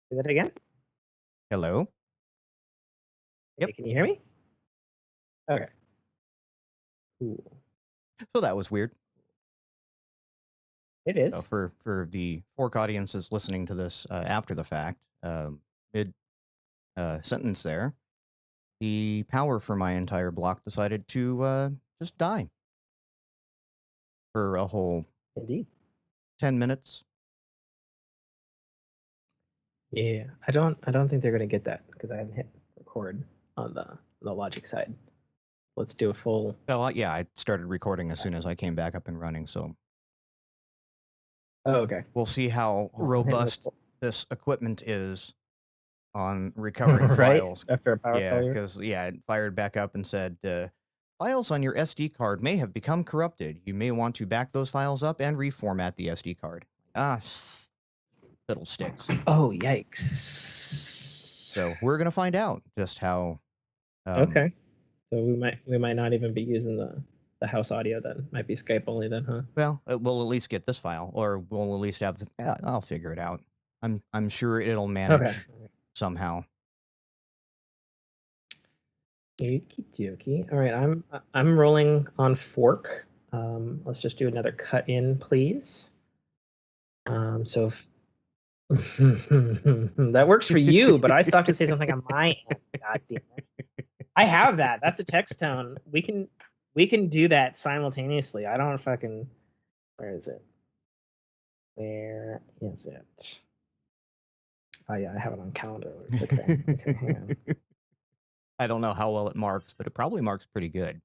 Say that again? Hello. Hey, can you hear me? Okay. Cool. So that was weird. It is. So for the Fork audiences listening to this after the fact, mid sentence there, the power for my entire block decided to just die for a whole Indeed. 10 minutes. Yeah, I don't think they're gonna get that because I haven't hit record on the logic side. Let's do a full. Well, yeah, I started recording as soon as I came back up and running, so Oh, okay. we'll see how I'm hitting robust this equipment is on recovering right files. after a power Yeah, failure. because it fired back up and said, files on your SD card may have become corrupted. You may want to back those files up and reformat the SD card. Fiddlesticks. Oh, yikes. So we're gonna find out just how. Okay. So we might not even be using the house audio then. Might be Skype only then, huh? Well, we'll at least get this file, or we'll at least have the. I'll figure it out. I'm sure it'll manage somehow. Okie dokie. All right, I'm rolling on fork. Let's just do another cut in, please. So that works for you, but I still have to say something on my end. God damn it! I have that. That's a text tone. We can do that simultaneously. I don't fucking. Where is it? Where is it? Oh yeah, I have it on calendar. Okay, hang on. I don't know how well it marks, but it probably marks pretty good.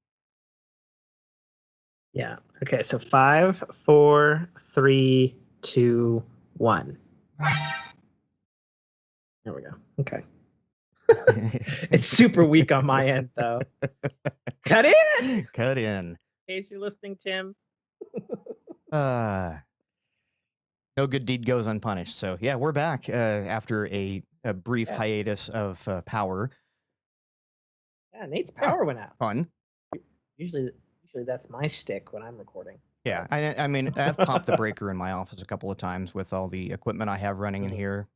Yeah. Okay. So 5, 4, 3, 2, 1. There we go. Okay. It's super weak on my end, though. Cut in. Cut in. In case you're listening, Tim. No good deed goes unpunished. So yeah, we're back after a brief hiatus of power. Yeah, Nate's power went out. Fun. Usually that's my shtick when I'm recording. Yeah, I mean, I've popped the breaker in my office a couple of times with all the equipment I have running in here.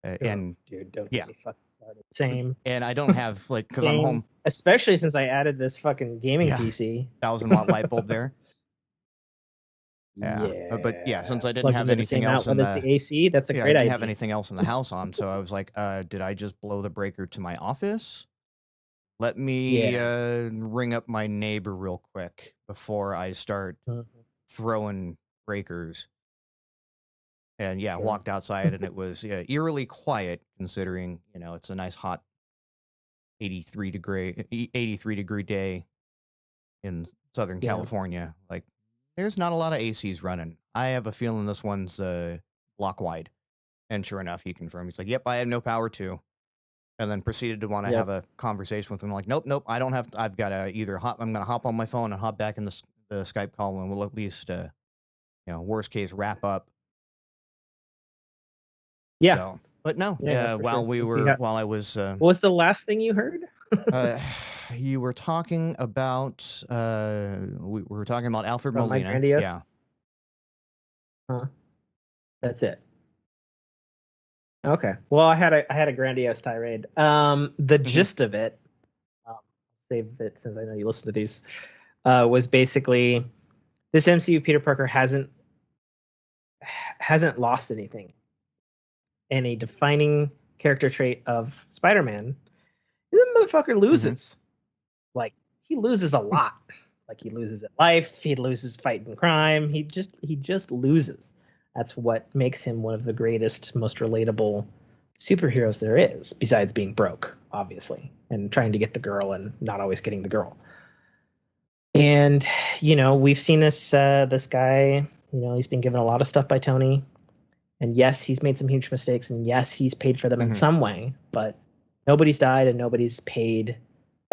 And dude, don't yeah, get me fucking started. Same. And I don't have because I'm home. Especially since I added this fucking gaming PC. 1,000-watt light bulb there. Yeah. But yeah, since I didn't have anything else in the AC, that's a great idea. I didn't have anything else in the house on, so I was like, did I just blow the breaker to my office? Let me ring up my neighbor real quick before I start throwing breakers. And walked outside and it was eerily quiet considering, it's a nice hot 83 degree day in Southern California. Like, there's not a lot of ACs running. I have a feeling this one's block wide. And sure enough, he confirmed. He's like, yep, I have no power too. And then proceeded to want to have a conversation with him. Like, nope, I don't have. I've got to either I'm going to hop on my phone and hop back in the Skype call, and we'll at least, worst case, wrap up. Yeah, so, but no. While I was. What was the last thing you heard? You were talking about. We were talking about Alfred From Molina. Grandiose? Yeah. Huh. That's it. Okay. Well, I had a grandiose tirade. The gist of it, save it since I know you listen to these, was basically this MCU Peter Parker hasn't lost anything. And a defining character trait of Spider-Man is the motherfucker loses. Like, he loses a lot. Like, he loses at life, he loses fighting crime, he just loses. That's what makes him one of the greatest, most relatable superheroes there is, besides being broke, obviously, and trying to get the girl and not always getting the girl. And, we've seen this guy, he's been given a lot of stuff by Tony. And yes, he's made some huge mistakes, and yes, he's paid for them in some way, but nobody's died and nobody's paid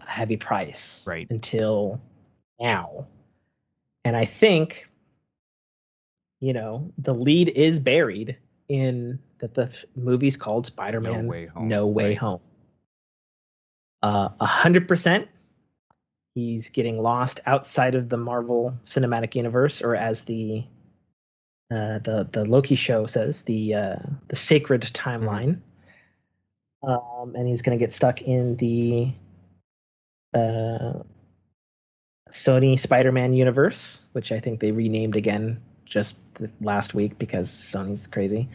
a heavy price until now. And I think, the lead is buried in that the movie's called Spider-Man No Way Home. 100%, he's getting lost outside of the Marvel Cinematic Universe, or as the Loki show says, the sacred timeline. And he's going to get stuck in the Sony Spider-Man universe, which I think they renamed again just last week because Sony's crazy.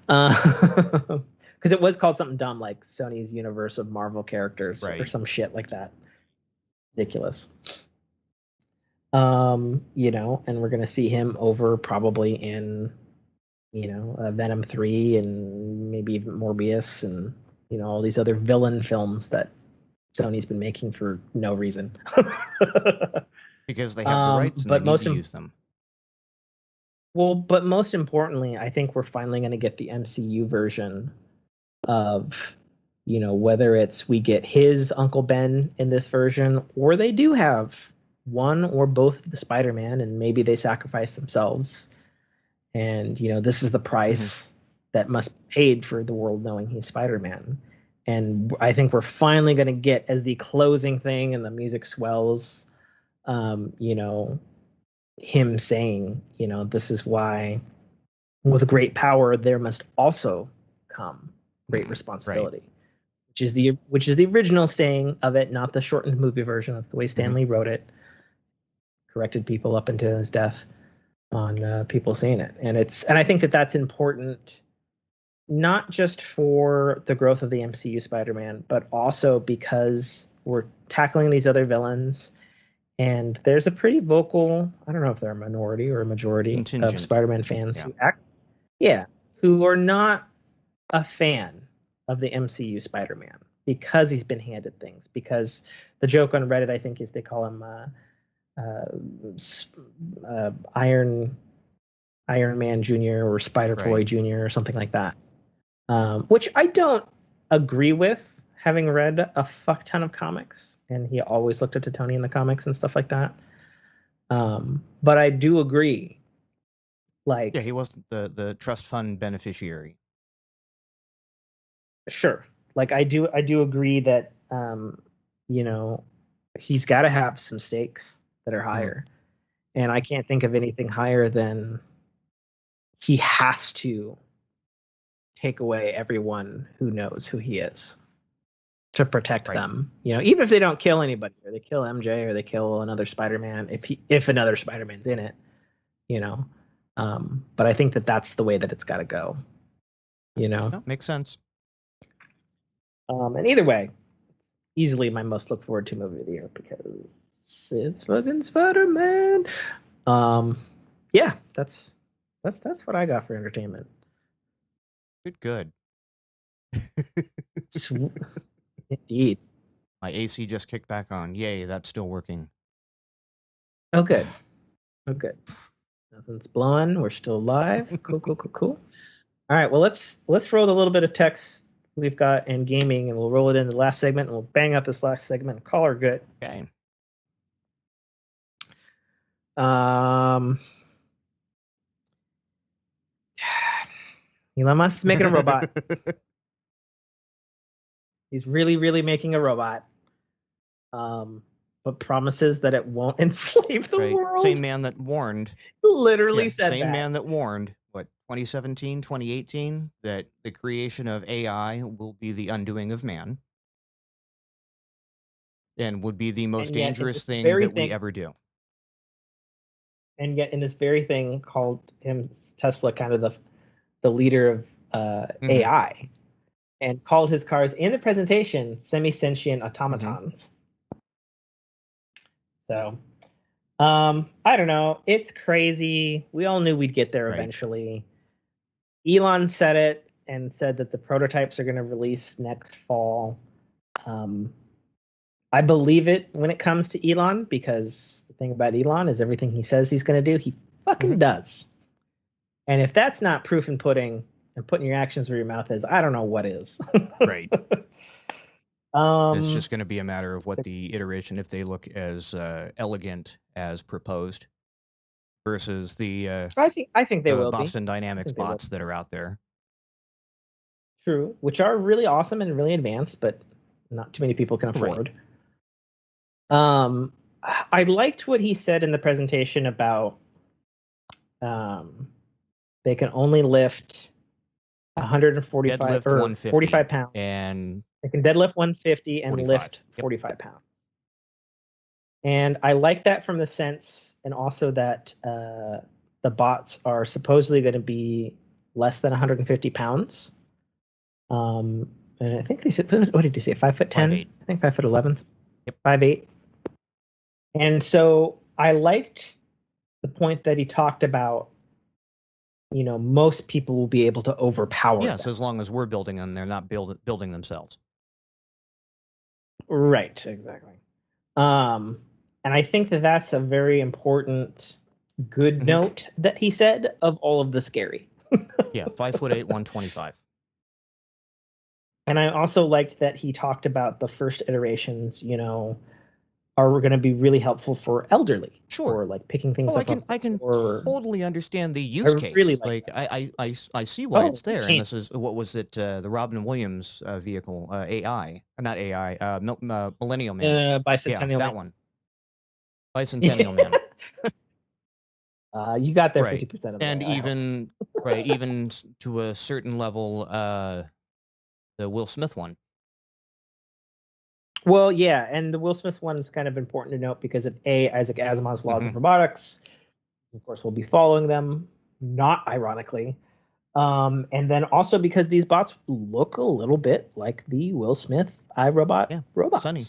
Because it was called something dumb like Sony's universe of Marvel characters or some shit like that. Ridiculous. And we're gonna see him over probably in, Venom 3 and maybe even Morbius and all these other villain films that Sony's been making for no reason. Because they have the rights and they need to use them. Well, but most importantly, I think we're finally going to get the MCU version of, whether it's we get his Uncle Ben in this version, or they do have one or both of the Spider-Man, and maybe they sacrifice themselves. And, this is the price that must be paid for the world knowing he's Spider-Man. And I think we're finally going to get, as the closing thing and the music swells, him saying, this is why with great power there must also come great responsibility. Which is the original saying of it, not the shortened movie version. That's the way Stan Lee wrote it. Corrected people up until his death on people saying it. And I think that that's important, not just for the growth of the MCU Spider-Man, but also because we're tackling these other villains. And there's a pretty vocal, I don't know if they're a minority or a majority of Spider-Man fans who are not a fan of the MCU Spider-Man because he's been handed things. Because the joke on Reddit, I think, is they call him Iron Man Jr. or Spider-Toy Jr. or something like that, which I don't agree with, having read a fuck ton of comics, and he always looked up to Tony in the comics and stuff like that. But I do agree. He wasn't the trust fund beneficiary. Sure. I do agree that, he's got to have some stakes that are higher. And I can't think of anything higher than he has to take away everyone who knows who he is to protect them. Even if they don't kill anybody, or they kill MJ, or they kill another Spider-Man, if another Spider-Man's in it, but I think that that's the way that it's got to go. No, makes sense. And either way, easily my most look forward to movie of the year because it's fucking Spider-Man. Yeah, that's what I got for entertainment. Good. Indeed. My AC just kicked back on. Yay, that's still working. Oh, good. Nothing's blowing. We're still live. Cool. All right, well, let's roll a little bit of text we've got in gaming, and we'll roll it into the last segment, and we'll bang out this last segment and call her good. Okay. Elon Musk is making a robot. He's really, really making a robot. But promises that it won't enslave the world. Same man that warned. Literally said same man that warned, 2017, 2018, that the creation of AI will be the undoing of man. And would be the most dangerous thing that we ever do. And yet in this very thing called him Tesla kind of the leader of AI, and called his cars in the presentation semi-sentient automatons. So, I don't know. It's crazy. We all knew we'd get there eventually. Elon said it and said that the prototypes are going to release next fall. I believe it when it comes to Elon, because the thing about Elon is everything he says he's going to do, he fucking does. And if that's not proof in pudding and putting your actions where your mouth is, I don't know what is. Right. It's just going to be a matter of what the iteration, if they look as elegant as proposed, versus the I think they will Boston Dynamics bots that are out there. True, which are really awesome and really advanced, but not too many people can afford. I liked what he said in the presentation about they can only lift 145 Deadlift or 150 45 pounds. and It can deadlift 150 and 45. lift Yep. 45 pounds. And I like that from the sense, and also that the bots are supposedly going to be less than 150 pounds. And I think they said, what did they say? 5'10"? 5'8". I think 5'11". Yep. 5'8". And so I liked the point that he talked about, most people will be able to overpower Yes, them. as long as we're building them, they're not building themselves. Right, exactly. And I think that that's a very important good note that he said of all of the scary. Yeah, 5'8", 125. And I also liked that he talked about the first iterations, are going to be really helpful for elderly. Sure. Or like picking things up. I can or totally understand the use case. really like I see why it's there. can't. And this is, what was it? The Robin Williams vehicle, AI, not AI, Millennial Man. Bicentennial Yeah, that Man. one. Bicentennial Man. You got there Right. 50% of it. And even right, even to a certain level, the Will Smith one. Well, yeah, and the Will Smith one is kind of important to note because of Isaac Asimov's laws of robotics. Of course, we'll be following them, not ironically. And then also because these bots look a little bit like the Will Smith iRobot robots. Sunny.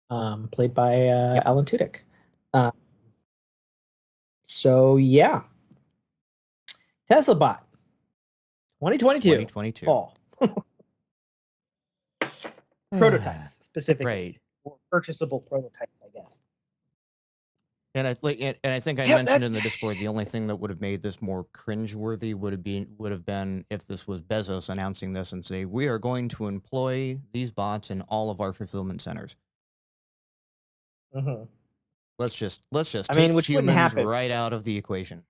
Played by Alan Tudyk. So yeah, Tesla bot 2022 fall. Prototypes specifically, right? Or purchasable prototypes, I guess. And I think I mentioned in the Discord, the only thing that would have made this more cringeworthy would have been if this was Bezos announcing this and say, we are going to employ these bots in all of our fulfillment centers. Let's just take humans right out of the equation.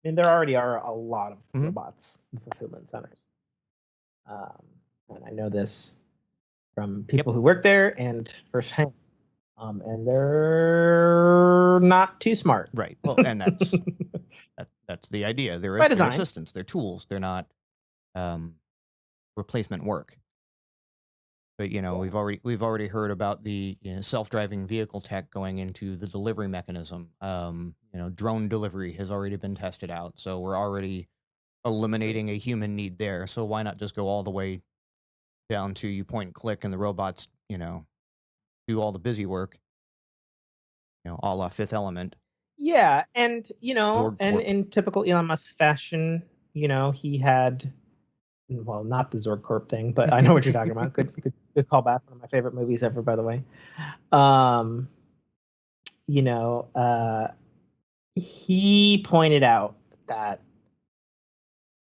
I mean, there already are a lot of robots in fulfillment centers. And I know this from people who work there and firsthand. And they're not too smart. Right. Well, and that's the idea. They're assistants. They're tools. They're not replacement work. But we've already heard about the self-driving vehicle tech going into the delivery mechanism. Drone delivery has already been tested out, so we're already eliminating a human need there. So why not just go all the way down to you point and click, and the robots, do all the busy work. A la Fifth Element. Yeah, and and in typical Elon Musk fashion, he had, well, not the Zorg Corp thing, but I know what you're talking about. Good callback. One of my favorite movies ever, by the way. He pointed out that,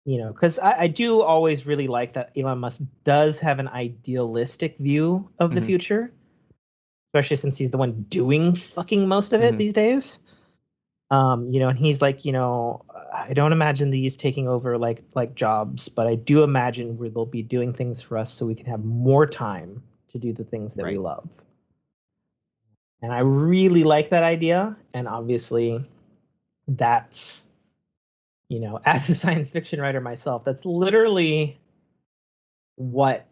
because I do always really like that Elon Musk does have an idealistic view of the future, especially since he's the one doing fucking most of it these days. And he's like, I don't imagine these taking over like jobs, but I do imagine where they'll be doing things for us so we can have more time to do the things that we love. And I really like that idea. And obviously that's, as a science fiction writer myself, that's literally what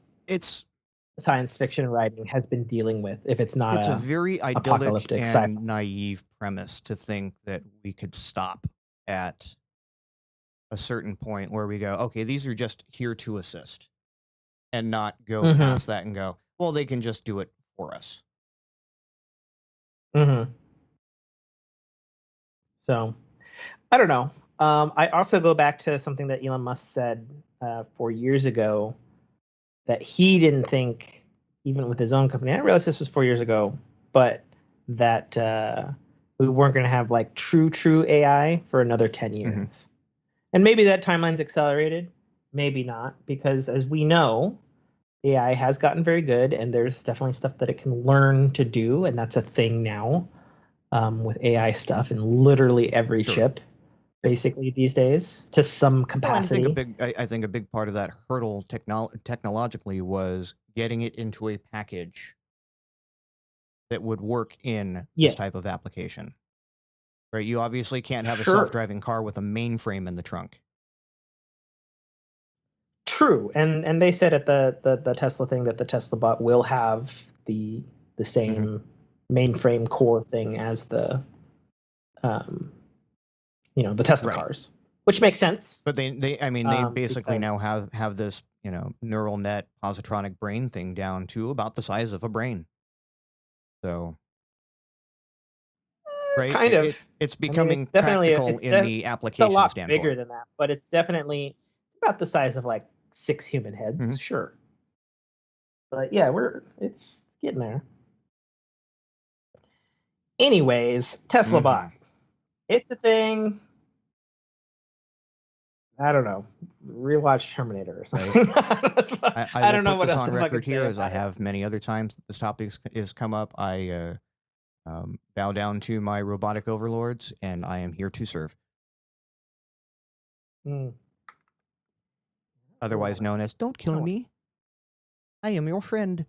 science fiction writing has been dealing with. If it's not, it's a very idyllic and naive premise to think that we could stop at a certain point where we go, okay, these are just here to assist, and not go past that and go, well, they can just do it for us. So I don't know. I also go back to something that Elon Musk said 4 years ago, that he didn't think, even with his own company, I realized this was 4 years ago, but that we weren't going to have like true AI for another 10 years. And maybe that timeline's accelerated, maybe not, because as we know, AI has gotten very good, and there's definitely stuff that it can learn to do, and that's a thing now with AI stuff in literally every chip, basically these days, to some capacity. Well, I think a big part of that hurdle technologically was getting it into a package that would work in this type of application. Right? You obviously can't have a self-driving car with a mainframe in the trunk. True, and they said at the Tesla thing that the Tesla bot will have the same mainframe core thing as the the Tesla Right. cars, which makes sense. But they basically Because now have this, neural net positronic brain thing down to about the size of a brain. So, right, kind of. it's I mean, becoming practical in the it's a application lot bigger standpoint. than that, but it's definitely about the size of like 6 human heads, Mhm. sure. But yeah, it's getting there. Anyways, Tesla bot. It's a thing. I don't know. Rewatch Terminator or Right. something. I I will don't know put what this else on to fucking record here, say as I about it. have many other times that this topic is come up. I bow down to my robotic overlords, and I am here to serve. Otherwise known as "Don't kill me. I am your friend."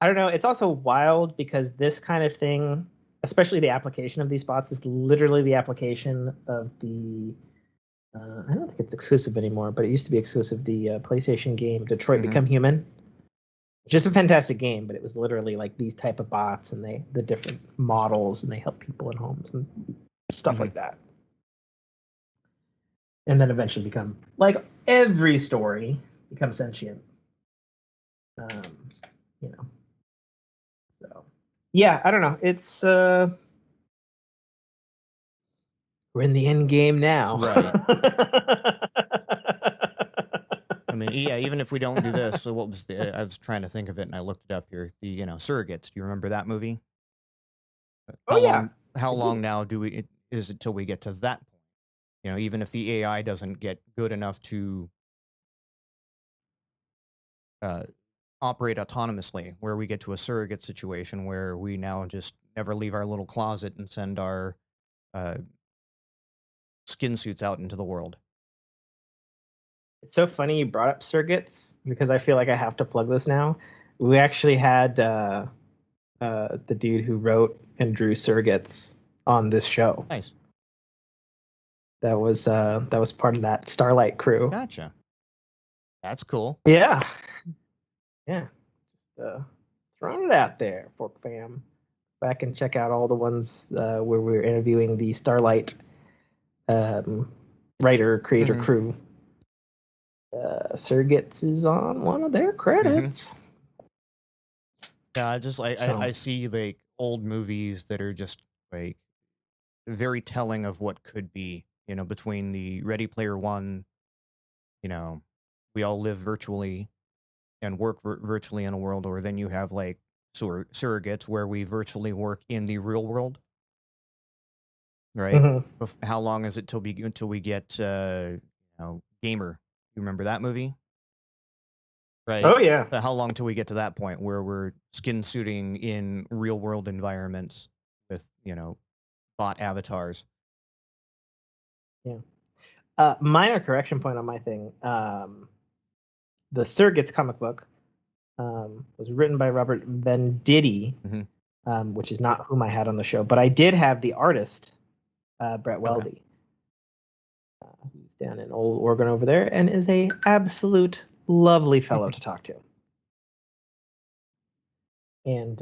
I don't know. It's also wild because this kind of thing, especially the application of these bots, is literally the application of the. I don't think it's exclusive anymore, but it used to be exclusive. The PlayStation game Detroit Become Human, which is a fantastic game, but it was literally like these type of bots and the different models, and they help people in homes and stuff like that. And then eventually become, like every story, become sentient. So yeah, I don't know. It's we're in the end game now. Right. I mean, yeah, even if we don't do this, so what was I was trying to think of it and I looked it up here. The, Surrogates. Do you remember that movie? Oh yeah. How long now is it till we get to that point? Even if the AI doesn't get good enough to operate autonomously, where we get to a surrogate situation where we now just never leave our little closet and send our skin suits out into the world. It's so funny you brought up surrogates because I feel like I have to plug this now. We actually had the dude who wrote and drew surrogates on this show. Nice. That was part of that Starlight crew. Gotcha. That's cool. Yeah. Yeah. Just throwing it out there, Fork fam. Back and check out all the ones where we were interviewing the Starlight writer creator crew. Surrogates is on one of their credits. Yeah, I see like old movies that are just like very telling of what could be, between the Ready Player One, we all live virtually and work virtually in a world, or then you have like surrogates where we virtually work in the real world. Right? How long is it until we get Gamer? You remember that movie? Right. Oh yeah. But how long till we get to that point where we're skin suiting in real world environments with, bot avatars? Yeah. Minor correction point on my thing. The Surrogates comic book was written by Robert Venditti, which is not whom I had on the show, but I did have the artist, Brett Weldy, who's down in Old Oregon over there, and is a absolute lovely fellow to talk to. And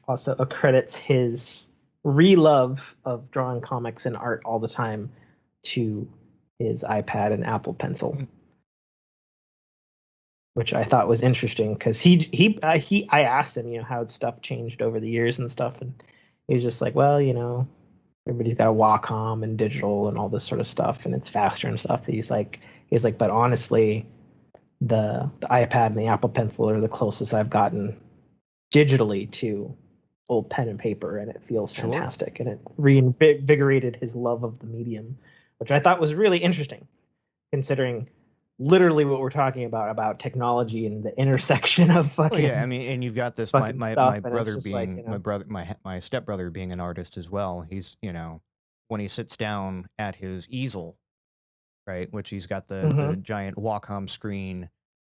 also accredits his re-love of drawing comics and art all the time to his iPad and Apple Pencil, which I thought was interesting because I asked him, how stuff changed over the years and stuff, and he was just like, well, everybody's got a Wacom and digital and all this sort of stuff, and it's faster and stuff. He's like, but honestly, the iPad and the Apple Pencil are the closest I've gotten digitally to old pen and paper, and it feels fantastic. And it reinvigorated his love of the medium, which I thought was really interesting, considering literally what we're talking about technology and the intersection of fucking. Yeah, I mean, and you've got this my brother being my stepbrother being an artist as well. He's when he sits down at his easel, right, which he's got the giant Wacom screen.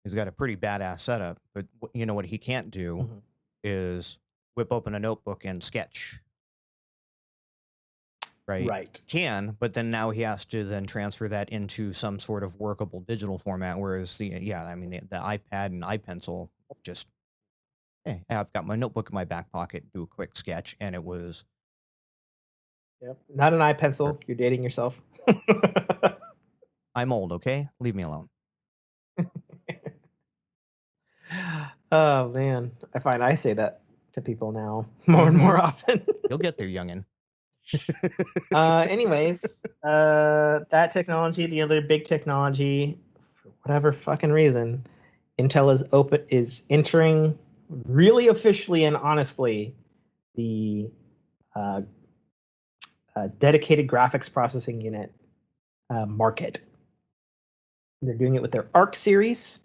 He's got a pretty badass setup, but what he can't do is whip open a notebook and sketch. right? Right. Can, but then now he has to then transfer that into some sort of workable digital format. Whereas the iPad and iPencil just, hey, I've got my notebook in my back pocket, do a quick sketch, and it was. Yep. Not an iPencil. You're dating yourself. I'm old, okay? Leave me alone. Oh man, I find I say that to people now more and more often. You'll get there, youngin. Anyways, that technology, the other big technology, for whatever fucking reason, Intel is entering really officially and honestly the dedicated graphics processing unit market. They're doing it with their Arc series.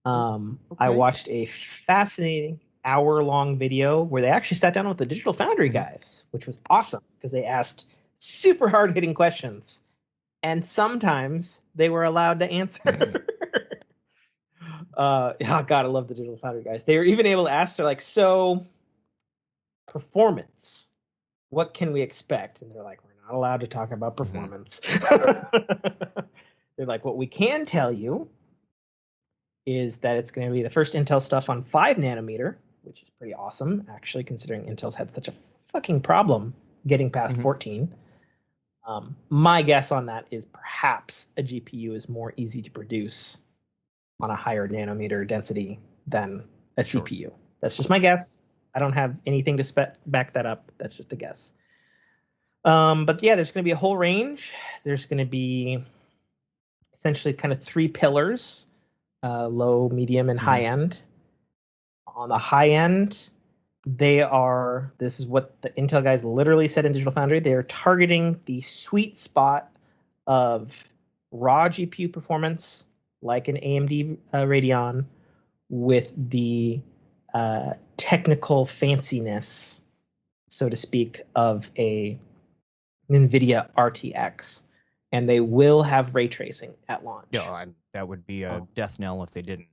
I watched a fascinating hour-long video where they actually sat down with the Digital Foundry guys, which was awesome because they asked super hard-hitting questions, and sometimes they were allowed to answer. God, I love the Digital Foundry guys. They were even able to ask, they're like, so performance, what can we expect? And they're like, we're not allowed to talk about performance. They're like, what we can tell you is that it's going to be the first Intel stuff on 5 nanometer, which is pretty awesome, actually, considering Intel's had such a fucking problem getting past 14. My guess on that is perhaps a GPU is more easy to produce on a higher nanometer density than a CPU. That's just my guess. I don't have anything to back that up. That's just a guess. But yeah, there's going to be a whole range. There's going to be essentially kind of 3 pillars. Low, medium, and high end. On the high end, this is what the Intel guys literally said in Digital Foundry, they're targeting the sweet spot of raw GPU performance, like an AMD Radeon, with the technical fanciness, so to speak, of a NVIDIA RTX. And they will have ray tracing at launch. Yeah, that would be a death knell if they didn't.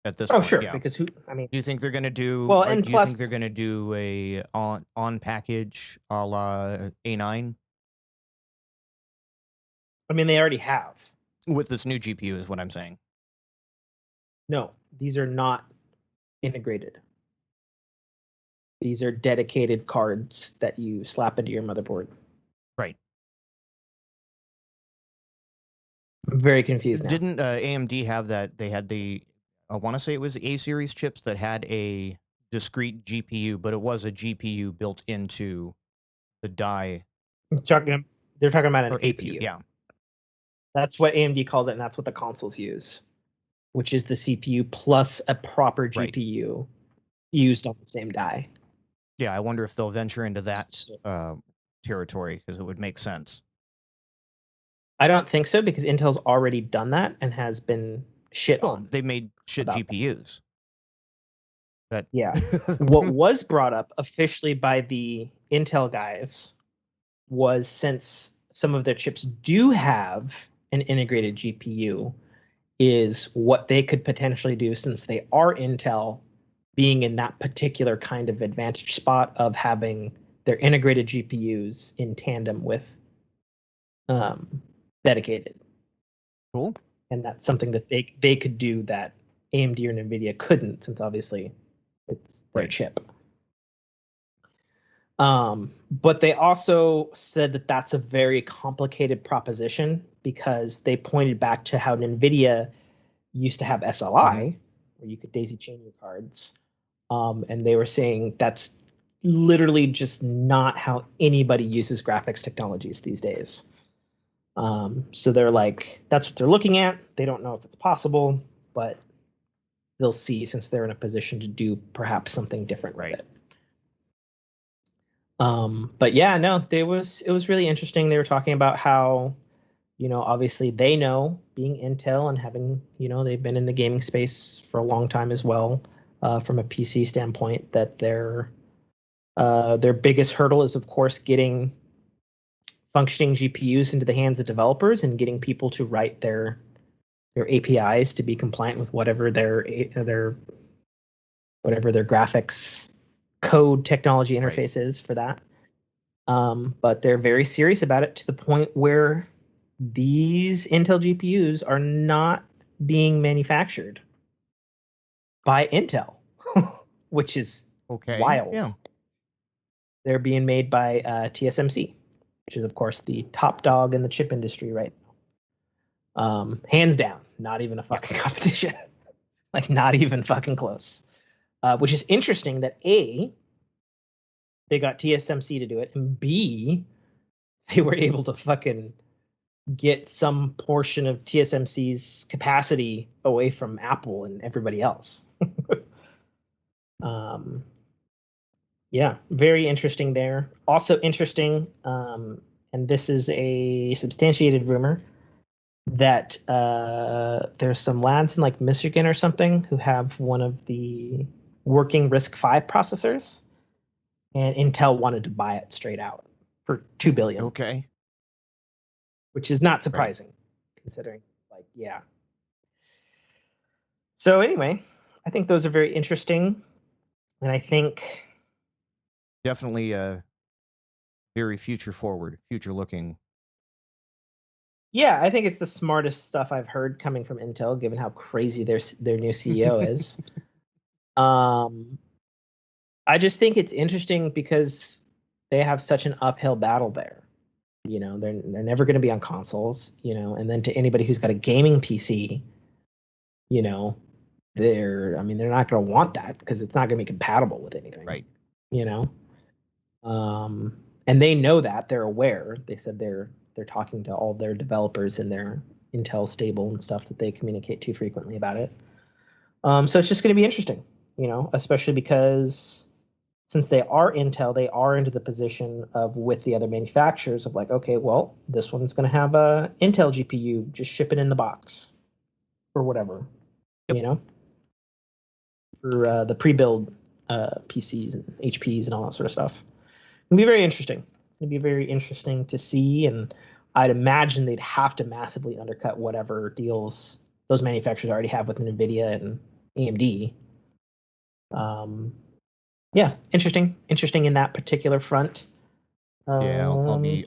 At this point, sure, yeah. Because do you think they're going to do? Well, and do you think they're going to do a on package a la A9? I mean, they already have with this new GPU, is what I'm saying. No, these are not integrated. These are dedicated cards that you slap into your motherboard. Right. I'm very confused now. Didn't AMD have that? They had I want to say it was A series chips that had a discrete GPU, but it was a GPU built into the die. They're talking about an APU. Yeah. That's what AMD calls it, and that's what the consoles use, which is the CPU plus a proper GPU used on the same die. Yeah, I wonder if they'll venture into that territory, because it would make sense. I don't think so, because Intel's already done that and has been shit on. They made shit GPUs. Yeah. What was brought up officially by the Intel guys was, since some of their chips do have an integrated GPU, is what they could potentially do, since they are Intel, being in that particular kind of advantage spot of having their integrated GPUs in tandem with dedicated. Cool. And that's something that they could do that AMD or NVIDIA couldn't, since obviously it's their chip. But they also said that that's a very complicated proposition, because they pointed back to how NVIDIA used to have SLI, where you could daisy chain your cards. And they were saying that's literally just not how anybody uses graphics technologies these days. So they're like, that's what they're looking at. They don't know if it's possible, but they'll see, since they're in a position to do perhaps something different with it. But yeah, no, it was really interesting. They were talking about how, obviously they know, being Intel and having, they've been in the gaming space for a long time as well, from a PC standpoint, that their biggest hurdle is, of course, getting functioning GPUs into the hands of developers and getting people to write their APIs to be compliant with whatever their graphics code technology interface is for that. But they're very serious about it to the point where these Intel GPUs are not being manufactured by Intel, which is Okay. wild. Yeah. They're being made by TSMC, which is, of course, the top dog in the chip industry right now. Hands down, not even a fucking competition. Like, not even fucking close. Which is interesting that A, they got TSMC to do it, and B, they were able to fucking get some portion of TSMC's capacity away from Apple and everybody else. Yeah, very interesting there. Also interesting, and this is a substantiated rumor, that there's some lads in like Michigan or something who have one of the working RISC-V processors, and Intel wanted to buy it straight out for $2 billion. Okay. Which is not surprising, considering, like, yeah. So anyway, I think those are very interesting, and I think definitely very future forward, future looking. Yeah, I think it's the smartest stuff I've heard coming from Intel, given how crazy their new CEO is. I just think it's interesting because they have such an uphill battle there. You know, they're never going to be on consoles. You know, and then to anybody who's got a gaming PC, you know, they're not going to want that because it's not going to be compatible with anything. Right. You know, and they know that, they're aware. They said they're talking to all their developers in their Intel stable and stuff that they communicate to frequently about it. So it's just going to be interesting, you know, especially because since they are Intel, they are into the position of, with the other manufacturers, of like, okay, well, this one's going to have a Intel GPU, just ship it in the box or whatever, you know, for the pre-build PCs and HPs and all that sort of stuff. It'll be very interesting. It'd be very interesting to see, and I'd imagine they'd have to massively undercut whatever deals those manufacturers already have with NVIDIA and AMD. Yeah, interesting in that particular front. Yeah, I'll be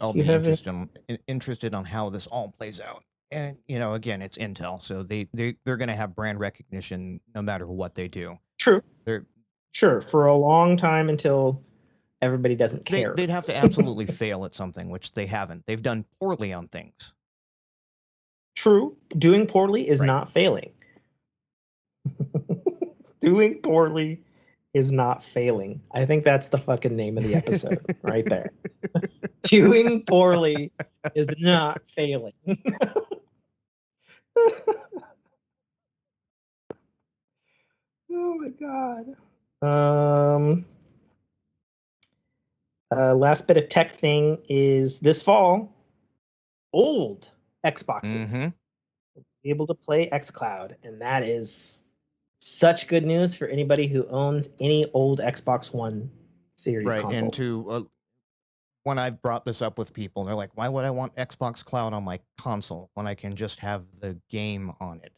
interested on how this all plays out. And you know, again, it's Intel, so they're going to have brand recognition no matter what they do. True. Sure, for a long time until everybody doesn't care. They'd have to absolutely fail at something, which they haven't. They've done poorly on things. True. Doing poorly is not failing. Doing poorly is not failing. I think that's the fucking name of the episode right there. Doing poorly is not failing. Oh my god. Last bit of tech thing is this fall, old Xboxes will be able to play xCloud, and that is such good news for anybody who owns any old Xbox One series console. And to when I've brought this up with people, they're like, "Why would I want Xbox Cloud on my console when I can just have the game on it?"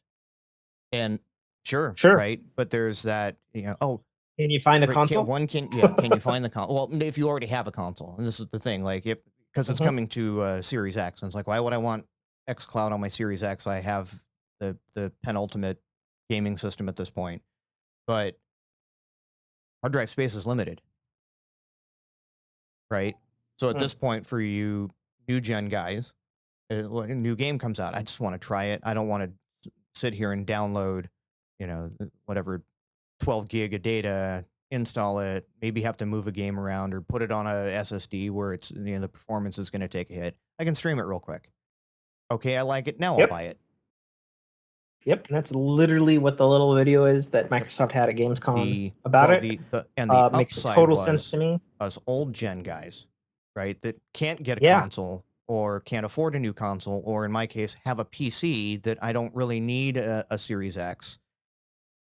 And sure, right? But there's that, you know, can you find a console? Can you find the console? Well, if you already have a console, and this is the thing, like because it's coming to Series X, and it's like, why would I want xCloud on my Series X? I have the penultimate gaming system at this point, but hard drive space is limited, right? So at this point, for you new gen guys, a new game comes out, I just want to try it. I don't want to sit here and download, you know, whatever 12 gig of data, install it, maybe have to move a game around or put it on a SSD where it's, you know, the performance is going to take a hit. I can stream it real quick. Okay, I like it. Now I'll buy it. Yep, and that's literally what the little video is that Microsoft had at Gamescom about it. The makes total sense to me. Us old gen guys, right, that can't get a console or can't afford a new console, or in my case, have a PC that I don't really need a Series X.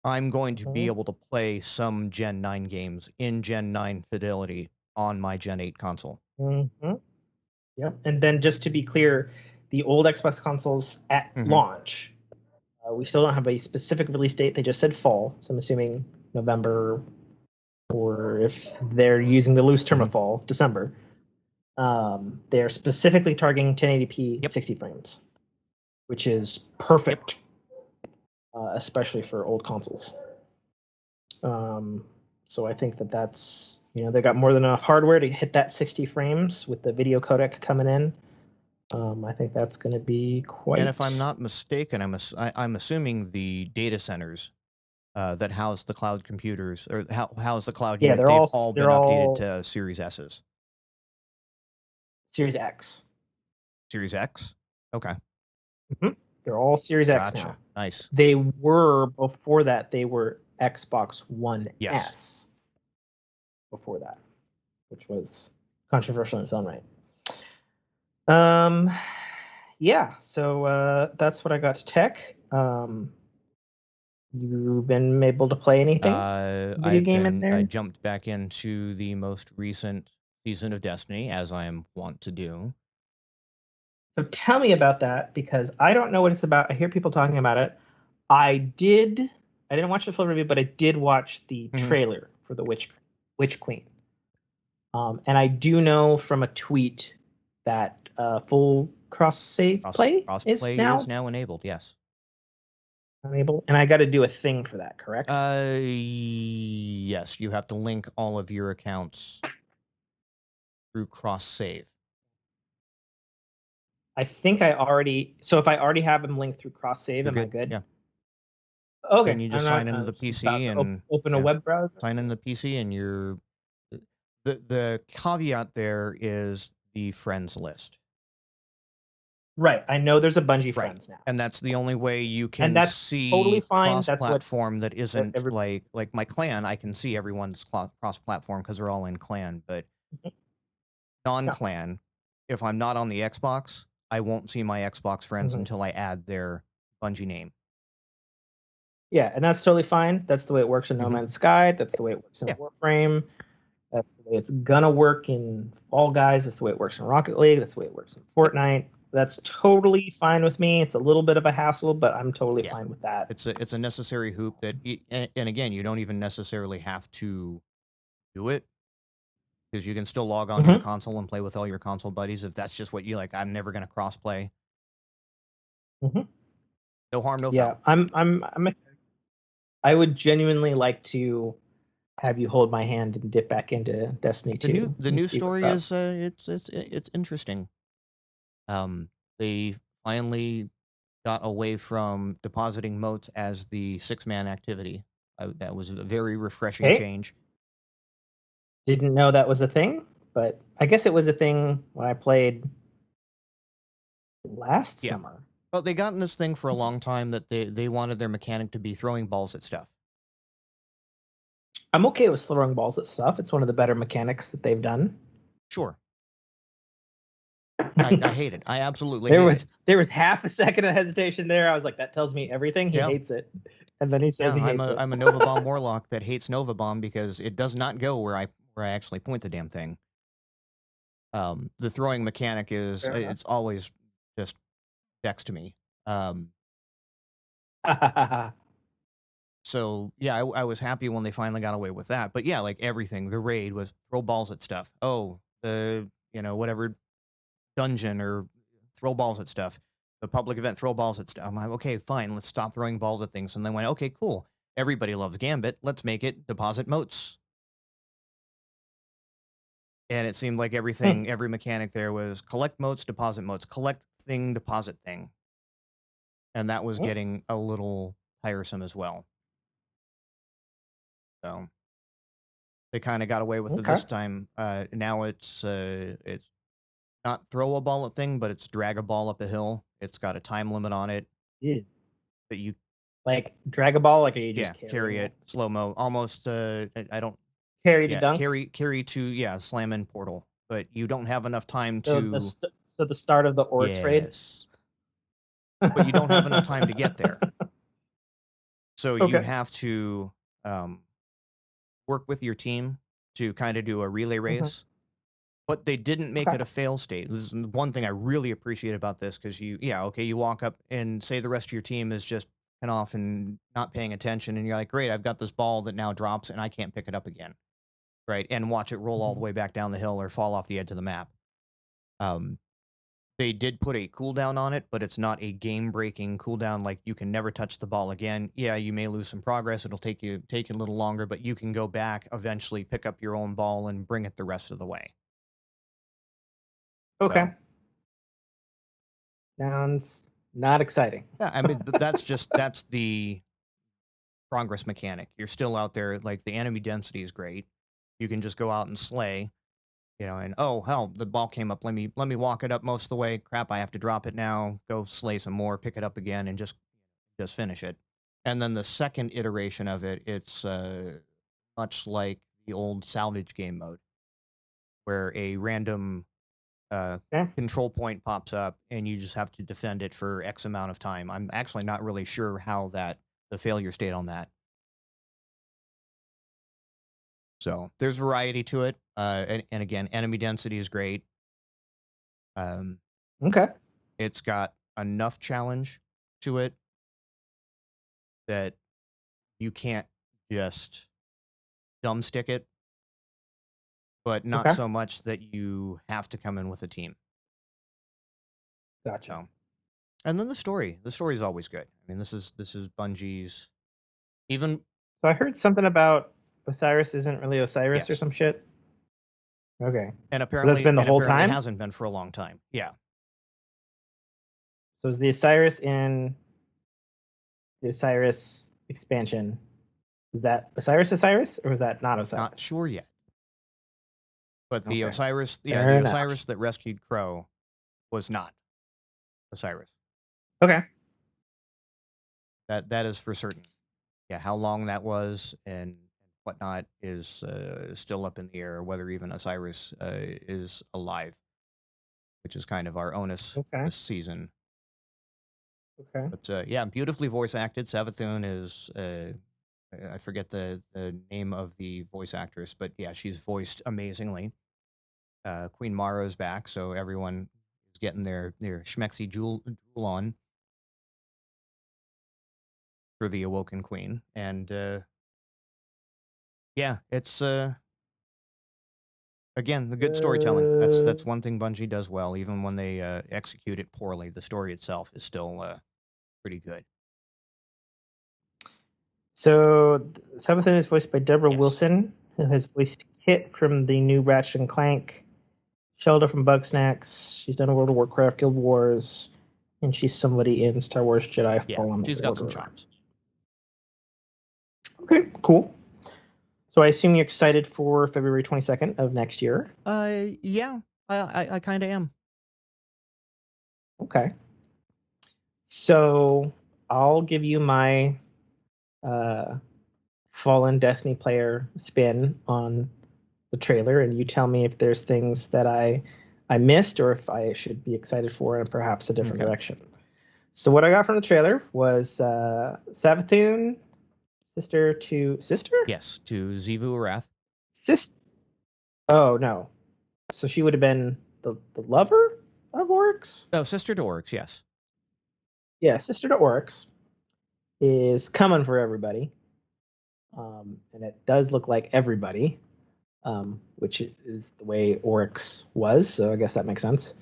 I'm going to be able to play some Gen 9 games in Gen 9 fidelity on my Gen 8 console. Yep, and then just to be clear, the old Xbox consoles at launch, we still don't have a specific release date. They just said fall, so I'm assuming November, or if they're using the loose term of fall, December. They're specifically targeting 1080p Yep. 60 frames, which is Yep. perfect, especially for old consoles. So I think that's they got more than enough hardware to hit that 60 frames with the video codec coming in. I think that's going to be quite. And if I'm not mistaken, I'm assuming the data centers that house the cloud computers or house the cloud unit, they've all been updated to Series S's. Series X. Series X? Okay. Mm-hmm. They're all Series X now. Nice. They were, before that, they were Xbox One Yes. S before that, which was controversial in its own right. Yeah, so that's what I got to tech. You've been able to play anything? Video game in there? I jumped back into the most recent season of Destiny, as I am wont to do. So tell me about that, because I don't know what it's about. I hear people talking about it. I didn't watch the full review, but I did watch the trailer for the Witch Queen. And I do know from a tweet that full cross-save play is now enabled, yes. Enabled, and I got to do a thing for that, correct? Yes, you have to link all of your accounts through cross-save. I think I already. So if I already have them linked through cross-save, am I good? Yeah. Okay. Then you just sign into the PC and open a web browser. Sign into the PC, and you're. The caveat there is the friends list. Right. I know there's a Bungie friends now, and that's the only way you can see totally fine. Cross-platform that isn't like my clan. I can see everyone's cross-platform because they're all in clan, but non-clan, if I'm not on the Xbox, I won't see my Xbox friends until I add their Bungie name. Yeah, and that's totally fine. That's the way it works in No Man's Sky. That's the way it works in Warframe. That's the way it's gonna work in Fall Guys. That's the way it works in Rocket League. That's the way it works in Fortnite. That's totally fine with me. It's a little bit of a hassle, but I'm totally fine with that. It's a necessary hoop that, and again, you don't even necessarily have to do it, because you can still log on to your console and play with all your console buddies if that's just what you like. I'm never gonna cross-play. No harm, no foul. Yeah, I would genuinely like to have you hold my hand and dip back into Destiny 2. The new story is it's interesting. They finally got away from depositing motes as the 6-man activity. That was a very refreshing change. Didn't know that was a thing, but I guess it was a thing when I played last summer. Well, they got in this thing for a long time that they wanted their mechanic to be throwing balls at stuff. I'm okay with throwing balls at stuff. It's one of the better mechanics that they've done. Sure. I hate it. I absolutely hate it. There was half a second of hesitation there. I was like, that tells me everything. He hates it. And then he says he hates it. I'm a Nova Bomb Warlock that hates Nova Bomb because it does not go where I actually point the damn thing. The throwing mechanic is it's always just dex to me. So yeah, I was happy when they finally got away with that. But yeah, like everything, the raid was throw balls at stuff. Oh, the whatever dungeon or throw balls at stuff. The public event, throw balls at stuff. I'm like, okay, fine, let's stop throwing balls at things. And they went, okay, cool. Everybody loves Gambit. Let's make it deposit motes. And it seemed like everything, every mechanic there was collect motes, deposit motes, collect thing, deposit thing. And that was getting a little tiresome as well. So they kind of got away with it this time. Now it's not throw a ball at thing, but it's drag a ball up a hill. It's got a time limit on it. Yeah. That you like drag a ball, like you just carry it slow mo, almost. I don't carry to dunk. Carry to slam in portal, but you don't have enough time to. So the start of the Ore trade. But you don't have enough time to get there. So you have to work with your team to kind of do a relay race. But they didn't make it a fail state. This is one thing I really appreciate about this, because you walk up and say the rest of your team is just off and not paying attention, and you're like, great, I've got this ball that now drops and I can't pick it up again, right? And watch it roll all the way back down the hill or fall off the edge of the map. Um, they did put a cooldown on it, but it's not a game-breaking cooldown. Like you can never touch the ball again. Yeah, you may lose some progress. It'll take a little longer, but you can go back eventually, pick up your own ball, and bring it the rest of the way. Okay. So Sounds not exciting. yeah, I mean that's the progress mechanic. You're still out there. Like the enemy density is great. You can just go out and slay. And oh hell, the ball came up. Let me walk it up most of the way. Crap, I have to drop it now. Go slay some more, pick it up again, and just finish it. And then the second iteration of it, it's much like the old salvage game mode, where a random Okay. control point pops up, and you just have to defend it for X amount of time. I'm actually not really sure how the failure state on that. So there's variety to it, and again, enemy density is great. Okay. It's got enough challenge to it that you can't just dumbstick it, but not Okay. so much that you have to come in with a team. Gotcha. So, and then the story. The story is always good. I mean, this is Bungie's. Even So I heard something about Osiris isn't really Osiris or yes, some shit. Okay. and So that's been the whole apparently time? hasn't been for a long time. Yeah, So is the Osiris in the Osiris expansion? Is that Osiris, or was that not Osiris? not sure yet. But the Okay. Osiris, yeah, Fair the enough. Osiris that rescued Crow was not Osiris. Okay. That is for certain. Yeah, how long that was and whatnot is still up in the air. Whether even Osiris is alive, which is kind of our onus Okay. this season. Okay. But yeah, beautifully voice acted. Savathun is I forget the name of the voice actress, but yeah, she's voiced amazingly. Queen Mara's back, so everyone is getting their schmexy jewel on for the Awoken Queen, and yeah, it's again the good storytelling. That's one thing Bungie does well, even when they execute it poorly. The story itself is still pretty good. So Savathun is voiced by Deborah Yes. Wilson, who has voiced Kit from the new Ratchet and Clank, Shelda from Bugsnax. She's done World of Warcraft, Guild Wars, and she's somebody in Star Wars Jedi Yeah, Fallen she's got some Order. charms. Okay, cool. So I assume you're excited for February 22nd of next year. Yeah, I kind of am. Okay. So I'll give you my Fallen Destiny player spin on the trailer, and you tell me if there's things that I missed or if I should be excited for in perhaps a different Okay. direction. So what I got from the trailer was Savathun, sister? Yes, to Xivu Arath. Sis. Oh no. So she would have been the lover of Oryx? Oh, sister to Oryx, yes. Yeah, sister to Oryx is coming for everybody. And it does look like everybody, which is the way Oryx was, so I guess that makes sense.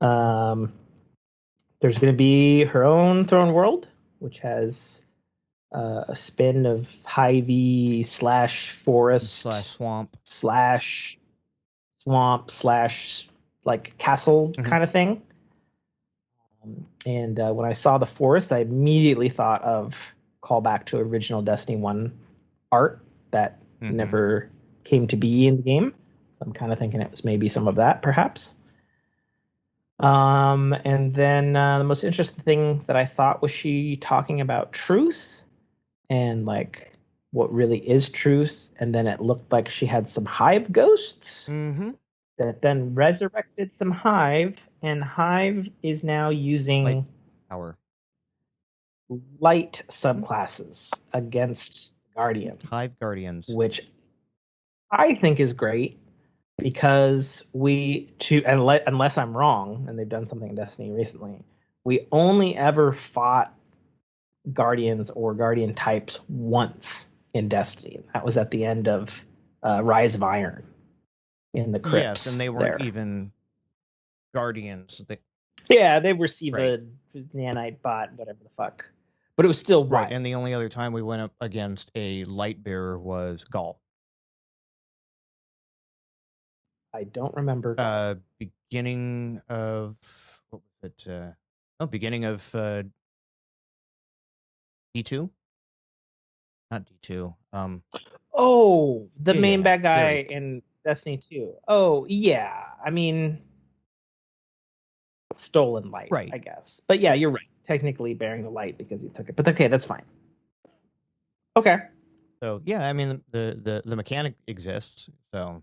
There's going to be her own throne world, which has a spin of Hy-Vee / forest / swamp / swamp / like castle kind of thing. And when I saw the forest, I immediately thought of callback to original Destiny 1 art that never came to be in the game. I'm kind of thinking it was maybe some of that, perhaps. And then the most interesting thing that I thought was she talking about truth and like what really is truth. And then it looked like she had some hive ghosts that then resurrected some hive, and hive is now using light subclasses against guardians. Hive Guardians, which I think is great because unless I'm wrong, and they've done something in Destiny recently, we only ever fought Guardians or Guardian types once in Destiny. That was at the end of Rise of Iron in the crypts. Yes, and they weren't even guardians. Yeah, they receive Right. a nanite bot, whatever the fuck. But it was still wild. Right, and the only other time we went up against a light bearer was Gaul. I don't remember. Beginning of what was it? Beginning of D2, not D2. Oh, the main yeah, bad guy Barry. in Destiny 2. Oh, yeah. I mean, stolen light, Right. I guess. But yeah, you're right. Technically bearing the light because he took it. But okay, that's fine. Okay. So yeah, I mean the mechanic exists. So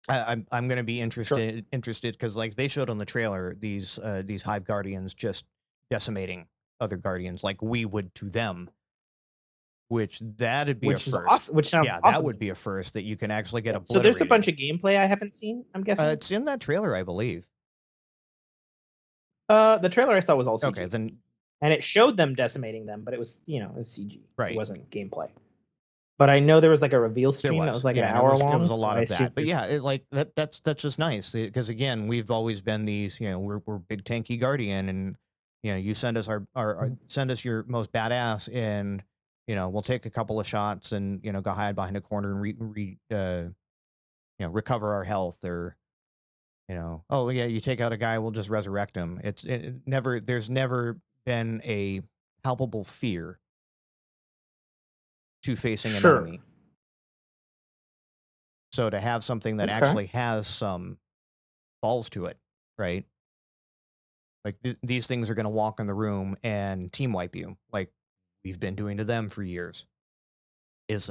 I'm going to be interested because like they showed on the trailer these hive guardians just decimating other guardians like we would to them, which that'd be a Which is first. awesome. Which sounds Yeah, awesome. that would be a first that you can actually get So there's a obliterated. bunch of gameplay I haven't seen, I'm guessing. It's in that trailer, I believe. The trailer I saw was all CG. Okay, then. And it showed them decimating them, but it was, it was CG. Right. It wasn't gameplay. But I know there was like a reveal stream that was like an hour long. It was a lot so of that. But yeah, that's just nice because again, we've always been these, we're big tanky guardian, and you send us send us your most badass, and we'll take a couple of shots and go hide behind a corner and recover our health, or oh yeah, you take out a guy, we'll just resurrect him. There's never been a palpable fear to facing an enemy. So to have something that actually has some balls to it, right? Like these things are going to walk in the room and team wipe you, like we've been doing to them for years, is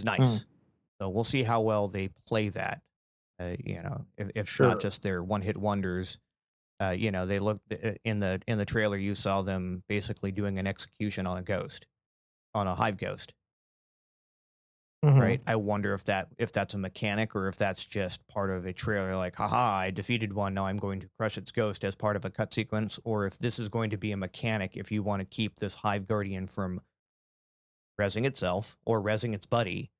nice. So we'll see how well they play that. If not just their one-hit wonders. They looked in the trailer. You saw them basically doing an execution on a hive ghost. Right. I wonder if that's a mechanic or if that's just part of a trailer. Like, haha, I defeated one. Now I'm going to crush its ghost as part of a cut sequence. Or if this is going to be a mechanic, if you want to keep this hive guardian from rezzing itself or rezzing its buddy.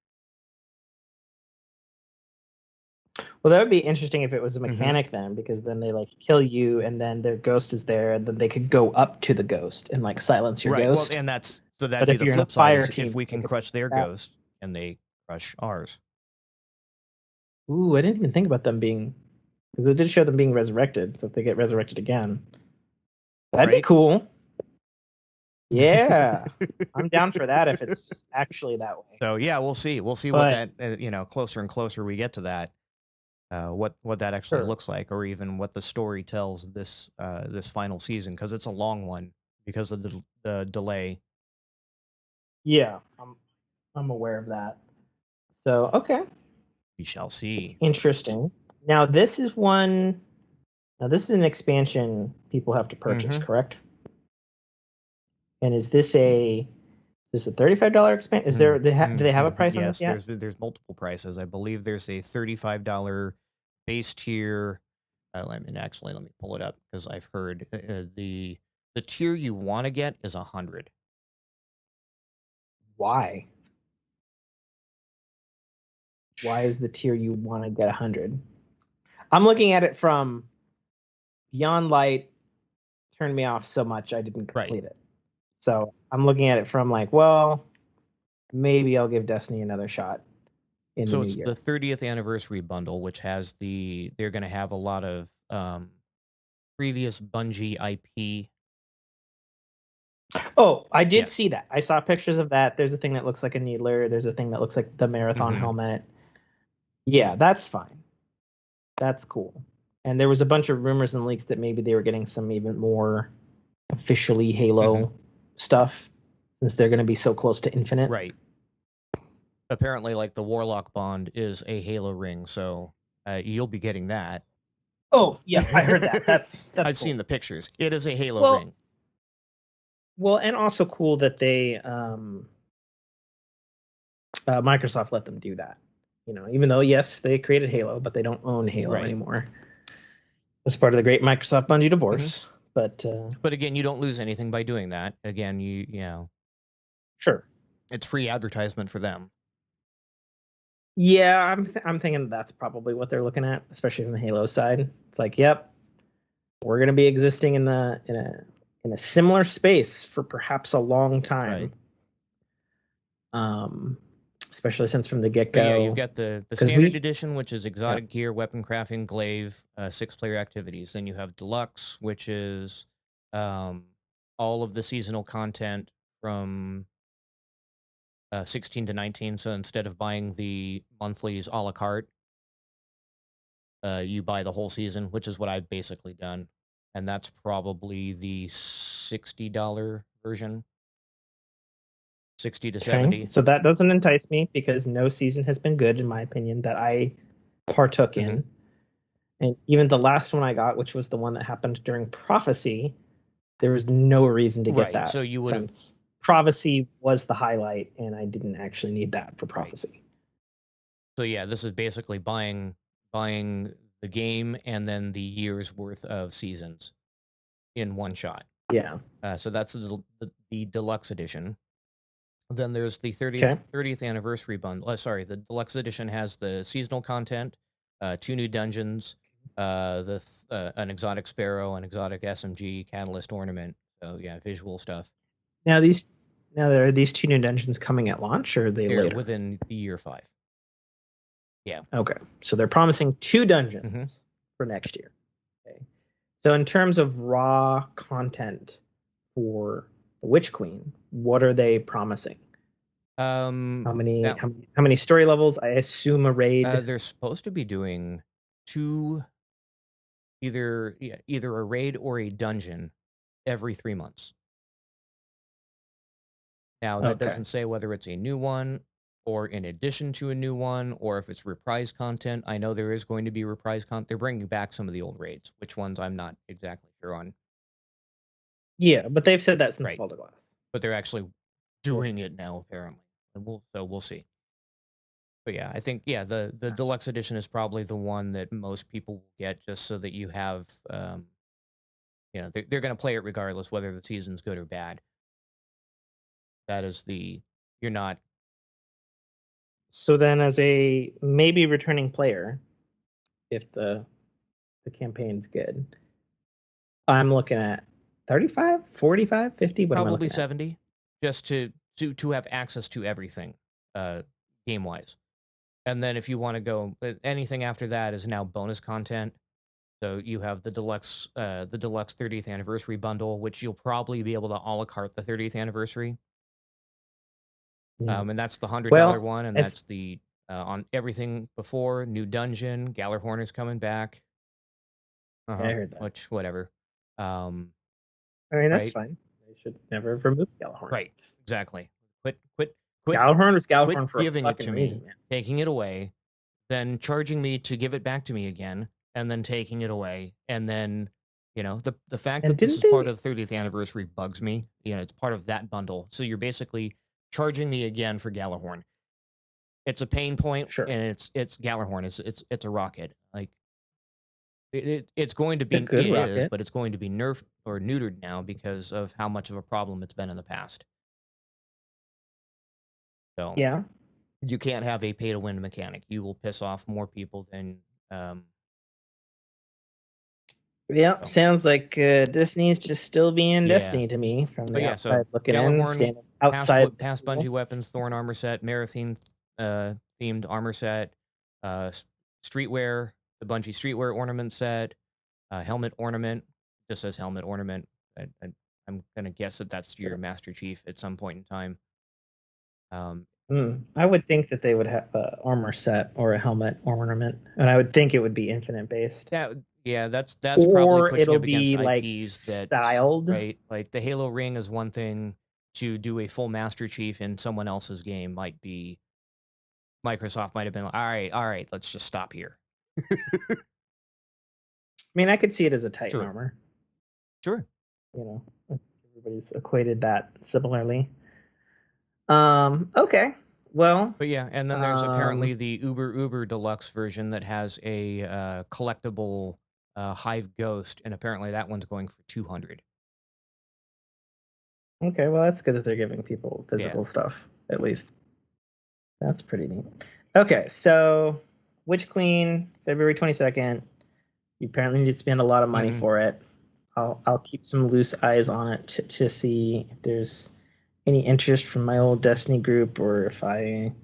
Well, that would be interesting if it was a mechanic then, because then they like kill you and then their ghost is there, and then they could go up to the ghost and like silence your ghost. Well, and that'd be the flip side. If we can crush their ghost and they crush ours. Ooh, I didn't even think about them being, because it did show them being resurrected. So if they get resurrected again, that'd be cool. Yeah, I'm down for that if it's just actually that way. So yeah, we'll see. We'll see what that closer and closer we get to that. What that actually looks like, or even what the story tells this final season, because it's a long one because of the delay. Yeah, I'm aware of that. So okay, we shall see. Interesting. Now this is one. Now this is an expansion people have to purchase, correct? And is this a $35 expansion? Is there? Do they have a price on this yet? Yes, there's multiple prices. I believe there's a $35 base tier. Let me pull it up, because I've heard the tier you want to get is 100. Why? Why is the tier you want to get 100? I'm looking at it from Beyond Light turned me off so much I didn't complete it. So I'm looking at it from like, well, maybe I'll give Destiny another shot. So it's the 30th anniversary bundle, which has they're going to have a lot of previous Bungie IP. Oh, I did see that. I saw pictures of that. There's a thing that looks like a needler. There's a thing that looks like the marathon helmet. Yeah, that's fine. That's cool. And there was a bunch of rumors and leaks that maybe they were getting some even more officially Halo stuff, since they're going to be so close to Infinite. Right. Apparently, like, the Warlock Bond is a Halo ring, so you'll be getting that. Oh, yeah, I heard that. That's I've seen the pictures. It is a Halo ring. Well, and also cool that they Microsoft let them do that. Even though, yes, they created Halo, but they don't own Halo anymore. It's part of the great Microsoft Bungie divorce. But again, you don't lose anything by doing that. Again, you know. Sure. It's free advertisement for them. Yeah, I'm thinking that's probably what they're looking at, especially from the Halo side. It's like, yep, we're going to be existing in a similar space for perhaps a long time. Right. Especially since from the get But yeah, you've go, got the standard edition, which is exotic gear, weapon crafting, glaive, 6-player activities. Then you have deluxe, which is all of the seasonal content from 16 to 19. So instead of buying the monthlies a la carte, you buy the whole season, which is what I've basically done. And that's probably the $60 version. 60 to 70. So that doesn't entice me because no season has been good, in my opinion, that I partook in. And even the last one I got, which was the one that happened during Prophecy, there was no reason to get that. So you would have. Prophecy was the highlight, and I didn't actually need that for Prophecy. Right. So yeah, this is basically buying the game and then the year's worth of seasons in one shot. Yeah. So that's the deluxe edition. Then there's the 30th anniversary bundle. Sorry, the deluxe edition has the seasonal content, 2 new dungeons, an exotic sparrow, an exotic SMG, catalyst ornament. So yeah, visual stuff. Now there are these 2 new dungeons coming at launch, or they're later? Within the year 5. Yeah. Okay, so they're promising 2 dungeons for next year. Okay, so in terms of raw content for the Witch Queen, what are they promising? How many story levels? I assume a raid. They're supposed to be doing 2, either a raid or a dungeon every 3 months. Now that doesn't say whether it's a new one or in addition to a new one, or if it's reprise content. I know there is going to be reprise content. They're bringing back some of the old raids. Which ones, I'm not exactly sure on. Yeah, but they've said that since Boulder Glass. But they're actually doing it now, apparently. And we'll see. But yeah, I think, the deluxe edition is probably the one that most people will get, just so that you have, they're going to play it regardless whether the season's good or bad. That is you're not. So then, as a maybe returning player, if the campaign's good, I'm looking at 35, 45, 50. What probably 70, just to have access to everything, game wise. And then if you want to go, anything after that is now bonus content. So you have the deluxe 30th anniversary bundle, which you'll probably be able to a la carte the 30th anniversary. And that's the $100 one, and that's the on everything before. New dungeon, Gallarhorner's coming back. I heard that. Which, whatever. I mean, that's fine. They should never have removed Gallarhorn. Right, exactly. Quit. Gallarhorn was Gallarhorn for giving a it to reason, me, taking it away, then charging me to give it back to me again, and then taking it away, and then the fact that this is part of the 30th anniversary bugs me. It's part of that bundle, so you're basically charging me again for Gallarhorn. It's a pain point, and it's Gallarhorn. It's a rocket. Like it's going to be is, but it's going to be nerfed or neutered now because of how much of a problem it's been in the past. So yeah, you can't have a pay to win mechanic. You will piss off more people than. Yeah, sounds like Disney's just still being Destiny to me from the outside looking in. Standing outside, past Bungie weapons, Thorn armor set, Marathon themed armor set, streetwear, the Bungie streetwear ornament set, helmet ornament. Just says helmet ornament. I'm gonna guess that that's your Master Chief at some point in time. I would think that they would have an armor set or a helmet ornament, and I would think it would be infinite based. That's probably pushing up against IPs that styled, right? Like the Halo ring is one thing. To do a full Master Chief in someone else's game might be. Microsoft might have been like, all right, let's just stop here. I mean, I could see it as a Titan armor. Sure. Everybody's equated that similarly. Okay. Well. But yeah, and then there's apparently the Uber Deluxe version that has a collectible Hive Ghost, and apparently that one's going for $200. Okay, well that's good that they're giving people physical stuff at least. That's pretty neat. Okay, so Witch Queen, February 22nd. You apparently need to spend a lot of money Mhm. for it. I'll keep some loose eyes on it to see if there's any interest from my old Destiny group, or if I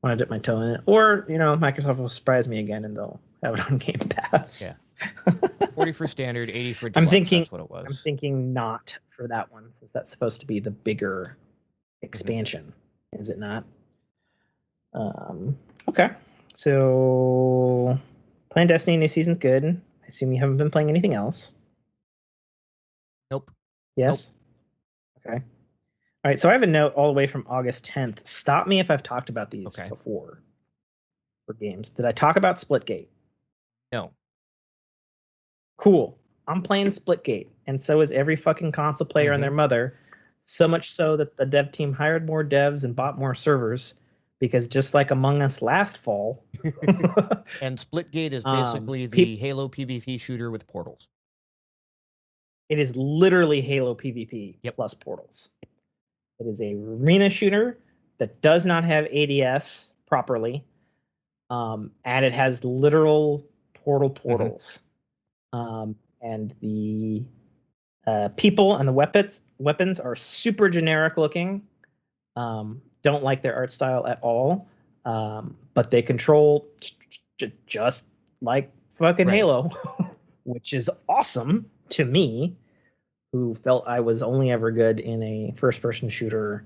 want to dip my toe in it, or Microsoft will surprise me again and they'll have it on Game Yeah. Pass. 40 for standard, 80 for I'm deluxe. thinking That's what it I'm was. thinking not for that one, since that's supposed to be the bigger Mhm. expansion, is it not? Okay. So playing Destiny new season's good. I assume you haven't been playing anything else. Nope. Nope. Yes? Okay. All right, so I have a note all the way from August 10th. Stop me if I've talked about these Okay. before for games. Did I talk about Splitgate? No. Cool. I'm playing Splitgate, and so is every fucking console player and their Mhm. mother. So much so that the dev team hired more devs and bought more servers, because just like Among Us last fall, And Splitgate is um, basically peop the Halo PvP shooter with portals. it is literally Halo PvP Yep. plus portals. It is a arena shooter that does not have ADS properly, and it has literal Mhm. portals. And the people and the weapons are super generic looking. Don't like their art style at all. But they control just like fucking Right. Halo, which is awesome to me, who felt I was only ever good in a first-person shooter.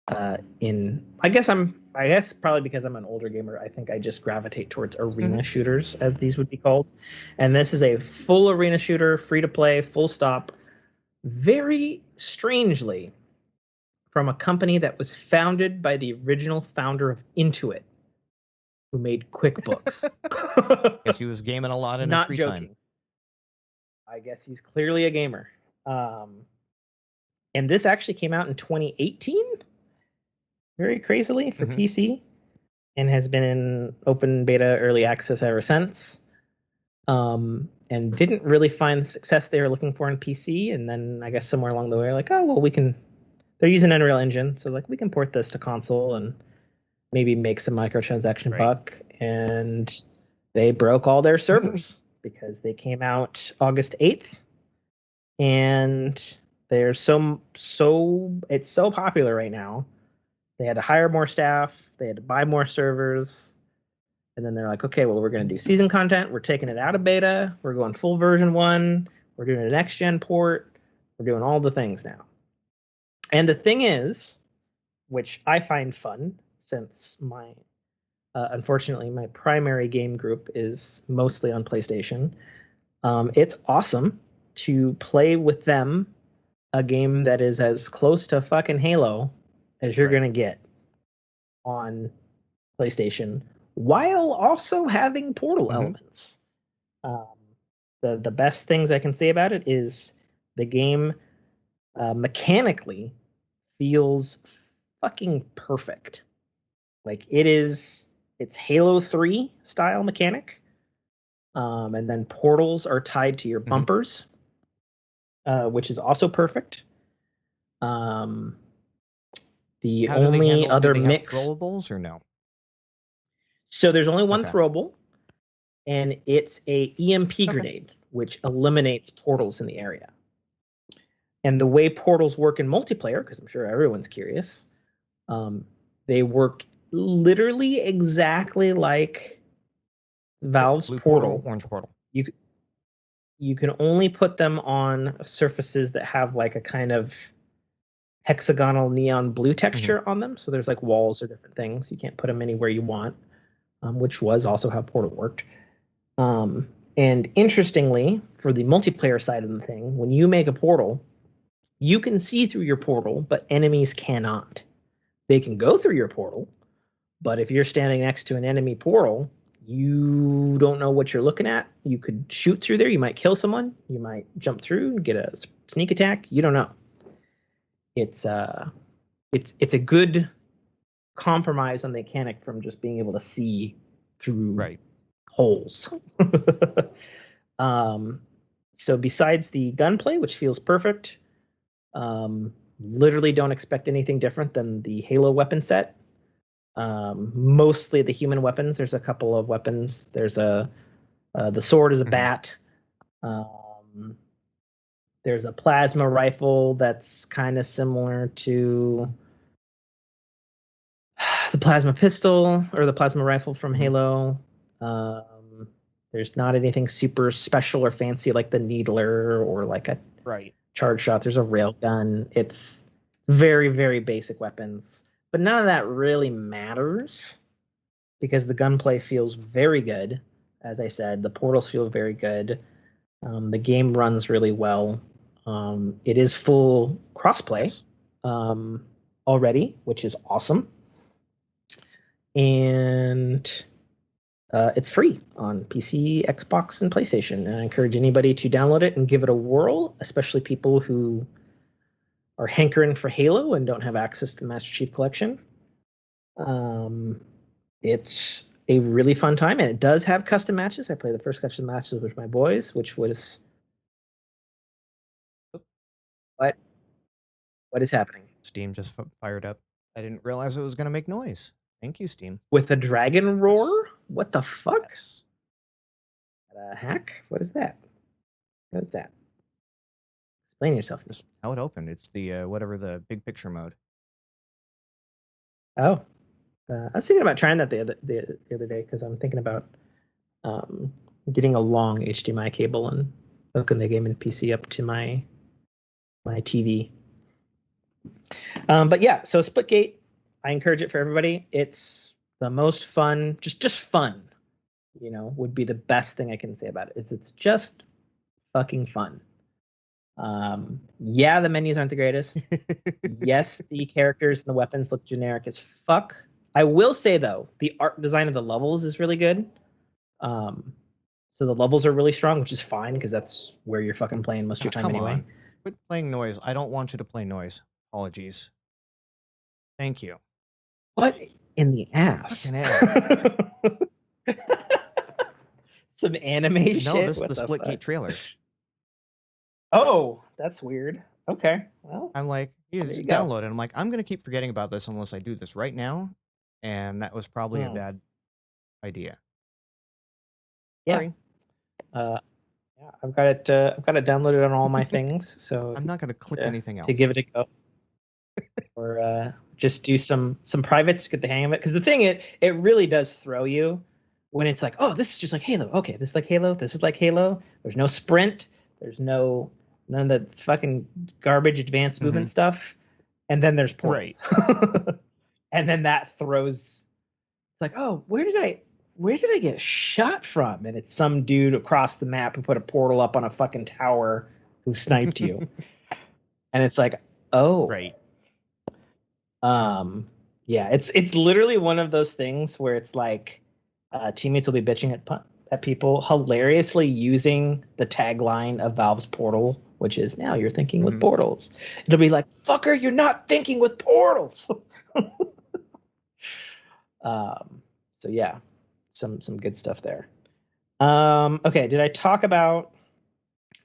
I guess probably because I'm an older gamer, I think I just gravitate towards arena Mhm. shooters, as these would be called. And this is a full arena shooter, free to play, full stop. Very strangely, from a company that was founded by the original founder of Intuit, who made QuickBooks. Guess he was gaming a lot in his Not free time. joking. I guess he's clearly a gamer. And this actually came out in 2018, very crazily, for Mhm. PC, and has been in open beta early access ever since. And didn't really find the success they were looking for in PC. And then I guess somewhere along the way, like, oh, well, they're using Unreal Engine, so like we can port this to console and maybe make some microtransaction Right. buck. And they broke all their servers because they came out August 8th, and they're it's so popular right now. They had to hire more staff, they had to buy more servers, and then they're like, okay, well, we're going to do season content. We're taking it out of beta. We're going full version 1. We're doing a next gen port. We're doing all the things now. And the thing is, which I find fun, since my unfortunately my primary game group is mostly on PlayStation. It's awesome to play with them a game that is as close to fucking Halo as you're Right. gonna get on PlayStation, while also having Portal Mhm. elements. Um, the best things I can say about it is the game mechanically feels fucking perfect. Like it's Halo 3 style mechanic. And then portals are tied to your Mhm. bumpers, which is also perfect. Um, the How do they only handle? Do other they have mix, throwables or no? so there's only one Okay. throwable, and it's a EMP Okay. grenade, which eliminates portals in the area. And the way portals work in multiplayer, because I'm sure everyone's curious, um, they work literally exactly like Like Valve's blue portal, portal. orange portal. You you can only put them on surfaces that have like a kind of hexagonal neon blue Mhm. texture on them. So there's like walls or different things. You can't put them anywhere you want, which was also how Portal worked. And interestingly, for the multiplayer side of the thing, when you make a portal, you can see through your portal, but enemies cannot. They can go through your portal, but if you're standing next to an enemy portal, you don't know what you're looking at. You could shoot through there. You might kill someone. You might jump through and get a sneak attack. You don't know. It's uh, it's a good compromise on the mechanic from just being able to see through Right. holes. um, so besides the gunplay, which feels perfect, literally don't expect anything different than the Halo weapon set. Mostly the human weapons. There's a couple of weapons. There's the sword is a Mhm. bat. Um, there's a plasma rifle that's kind of similar to the plasma pistol or the plasma rifle from Halo. There's not anything super special or fancy like the needler or like a charge shot. There's a rail gun. It's very, very basic weapons, but none of that really matters because the gunplay feels very good. As I said, the portals feel very good. The game runs really well. It is full crossplay already, which is awesome. And it's free on PC, Xbox, and PlayStation. And I encourage anybody to download it and give it a whirl, especially people who are hankering for Halo and don't have access to the Master Chief Collection. It's a really fun time, and it does have custom matches. I played the first custom matches with my boys, which was... What is happening? Steam just fired up. I didn't realize it was going to make noise. Thank you, Steam. With a dragon roar? Yes. What the fuck? Yes. A hack? What is that? What is that? Explain yourself. Just how it opened. It's the whatever the big picture mode. Oh, I was thinking about trying that the other day because I'm thinking about getting a long HDMI cable and hooking the gaming PC up to my TV. But yeah, so Splitgate, I encourage it for everybody. It's the most fun, just fun, would be the best thing I can say about it. It's just fucking fun. Yeah, the menus aren't the greatest. Yes, the characters and the weapons look generic as fuck. I will say, though, the art design of the levels is really good. So the levels are really strong, which is fine because that's where you're fucking playing most of your time anyway. On. Quit playing noise. I don't want you to play noise. Apologies. Thank you. What in the ass? Some anime shit? No, this is the Splitgate trailer. Oh, that's weird. Okay. Well, I'm like, you download it. I'm like, I'm going to keep forgetting about this unless I do this right now. And that was probably a bad idea. Yeah. Sorry. Yeah, I've got it downloaded on all my things. So I'm not going to click anything else. To give it a go. Or just do some privates to get the hang of it. Because the thing, it really does throw you when it's like, oh, this is just like Halo. Okay, this is like Halo. This is like Halo. There's no sprint. There's none of the fucking garbage advanced movement stuff. And then there's portals. Right. And then that throws. It's like, oh, where did I get shot from? And it's some dude across the map who put a portal up on a fucking tower who sniped you. And it's like, oh. Right. Yeah, it's literally one of those things where it's like teammates will be bitching at people hilariously using the tagline of Valve's Portal, which is now you're thinking with portals. It'll be like, fucker, you're not thinking with portals. So yeah, some good stuff there. Okay, did I talk about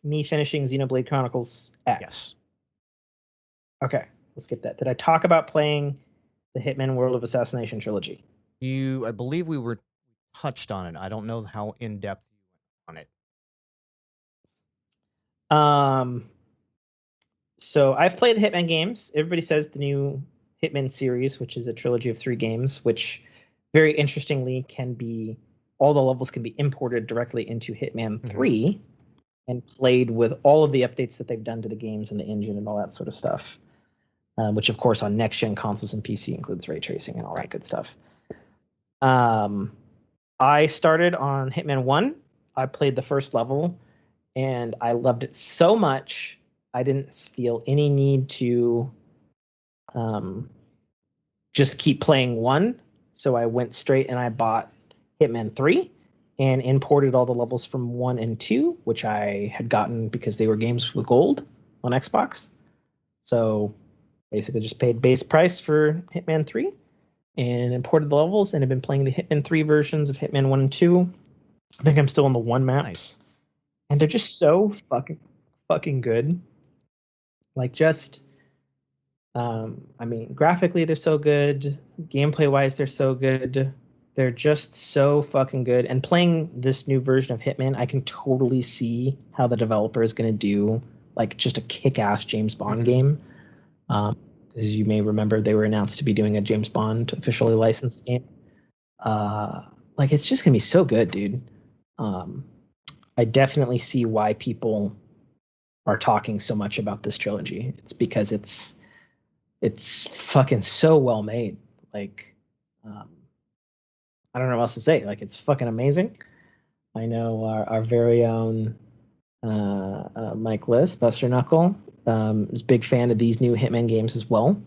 me finishing Xenoblade Chronicles X? Yes. Okay, let's get that. Did I talk about playing the Hitman World of Assassination trilogy? I believe we were touched on it. I don't know how in depth you went on it. So I've played the Hitman games. Everybody says the new Hitman series, which is a trilogy of 3 games, which very interestingly all the levels can be imported directly into Hitman 3 and played with all of the updates that they've done to the games and the engine and all that sort of stuff. Which, of course, on next-gen consoles and PC includes ray tracing and all that good stuff. I started on Hitman 1. I played the first level, and I loved it so much, I didn't feel any need to just keep playing 1. So I went straight and I bought Hitman 3 and imported all the levels from 1 and 2, which I had gotten because they were games with gold on Xbox. So basically just paid base price for Hitman 3 and imported the levels and have been playing the Hitman 3 versions of Hitman 1 and 2. I think I'm still on the 1 maps. Nice. And they're just so fucking good. Like just, I mean, graphically they're so good. Gameplay-wise, they're so good. They're just so fucking good. And playing this new version of Hitman, I can totally see how the developer is going to do like just a kick-ass James Bond game. As you may remember, they were announced to be doing a James Bond officially licensed game. Like it's just gonna be so good, dude. I definitely see why people are talking so much about this trilogy. It's because it's fucking so well made. Like, I don't know what else to say. Like, it's fucking amazing. I know our very own Mike Liss, Buster Knuckle, is a big fan of these new Hitman games as well.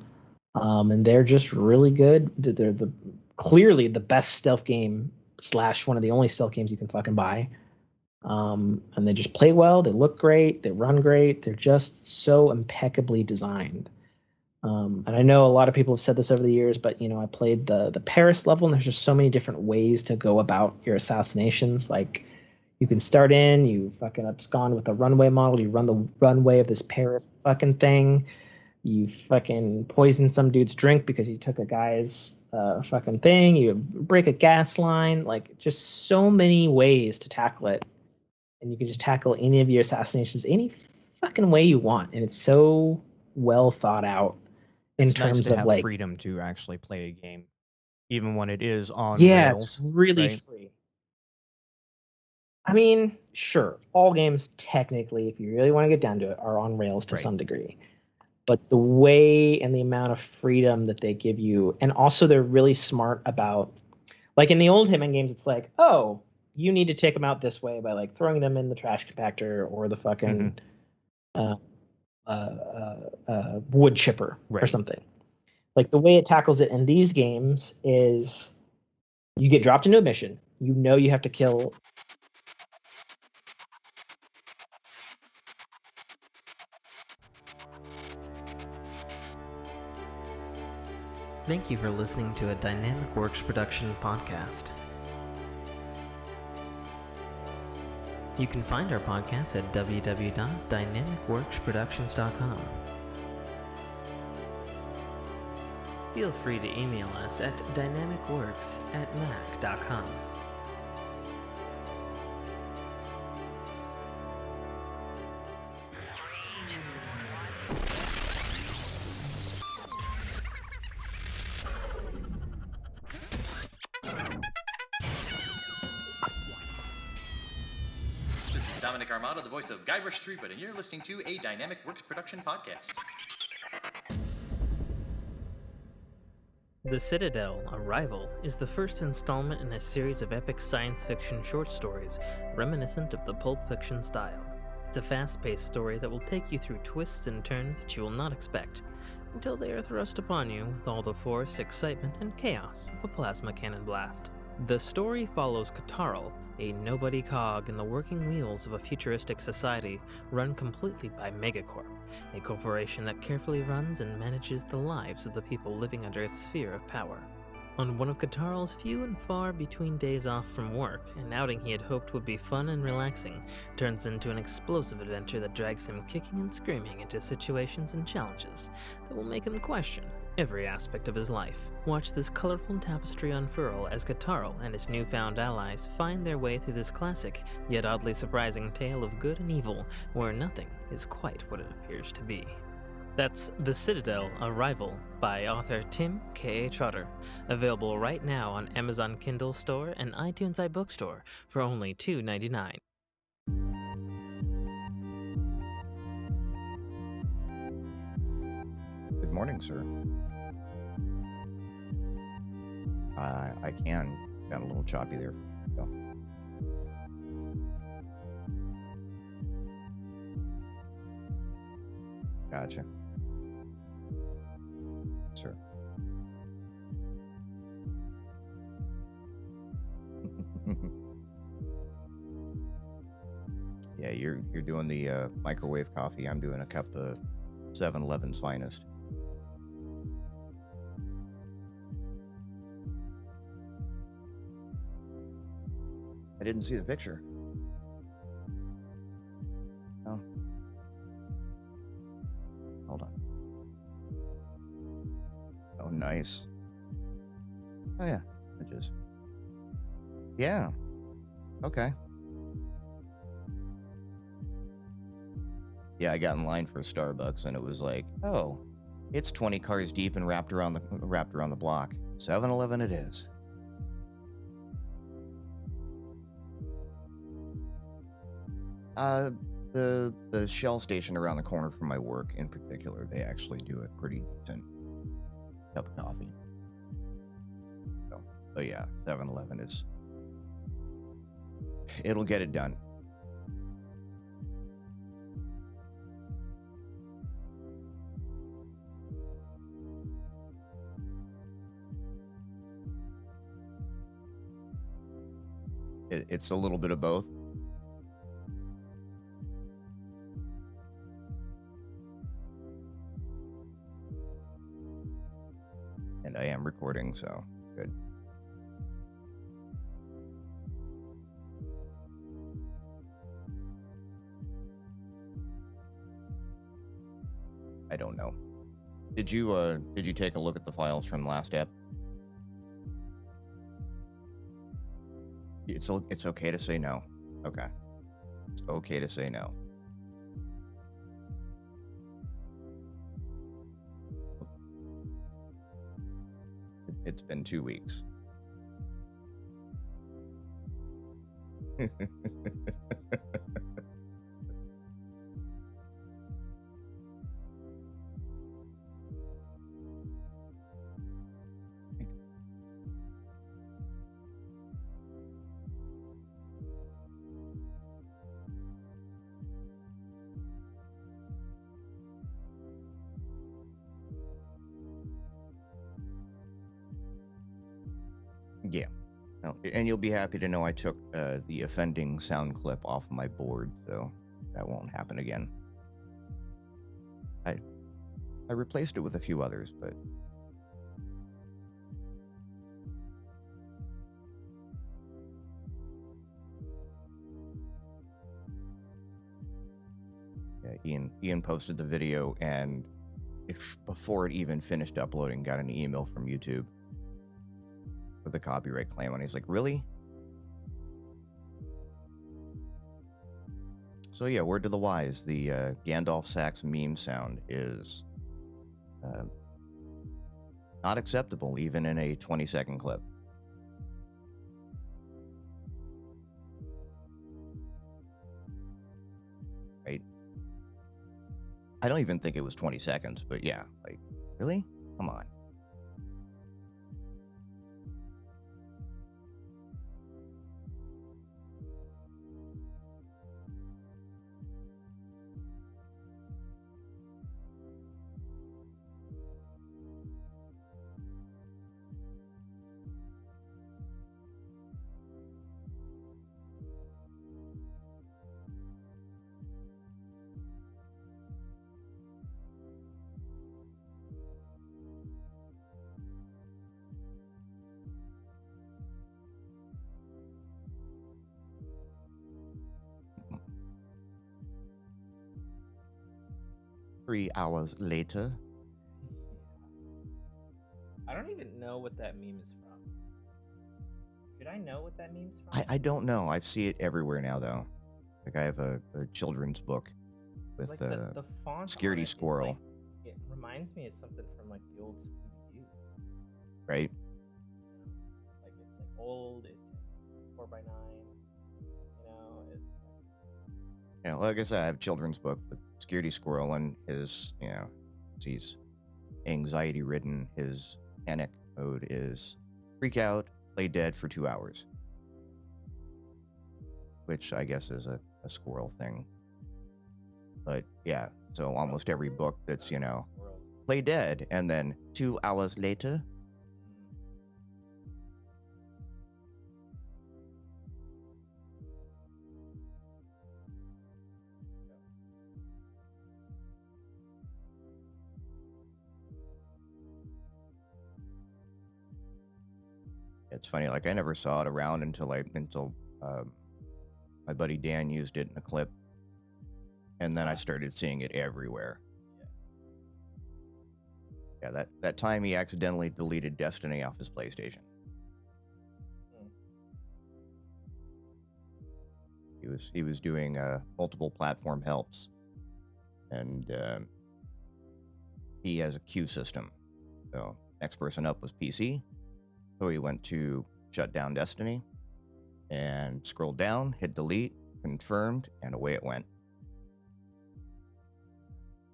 And they're just really good. They're clearly the best stealth game / one of the only stealth games you can fucking buy. And they just play well. They look great. They run great. They're just so impeccably designed. And I know a lot of people have said this over the years, but I played the Paris level, and there's just so many different ways to go about your assassinations. Like, you can start in, you fucking abscond with a runway model, you run the runway of this Paris fucking thing, you fucking poison some dude's drink because you took a guy's fucking thing, you break a gas line, like just so many ways to tackle it. And you can just tackle any of your assassinations any fucking way you want. And it's so well thought out in terms nice to of have like freedom to actually play a game, even when it is on it's rails. really right? free. I mean, sure, all games technically, if you really want to get down to it, are on rails to some degree. But the way and the amount of freedom that they give you, and also they're really smart about, like in the old Hitman games, it's like, oh, you need to take them out this way by like throwing them in the trash compactor or the fucking wood chipper or something. Like the way it tackles it in these games is you get dropped into a mission. You have to kill. Thank you for listening to a Dynamic Works production podcast. You can find our podcast at www.dynamicworksproductions.com. Feel free to email us at dynamicworks@mac.com. Dominic Armato, the voice of Guybrush Threepwood, and you're listening to a Dynamic Works production podcast. The Citadel, Arrival, is the first installment in a series of epic science fiction short stories reminiscent of the Pulp Fiction style. It's a fast-paced story that will take you through twists and turns that you will not expect, until they are thrust upon you with all the force, excitement, and chaos of a plasma cannon blast. The story follows Katarl, a nobody cog in the working wheels of a futuristic society run completely by Megacorp, a corporation that carefully runs and manages the lives of the people living under its sphere of power. On one of Katarl's few and far between days off from work, an outing he had hoped would be fun and relaxing turns into an explosive adventure that drags him kicking and screaming into situations and challenges that will make him question every aspect of his life. Watch this colorful tapestry unfurl as Katarl and his newfound allies find their way through this classic, yet oddly surprising tale of good and evil, where nothing is quite what it appears to be. That's The Citadel, Arrival, by author Tim K.A. Trotter, available right now on Amazon Kindle Store and iTunes iBookstore for only $2.99. Good morning, sir. I can. Got a little choppy there. Go. Gotcha. Sir. Yeah, you're doing the microwave coffee. I'm doing a cup of 7-Eleven's finest. I didn't see the picture. Oh. Hold on. Oh, nice. Oh, yeah. Images. Yeah. Okay. Yeah, I got in line for Starbucks and it was like, oh, it's 20 cars deep and wrapped around the block. 7-Eleven it is. The Shell station around the corner from my work in particular, they actually do a pretty decent cup of coffee. So, but yeah, 7-Eleven is, it'll get it done. It's a little bit of both. And I am recording, so good. I don't know. Did you take a look at the files from last ep? It's okay to say no. Okay. It's okay to say no. It's been 2 weeks. Yeah. No, and you'll be happy to know I took the offending sound clip off my board, so that won't happen again. I replaced it with a few others, but yeah, Ian posted the video, and before it even finished uploading, got an email from YouTube with a copyright claim, and he's like, really? So yeah, word to the wise, the Gandalf Sachs meme sound is not acceptable even in a 20-second clip. Right? I don't even think it was 20 seconds, but yeah, like, really? Come on. Three hours later. I don't even know what that meme is from. Should I know what that meme's from? I don't know. I see it everywhere now, though. Like, I have a children's book with like the font Scaredy on it is Squirrel. like, it reminds me of something from like the old Scooby-Doo. Right? Like it's like old, it's 4x9. Yeah, like I said, I have a children's book with Scaredy Squirrel, and his, he's anxiety-ridden. His panic mode is freak out, play dead for 2 hours. Which I guess is a squirrel thing. But yeah, so almost every book that's, play dead, and then 2 hours later. It's funny, like I never saw it around until my buddy Dan used it in a clip, and then I started seeing it everywhere. Yeah, that time he accidentally deleted Destiny off his PlayStation. He was doing multiple platform helps, and he has a queue system. So next person up was PC. So he went to shut down Destiny and scrolled down, hit delete, confirmed, and away it went.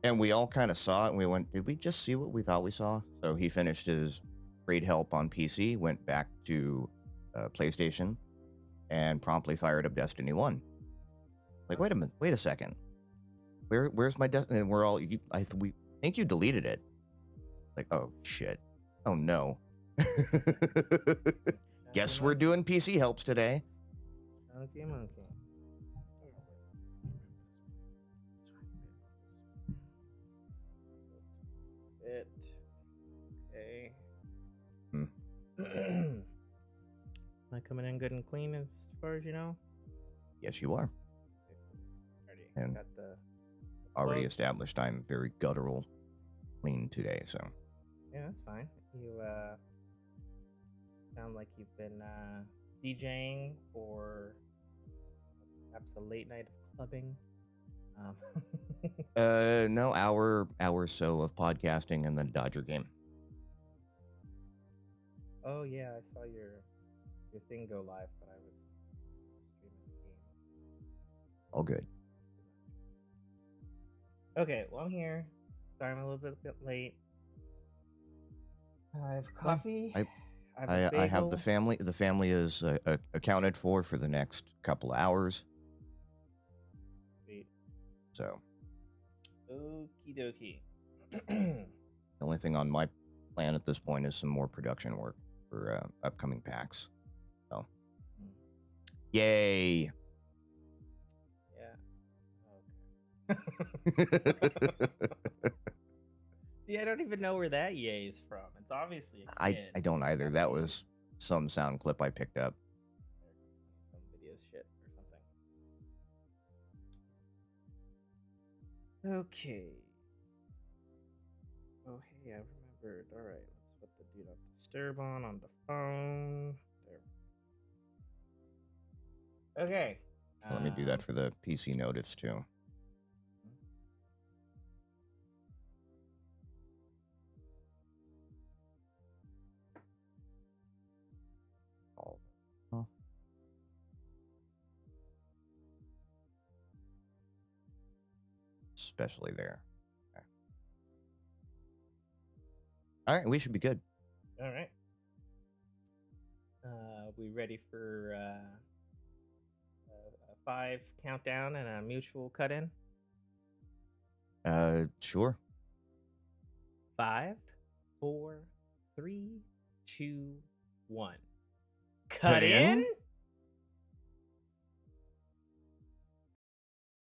And we all kind of saw it, and we went, did we just see what we thought we saw? So he finished his raid help on PC, went back to PlayStation, and promptly fired up Destiny 1. Like, wait a second. Where's my Destiny? And we're all, we think you deleted it. Like, oh, shit. Oh, no. Guess we're doing PC helps today. Monkey. It. Okay. Am I coming in good and clean as far as you know? Yes, you are. Already And got the already plug. established I'm very guttural clean today, so. Yeah, that's fine. You sound like you've been DJing or perhaps a late night of clubbing. No, hour or so of podcasting and then Dodger game. Oh yeah, I saw your thing go live, but I was streaming the game. All good. Okay, well I'm here. Sorry I'm a little bit late. I have coffee. I have the family. The family is accounted for the next couple of hours. Sweet. So Okie dokie. the only thing on my plan at this point is some more production work for upcoming packs. So, yay! Yeah. Okay. See, I don't even know where that yay is from. It's obviously a kid. I don't either. That was some sound clip I picked up. Some video shit or something. Okay. Oh, hey, I remembered. All right, let's put the do not disturb on the phone. There. Okay. Let me do that for the PC notice too. Especially there. Okay. All right, we should be good. All right. We ready for a 5 countdown and a mutual cut in? Sure. 5, 4, 3, 2, 1. Cut in?